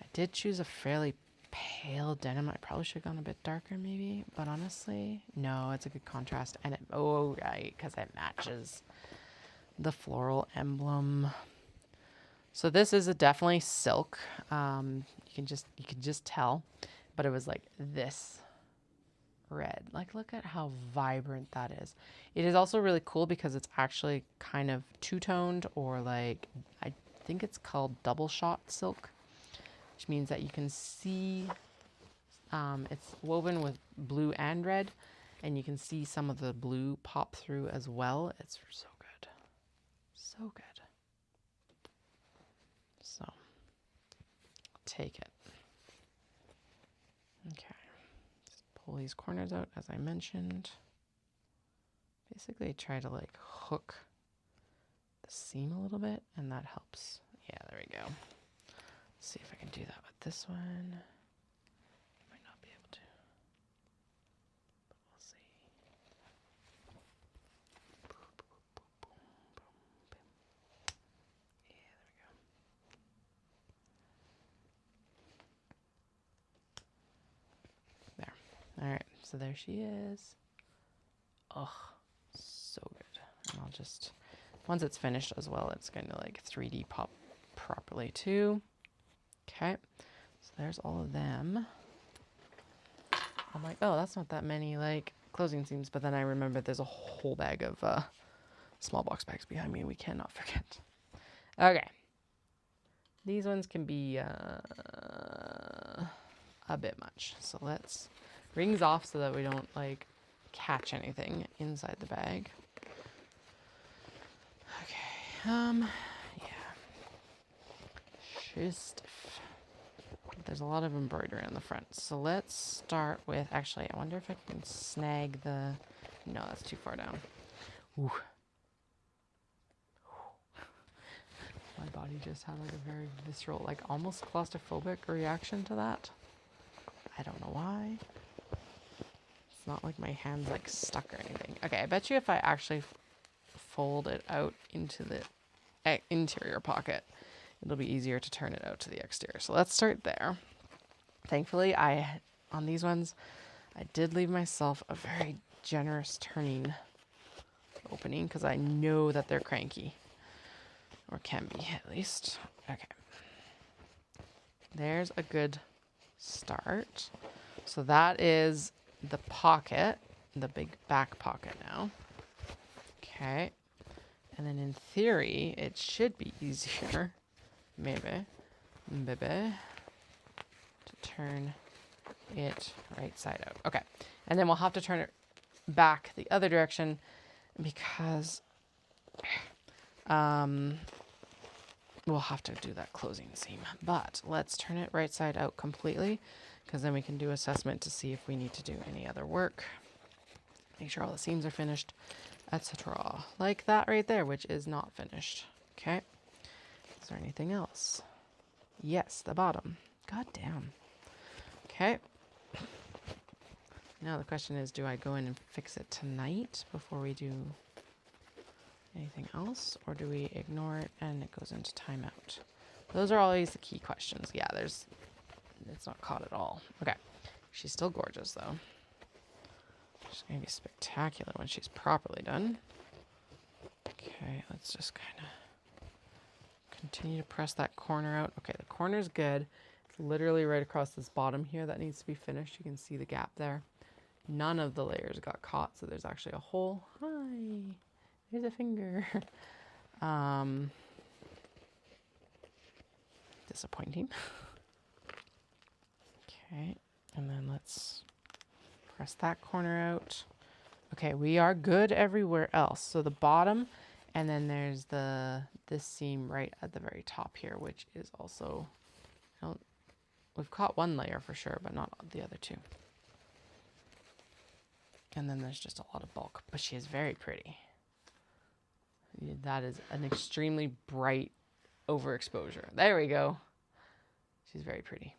S1: I did choose a fairly pale denim. I probably should have gone a bit darker maybe, but honestly, no, it's a good contrast. And it, oh, right, because it matches the floral emblem. So this is a definitely silk. You can just tell, but it was like this red. Like, look at how vibrant that is. It is also really cool because it's actually kind of two-toned, or like, I think it's called double shot silk, which means that you can see it's woven with blue and red, and you can see some of the blue pop through as well. It's so good. So good. So, take it. Okay. Just pull these corners out as I mentioned. Basically try to like hook the seam a little bit, and that helps. Yeah, there we go. Let's see if I can do that with this one. Might not be able to, but we'll see. Yeah, there we go. There. All right, so there she is. Oh, so good. And I'll just, once it's finished as well, it's going to like 3D pop properly too. Okay, so there's all of them. I'm like, oh, that's not that many like closing seams, but then I remember there's a whole bag of small box bags behind me. We cannot forget. Okay, these ones can be a bit much, so let's rings off so that we don't like catch anything inside the bag. Okay, yeah, just, there's a lot of embroidery on the front, so let's start with, actually, I wonder if I can snag the, no, that's too far down. Ooh. My body just had like a very visceral, like almost claustrophobic reaction to that. I don't know why. It's not like my hand's like stuck or anything. Okay, I bet you if I actually fold it out into the interior pocket, it'll be easier to turn it out to the exterior. So let's start there. Thankfully, on these ones, I did leave myself a very generous turning opening because I know that they're cranky, or can be at least. Okay. There's a good start. So that is the pocket, the big back pocket now. Okay. And then in theory, it should be easier, maybe, to turn it right side out. Okay. And then we'll have to turn it back the other direction because we'll have to do that closing seam. But let's turn it right side out completely, because then we can do assessment to see if we need to do any other work. Make sure all the seams are finished, etc. Like that right there, which is not finished. Okay. Is there anything else? Yes, the bottom. God damn. Okay. Now the question is, do I go in and fix it tonight before we do anything else, or do we ignore it and it goes into timeout? Those are always the key questions. Yeah, it's not caught at all. Okay. She's still gorgeous though. She's going to be spectacular when she's properly done. Okay, let's just kind of continue to press that corner out. Okay, the corner's good. It's literally right across this bottom here that needs to be finished. You can see the gap there. None of the layers got caught, so there's actually a hole. Hi, there's a finger. Disappointing. Okay, and then let's press that corner out. Okay, we are good everywhere else. So the bottom, and then there's this seam right at the very top here, which is also, we've caught one layer for sure, but not the other two. And then there's just a lot of bulk, but she is very pretty. That is an extremely bright overexposure. There we go. She's very pretty.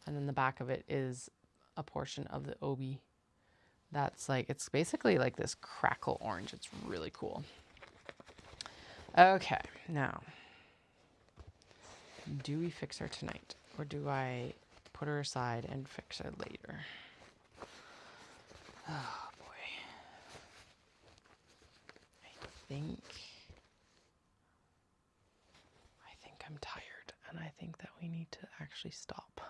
S1: And then the back of it is a portion of the obi. That's like, it's basically like this crackle orange. It's really cool. Okay, now Do we fix her tonight? Or do I put her aside and fix her later? Oh boy. I think I'm tired, and I think that we need to actually stop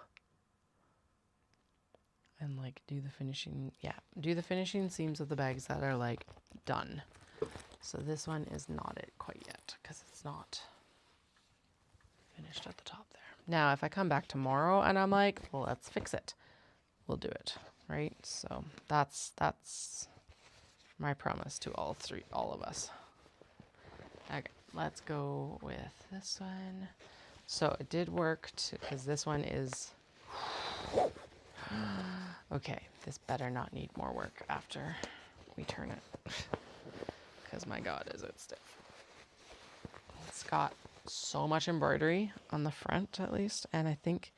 S1: and like do the finishing seams of the bags that are like done. So this one is not it quite yet because it's not finished at the top there. Now, if I come back tomorrow and I'm like, well, let's fix it, we'll do it, right? So that's my promise to all of us. Okay, let's go with this one. So it did work because this one is okay. This better not need more work after we turn it, because my God, is it stiff. It's got so much embroidery on the front, at least, and I think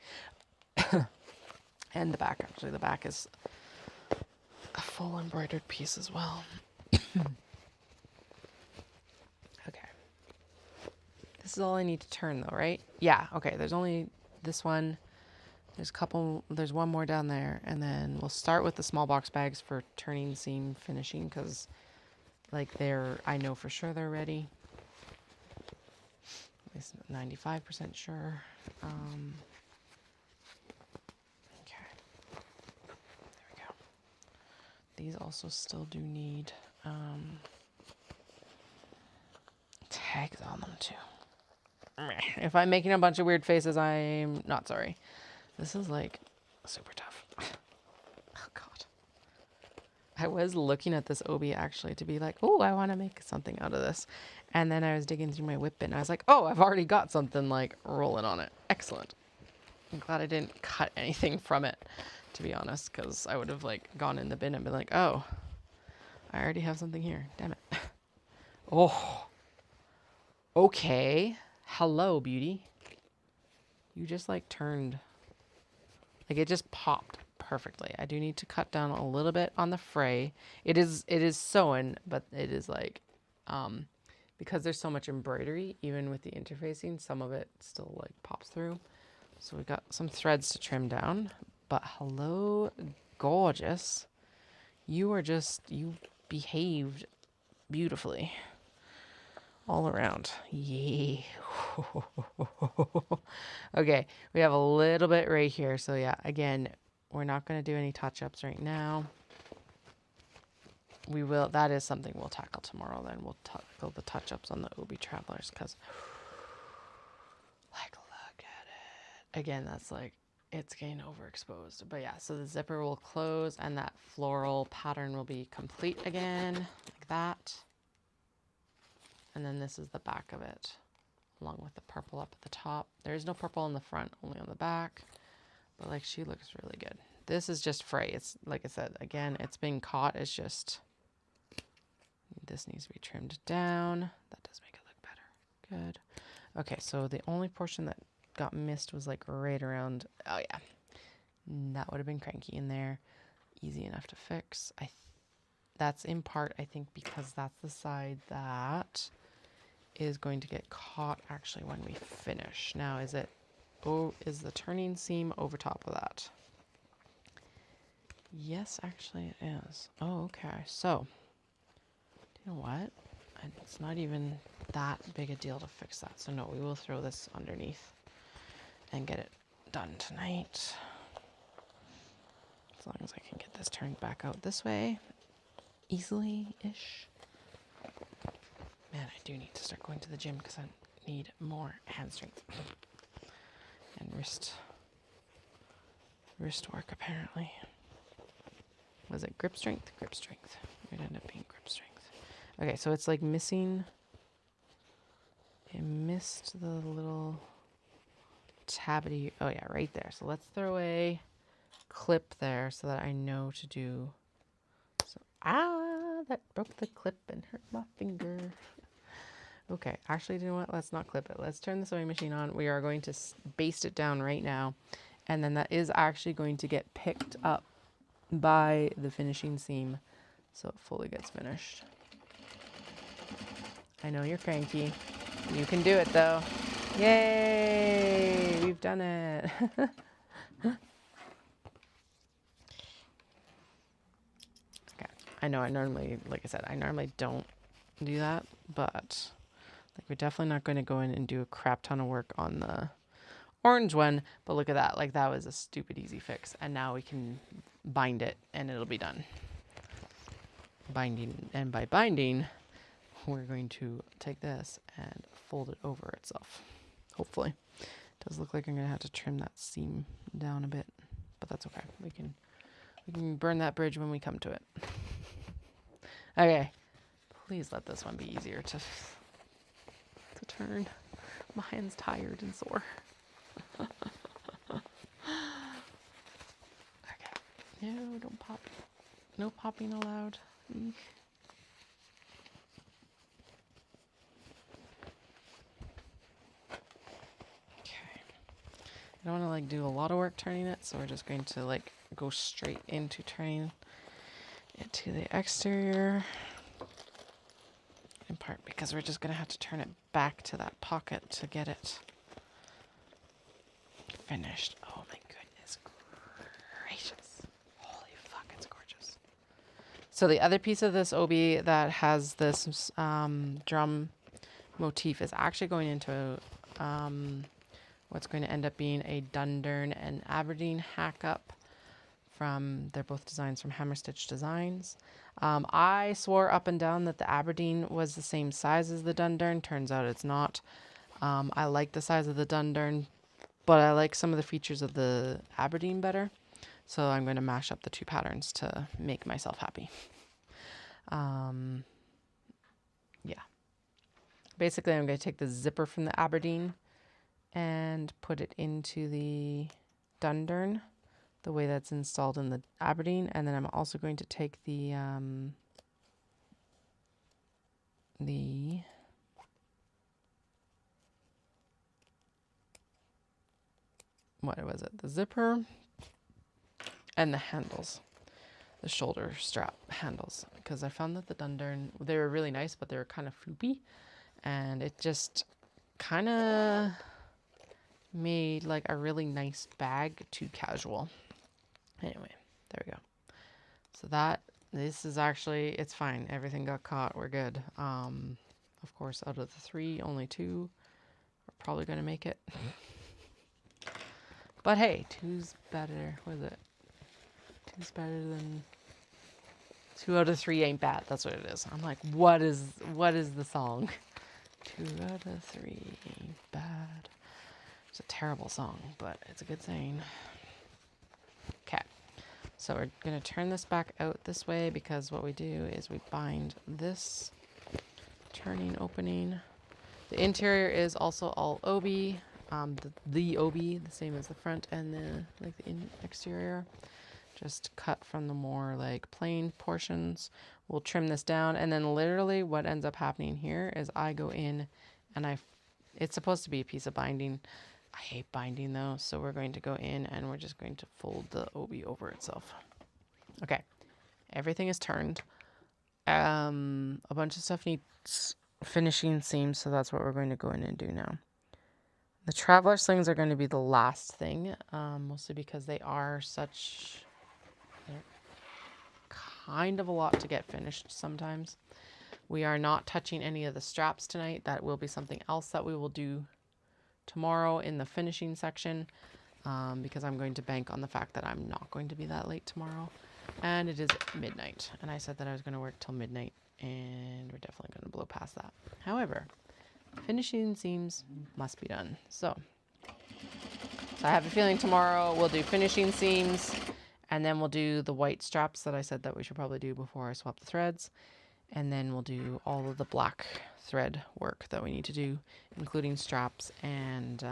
S1: and the back, actually the back is a full embroidered piece as well. Okay, this is all I need to turn though, right? Yeah. Okay, there's only this one, there's one more down there, and then we'll start with the small box bags for turning seam finishing, because like I know for sure they're ready. At least 95% sure. Okay, there we go. These also still do need tags on them too. If I'm making a bunch of weird faces, I'm not sorry. This is like super tough. Oh God. I was looking at this obi actually to be like, oh, I want to make something out of this. And then I was digging through my whip bin. And I was like, oh, I've already got something like rolling on it. Excellent. I'm glad I didn't cut anything from it, to be honest, because I would have like gone in the bin and been like, oh, I already have something here. Damn it. Oh, okay. Hello, beauty. You just like turned, like it just popped perfectly. I do need to cut down a little bit on the fray. It is sewn, but it is like, because there's so much embroidery, even with the interfacing, some of it still like pops through. So we got some threads to trim down, but hello, gorgeous. You behaved beautifully all around. Yeah. Okay, we have a little bit right here. So yeah, again, we're not going to do any touch-ups right now. We will, that is something we'll tackle tomorrow. Then we'll tackle the touch-ups on the Obi Travelers, because like, look at it. Again, that's like, it's getting overexposed. But yeah, so the zipper will close and that floral pattern will be complete again, like that. And then this is the back of it, along with the purple up at the top. There is no purple on the front, only on the back. But like, she looks really good. This is just fray. It's like I said, again, it's being caught. It's just, this needs to be trimmed down. That does make it look better. Good. Okay, so the only portion that got missed was like right around, oh yeah, that would have been cranky in there. Easy enough to fix. That's in part, I think, because that's the side that is going to get caught actually when we finish. Now, is the turning seam over top of that? Yes, actually it is. Oh, okay. So, you know what? It's not even that big a deal to fix that. So no, we will throw this underneath and get it done tonight. As long as I can get this turned back out this way easily-ish. Man, I do need to start going to the gym because I need more hand strength and wrist work, apparently. Was it grip strength? Grip strength. It ended up being grip strength. Okay, so it's like missing. I missed the little tabby. Oh yeah, right there. So let's throw a clip there so that I know to do. So, that broke the clip and hurt my finger. Okay, actually, you know what? Let's not clip it. Let's turn the sewing machine on. We are going to baste it down right now. And then that is actually going to get picked up by the finishing seam so it fully gets finished. I know you're cranky. You can do it though. Yay! We've done it. Okay. I know I normally, like I said, I normally don't do that, but like we're definitely not going to go in and do a crap ton of work on the orange one. But look at that. Like that was a stupid easy fix. And now we can bind it and it'll be done. Binding. And by binding, we're going to take this and fold it over itself. Hopefully. It does look like I'm going to have to trim that seam down a bit, but that's okay. We can burn that bridge when we come to it. Okay. Please let this one be easier to turn. My hand's tired and sore. Okay. No, don't pop. No popping allowed. Eek. I don't want to like do a lot of work turning it, so we're just going to like go straight into turning it to the exterior. In part because we're just going to have to turn it back to that pocket to get it finished. Oh my goodness gracious. Holy fuck, it's gorgeous. So the other piece of this obi that has this drum motif is actually going into what's going to end up being a Dundurn and Aberdeen hack up from, they're both designs from Hammer Stitch Designs. I swore up and down that the Aberdeen was the same size as the Dundurn. Turns out it's not. I like the size of the Dundurn, but I like some of the features of the Aberdeen better. So I'm going to mash up the two patterns to make myself happy. Yeah. Basically, I'm going to take the zipper from the Aberdeen and put it into the Dundurn, the way that's installed in the Aberdeen. And then I'm also going to take the what was it? The zipper and the handles, the shoulder strap handles, because I found that the Dundurn, they were really nice, but they were kind of floopy, and it just kind of made like a really nice bag too casual. Anyway, there we go. So this is actually, it's fine. Everything got caught. We're good. Of course, out of the 3, only 2 are probably going to make it. But hey, 2's better. What is it? 2's better than 2 out of 3 ain't bad. That's what it is. I'm like, what is the song? 2 out of 3 ain't bad. It's a terrible song, but it's a good saying. Okay, so we're going to turn this back out this way, because what we do is we bind this turning opening. The interior is also all obi, the obi, the same as the front and the exterior. Just cut from the more like plain portions. We'll trim this down, and then literally what ends up happening here is I go in and it's supposed to be a piece of binding. I hate binding though, so we're going to go in and we're just going to fold the obi over itself. Okay, everything is turned. A bunch of stuff needs finishing seams, so that's what we're going to go in and do now. The traveler slings are going to be the last thing, mostly because they're kind of a lot to get finished sometimes. We are not touching any of the straps tonight. That will be something else that we will do tomorrow in the finishing section, because I'm going to bank on the fact that I'm not going to be that late tomorrow, and it is midnight, and I said that I was going to work till midnight, and we're definitely going to blow past that. However, finishing seams must be done, so I have a feeling tomorrow we'll do finishing seams, and then we'll do the white straps that I said that we should probably do before I swap the threads. And then we'll do all of the black thread work that we need to do, including straps and the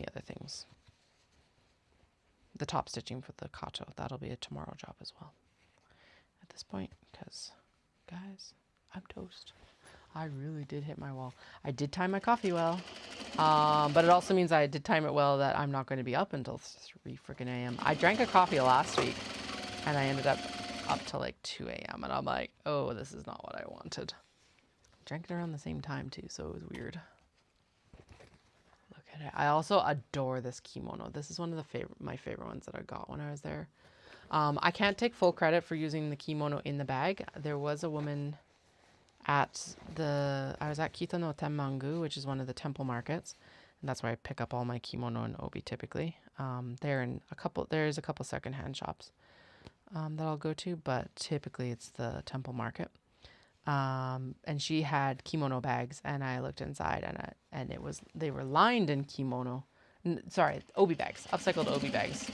S1: other things. The top stitching for the Kato, that'll be a tomorrow job as well. At this point, because guys, I'm toast. I really did hit my wall. I did time my coffee well, but it also means I did time it well that I'm not going to be up until 3 freaking a.m. I drank a coffee last week, and I ended up till like 2 a.m. and I'm like, oh, this is not what I wanted. drank it around the same time too, so it was weird. Look at it. I also adore this kimono. This is one of the my favorite ones that I got when I was there. I can't take full credit for using the kimono in the bag. There was a woman at I was at Kita no Tenmangu, which is one of the temple markets. And that's where I pick up all my kimono and obi typically. There's a couple secondhand shops that I'll go to, but typically it's the temple market. And she had kimono bags, and I looked inside, and they were lined in kimono. Obi bags, upcycled obi bags,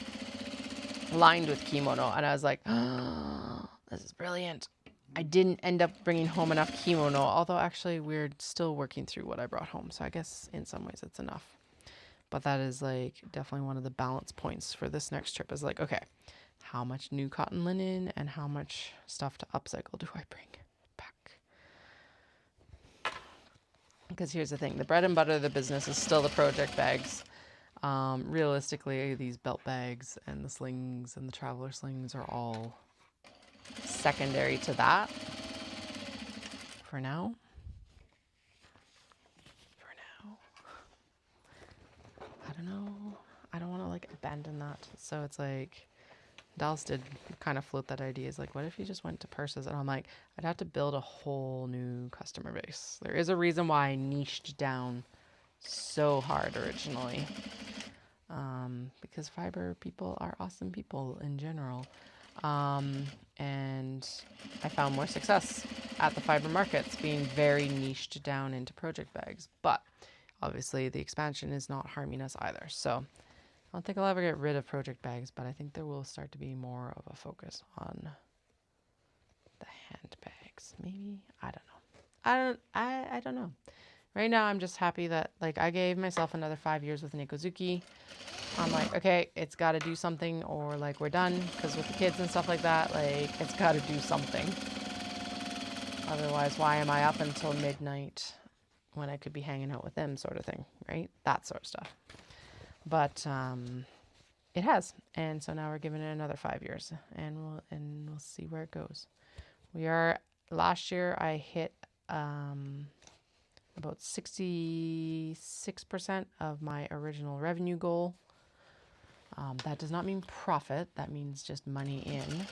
S1: lined with kimono, and I was like, oh, this is brilliant. I didn't end up bringing home enough kimono, although actually we're still working through what I brought home, so I guess in some ways it's enough. But that is like definitely one of the balance points for this next trip is like, okay, how much new cotton linen and how much stuff to upcycle do I bring back? Because here's the thing, the bread and butter of the business is still the project bags. Realistically, these belt bags and the slings and the traveler slings are all secondary to that for now. I don't know. I don't want to like abandon that. So it's like Dallas did kind of float that idea. Is like, what if you just went to purses? And I'm like, I'd have to build a whole new customer base. There is a reason why I niched down so hard originally. Because Fibre people are awesome people in general. And I found more success at the Fibre markets being very niched down into project bags. But obviously the expansion is not harming us either. So I don't think I'll ever get rid of project bags, but I think there will start to be more of a focus on the handbags. Maybe, I don't know. I don't know. Right now I'm just happy that like I gave myself another 5 years with Nikozuki. I'm like, okay, it's got to do something, or like we're done, because with the kids and stuff like that, like it's got to do something. Otherwise, why am I up until midnight when I could be hanging out with them, sort of thing, right? That sort of stuff. But it has, and so now we're giving it another 5 years, and we'll see where it goes. Last year I hit about 66% of my original revenue goal. That does not mean profit. That means just money in.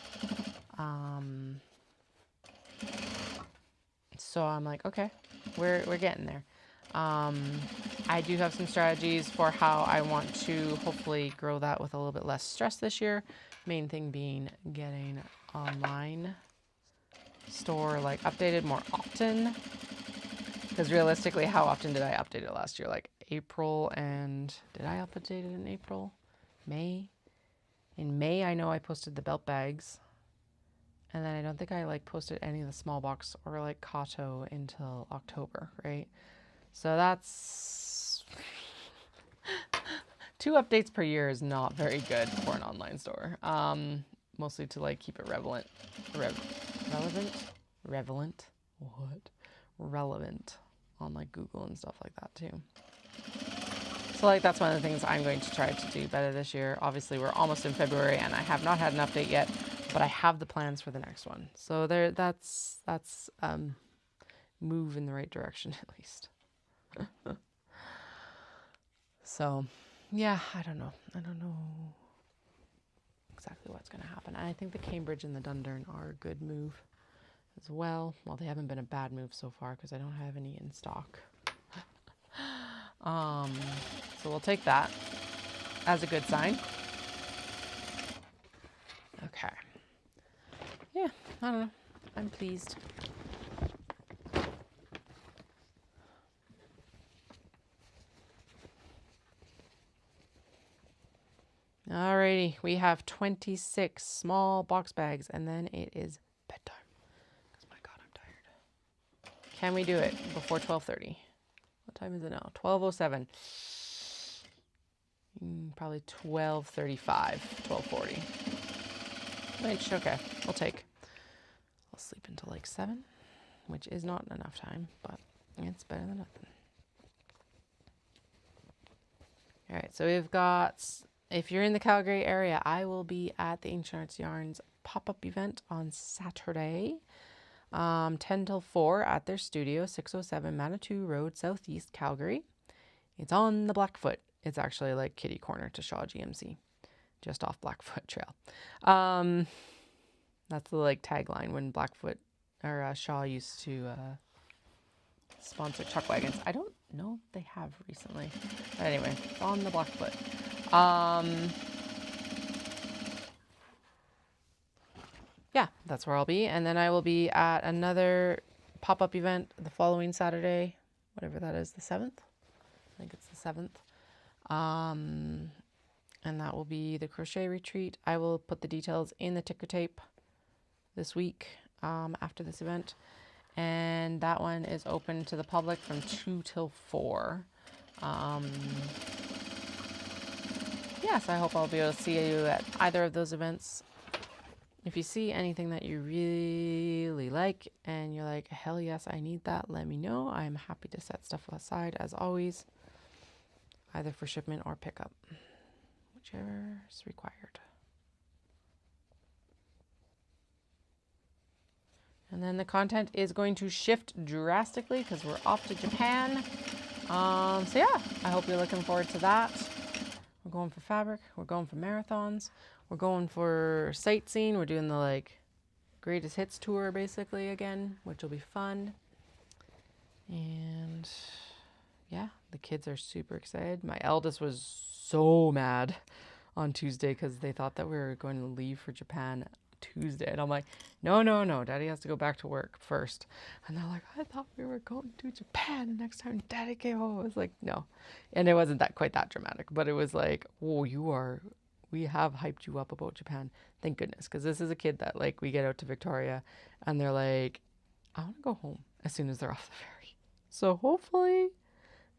S1: So I'm like, okay, we're getting there. I do have some strategies for how I want to hopefully grow that with a little bit less stress this year. Main thing being getting online store like updated more often. Because realistically, how often did I update it last year? Like April, and did I update it in April? May? In May, I know I posted the belt bags. And then I don't think I like posted any of the small box or like Kato until October, right? So that's 2 updates per year is not very good for an online store. Mostly to like keep it relevant. Relevant on like Google and stuff like that too. So like that's one of the things I'm going to try to do better this year. Obviously we're almost in February and I have not had an update yet, but I have the plans for the next one. So that's move in the right direction at least. So yeah, I don't know exactly what's going to happen. And I think the Cambridge and the Dundurn are a good move as well. Well, they haven't been a bad move so far because I don't have any in stock. So we'll take that as a good sign. Okay. Yeah, I don't know. I'm pleased. Alrighty, we have 26 small box bags, and then it is bedtime. Because my God, I'm tired. Can we do it before 12:30? What time is it now? 12:07. Probably 12:35, 12:40. Which, okay, I'll take. I'll sleep until like 7, which is not enough time, but it's better than nothing. All right, so we've got, if you're in the Calgary area, I will be at the Ancient Arts Yarns pop-up event on Saturday. 10 till 4 at their studio, 607 Manitou Road, Southeast, Calgary. It's on the Blackfoot. It's actually like kitty corner to Shaw GMC, just off Blackfoot Trail. That's the like tagline when Blackfoot or Shaw used to sponsor chuck wagons. I don't know if they have recently. But anyway, it's on the Blackfoot. Yeah, that's where I'll be. And then I will be at another pop-up event the following Saturday, whatever that is, the 7th. I think it's the 7th. And that will be the crochet retreat. I will put the details in the ticker tape this week after this event. And that one is open to the public from 2 till 4. Yes, I hope I'll be able to see you at either of those events. If you see anything that you really like and you're like, hell yes, I need that, let me know. I'm happy to set stuff aside as always, either for shipment or pickup, whichever is required. And then the content is going to shift drastically because we're off to Japan. So yeah, I hope you're looking forward to that. We're going for fabric. We're going for marathons. We're going for sightseeing. We're doing the like greatest hits tour basically again, which will be fun. And yeah, the kids are super excited. My eldest was so mad on Tuesday because they thought that we were going to leave for Japan Tuesday. And I'm like, no, Daddy has to go back to work first. And they're like, I thought we were going to Japan the next time Daddy came home. I was like, no. And it wasn't that quite that dramatic, but it was like, oh, we have hyped you up about Japan. Thank goodness. Because this is a kid that like we get out to Victoria and they're like, I want to go home as soon as they're off the ferry. So hopefully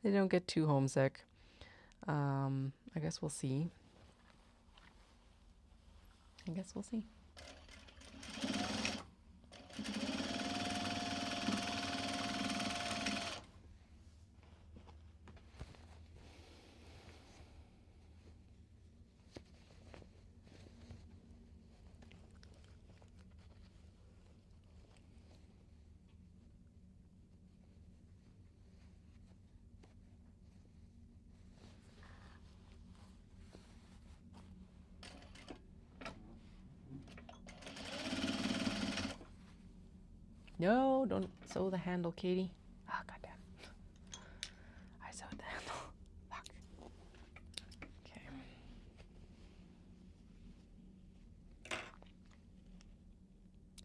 S1: they don't get too homesick. I guess we'll see. No, don't sew the handle, Katie. Oh, goddamn. I sewed the handle. Fuck. Okay.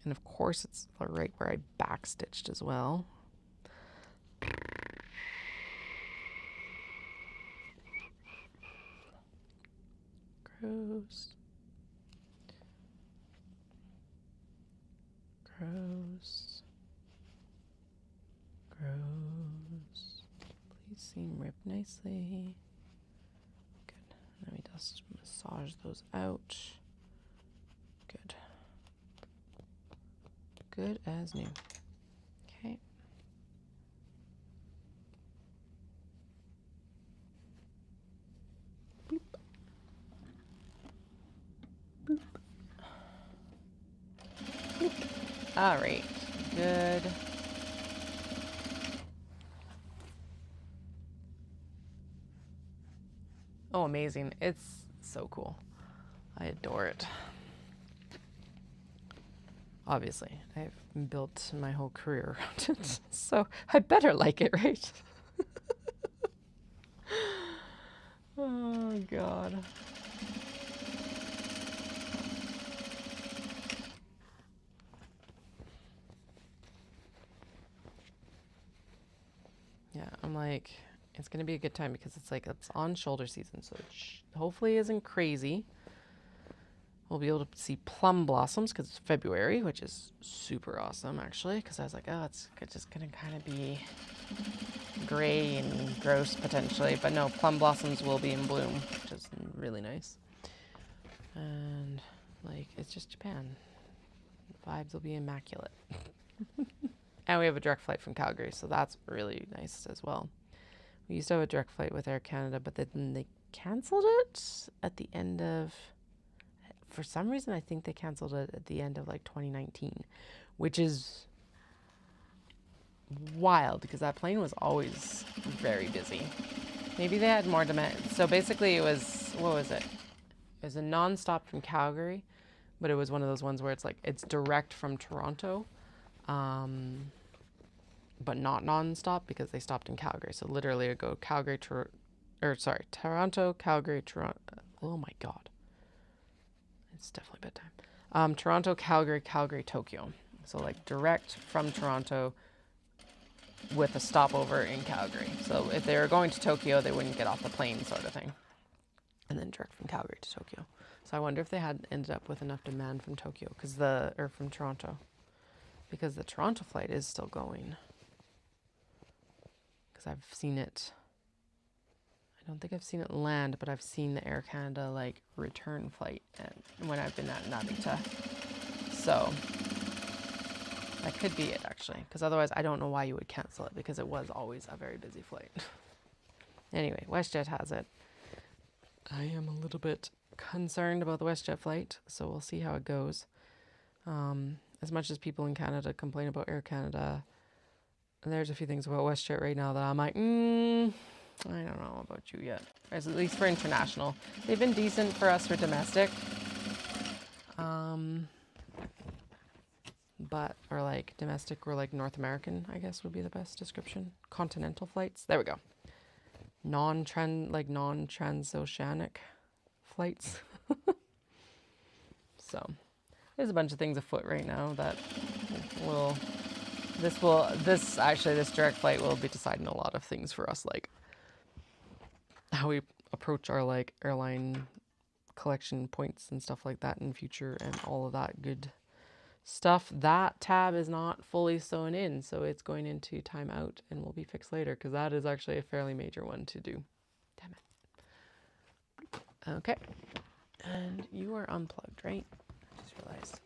S1: And of course, it's right where I backstitched as well. Gross. Please seam rip nicely. Good. Let me just massage those out. Good. Good as new. Okay. Boop. Boop. Boop. All right. Good. Oh, amazing. It's so cool. I adore it. Obviously, I've built my whole career around it, so I better like it, right? Oh, God. Yeah, I'm like, it's going to be a good time because it's like, it's on shoulder season, so it hopefully isn't crazy. We'll be able to see plum blossoms because it's February, which is super awesome, actually, because I was like, oh, it's just going to kind of be gray and gross potentially. But no, plum blossoms will be in bloom, which is really nice. And, like, it's just Japan. The vibes will be immaculate. And we have a direct flight from Calgary, so that's really nice as well. We used to have a direct flight with Air Canada, but then they canceled it at the end of... For some reason, I think they canceled it at the end of like 2019, which is wild because that plane was always very busy. Maybe they had more demand. So basically it was, what was it? It was a non-stop from Calgary, but it was one of those ones where it's like, it's direct from Toronto, but not non-stop because they stopped in Calgary. So literally it'd go Calgary, Toronto, Calgary, Toronto. Oh my God. It's definitely bedtime. Toronto, Calgary, Calgary, Tokyo. So like direct from Toronto with a stopover in Calgary. So if they were going to Tokyo, they wouldn't get off the plane sort of thing. And then direct from Calgary to Tokyo. So I wonder if they had ended up with enough demand from Tokyo, or from Toronto, because the Toronto flight is still going. Because I've seen it, I don't think I've seen it land, but I've seen the Air Canada like return flight and when I've been at Navita. So that could be it actually, because otherwise I don't know why you would cancel it because it was always a very busy flight. Anyway, WestJet has it. I am a little bit concerned about the WestJet flight, so we'll see how it goes. As much as people in Canada complain about Air Canada, there's a few things about WestJet right now that I'm like, I don't know about you yet. At least for international. They've been decent for us for domestic. Or like domestic or like North American, I guess would be the best description. Continental flights. There we go. Non-transoceanic flights. So there's a bunch of things afoot right now that this direct flight will be deciding a lot of things for us, like how we approach our like airline collection points and stuff like that in future and all of that good stuff. That tab is not fully sewn in, so it's going into timeout and will be fixed later because that is actually a fairly major one to do. Damn it. Okay. And you are unplugged, right? I just realized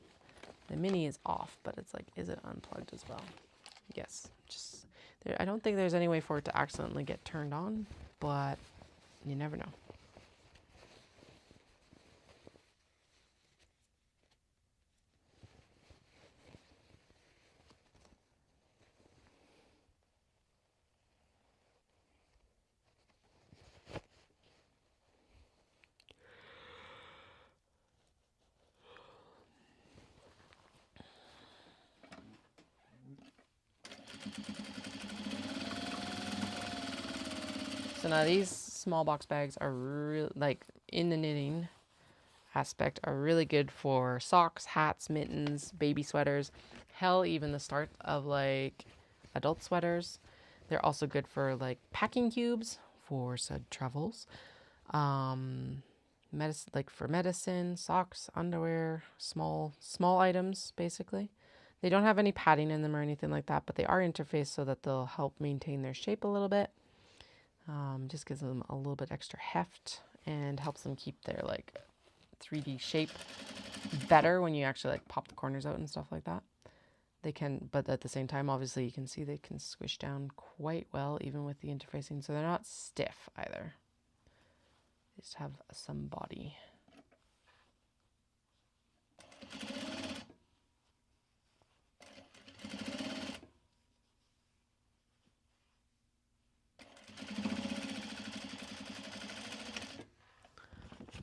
S1: the mini is off, but it's like, is it unplugged as well? Yes. I don't think there's any way for it to accidentally get turned on, but you never know. So now these small box bags are really, like in the knitting aspect, are really good for socks, hats, mittens, baby sweaters, hell, even the start of like adult sweaters. They're also good for like packing cubes for said travels. Medicine, like for medicine, socks, underwear, small items basically. They don't have any padding in them or anything like that, but they are interfaced so that they'll help maintain their shape a little bit. Just gives them a little bit extra heft and helps them keep their like 3D shape better when you actually like pop the corners out and stuff like that. They can, but at the same time, obviously you can see they can squish down quite well even with the interfacing, so they're not stiff either. They just have some body.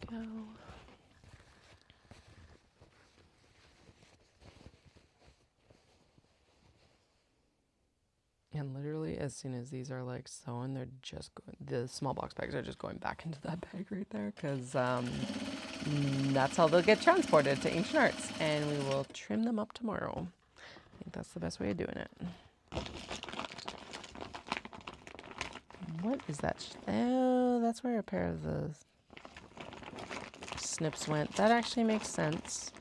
S1: Go. And literally as soon as these are like sewn, they're just going, the small box bags are just going back into that bag right there, because that's how they'll get transported to Ancient Arts, and we will trim them up tomorrow. I think that's the best way of doing it. What is that? Oh, that's where a pair of the snips went. That actually makes sense.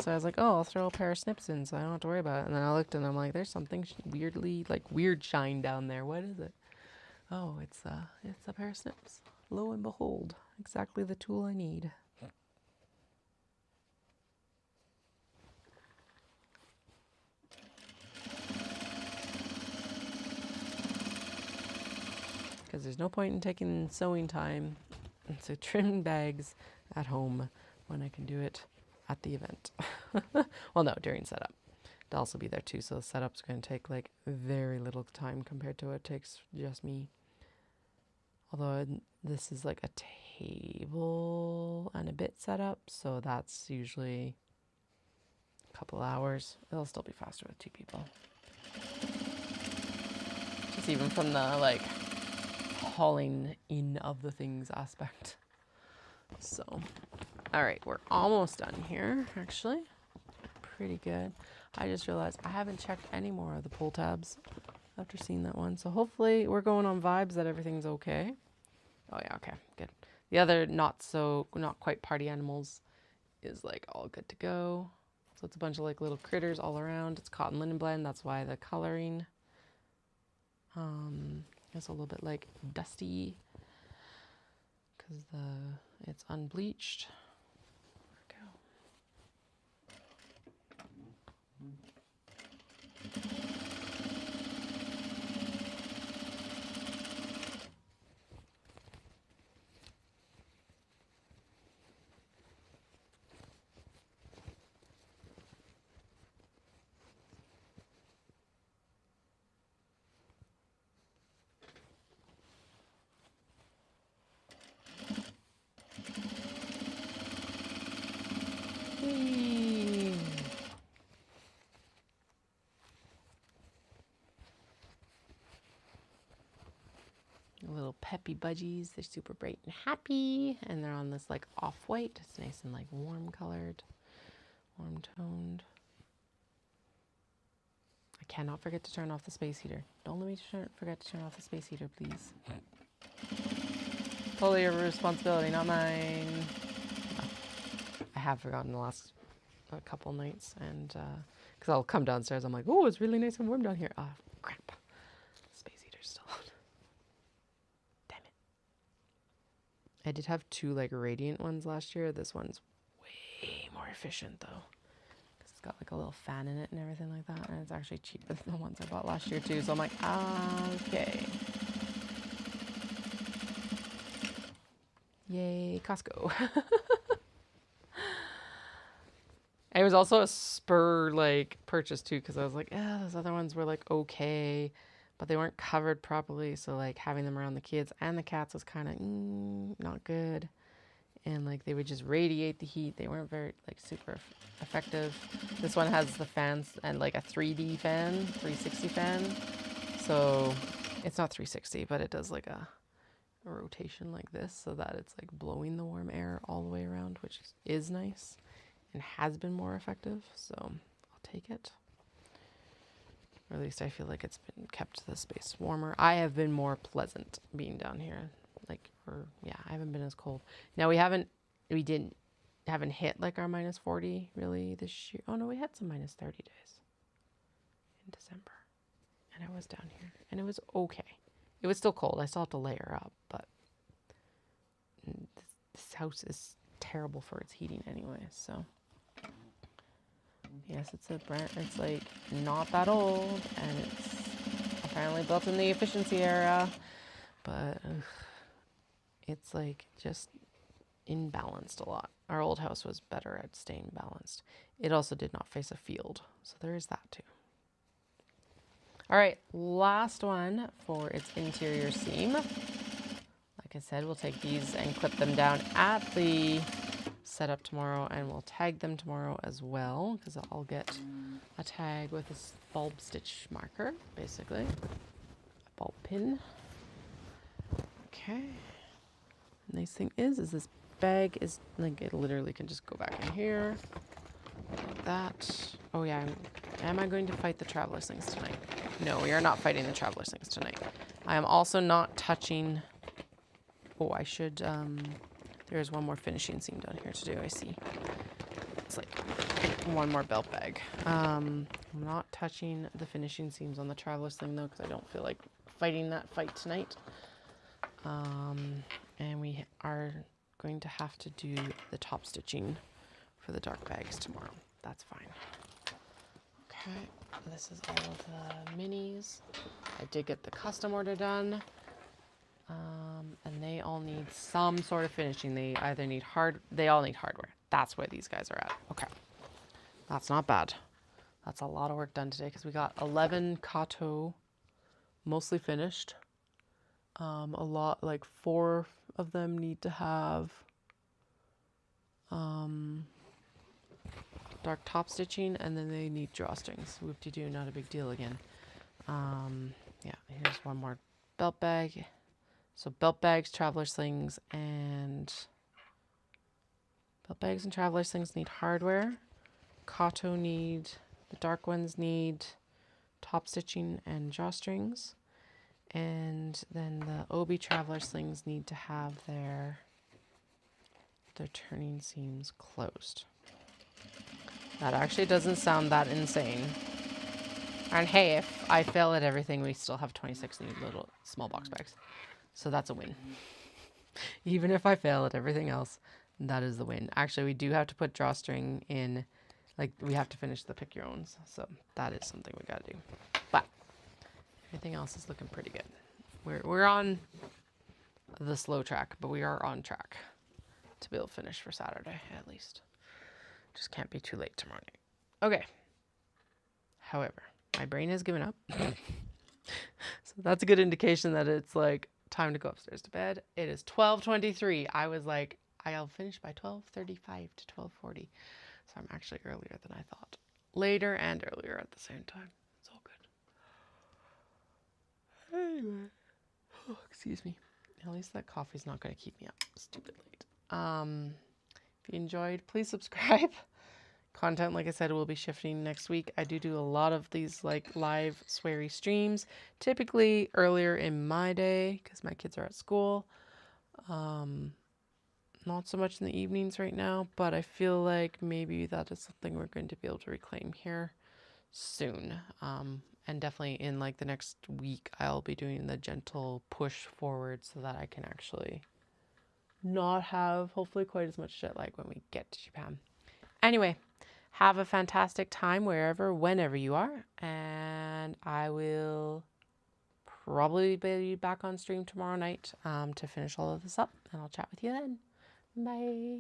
S1: So I was like, oh, I'll throw a pair of snips in so I don't have to worry about it. And then I looked and I'm like, there's something weirdly, like weird shine down there. What is it? Oh, it's a pair of snips. Lo and behold, exactly the tool I need. Because there's no point in taking sewing time to trim bags at home when I can do it at the event. Well, no, during setup. they'll also be there too. So the setup's going to take like very little time compared to what it takes just me. Although this is like a table and a bit setup, so that's usually a couple hours. It'll still be faster with 2 people. Just even from the like hauling in of the things aspect. So, all right, we're almost done here, actually. Pretty good. I just realized I haven't checked any more of the pull tabs after seeing that one. So hopefully we're going on vibes that everything's okay. Oh yeah, okay, good. The other not quite party animals is like all good to go. So it's a bunch of like little critters all around. It's cotton linen blend. That's why the coloring is a little bit like dusty because it's unbleached. Little peppy budgies. They're super bright and happy, and they're on this like off-white. It's nice and like warm colored, warm toned. I cannot forget to turn off the space heater. Don't let me forget to turn off the space heater, please. Totally your responsibility, not mine. No. I have forgotten the last couple nights, and because I'll come downstairs, I'm like, oh, it's really nice and warm down here. Ah, crap. Space heater's still on. Damn it. I did have 2 like radiant ones last year. This one's way more efficient though. It's got like a little fan in it and everything like that, and it's actually cheaper than the ones I bought last year too. So I'm like, okay. Yay, Costco. It was also a spur like purchase too, because I was like, yeah, those other ones were like okay, but they weren't covered properly. So like having them around the kids and the cats was kind of not good. And like they would just radiate the heat. They weren't very like super effective. This one has the fans and like a 3D fan, 360 fan. So it's not 360, but it does like a rotation like this so that it's like blowing the warm air all the way around, which is nice and has been more effective. So I'll take it. Or at least I feel like it's been kept the space warmer. I have been more pleasant being down here. I haven't been as cold. Now we haven't hit like our minus 40 really this year. Oh no, we had some minus 30 days in December. And I was down here and it was okay. It was still cold. I still have to layer up, but this house is terrible for its heating anyway, so. Yes, it's like not that old, and it's apparently built in the efficiency era, but it's like just imbalanced a lot. Our old house was better at staying balanced. It also did not face a field, so there is that too. All right, last one for its interior seam. Like I said, we'll take these and clip them down at the setup tomorrow, and we'll tag them tomorrow as well, because I'll get a tag with this bulb stitch marker, basically. A bulb pin. Okay. Nice thing is this bag is like, it literally can just go back in here like that. Oh yeah, am I going to fight the traveler slings tonight? No, we are not fighting the traveler slings tonight. I am also not touching, oh, I should, there's one more finishing seam down here to do, I see. It's like one more belt bag. I'm not touching the finishing seams on the traveler sling though, because I don't feel like fighting that fight tonight. And we are going to have to do the top stitching for the dark bags tomorrow. That's fine. Okay, this is all of the minis. I did get the custom order done. And they all need some sort of finishing. They either need they all need hardware. That's where these guys are at. Okay. That's not bad. That's a lot of work done today because we got 11 Kato mostly finished. Like 4 of them need to have dark top stitching, and then they need drawstrings. Whoop-de-doo, not a big deal again. Yeah, here's one more belt bag. So belt bags, traveler slings, and traveler slings need hardware. Kato need, the dark ones need top stitching and drawstrings. And then the Obi traveler slings need to have their turning seams closed. That actually doesn't sound that insane. And hey, if I fail at everything, we still have 26 new little small box bags. So that's a win. Even if I fail at everything else, that is the win. Actually, we do have to put drawstring in, like we have to finish the pick your owns. So that is something we got to do. But everything else is looking pretty good. We're on the slow track, but we are on track to be able to finish for Saturday at least. Just can't be too late tomorrow night. Okay. However, my brain has given up. So that's a good indication that it's like time to go upstairs to bed. It is 12:23. I was like, I'll finish by 12:35 to 12:40. So I'm actually earlier than I thought. Later and earlier at the same time. It's all good. Anyway. Oh, excuse me. At least that coffee's not going to keep me up stupid late. If you enjoyed, please subscribe. Content, like I said, will be shifting next week. I do a lot of these like live sweary streams, typically earlier in my day because my kids are at school. Not so much in the evenings right now, but I feel like maybe that is something we're going to be able to reclaim here soon. And definitely in like the next week, I'll be doing the gentle push forward so that I can actually not have hopefully quite as much jet lag when we get to Japan. Anyway, have a fantastic time whenever you are, and I will probably be back on stream tomorrow night to finish all of this up, and I'll chat with you then. Bye.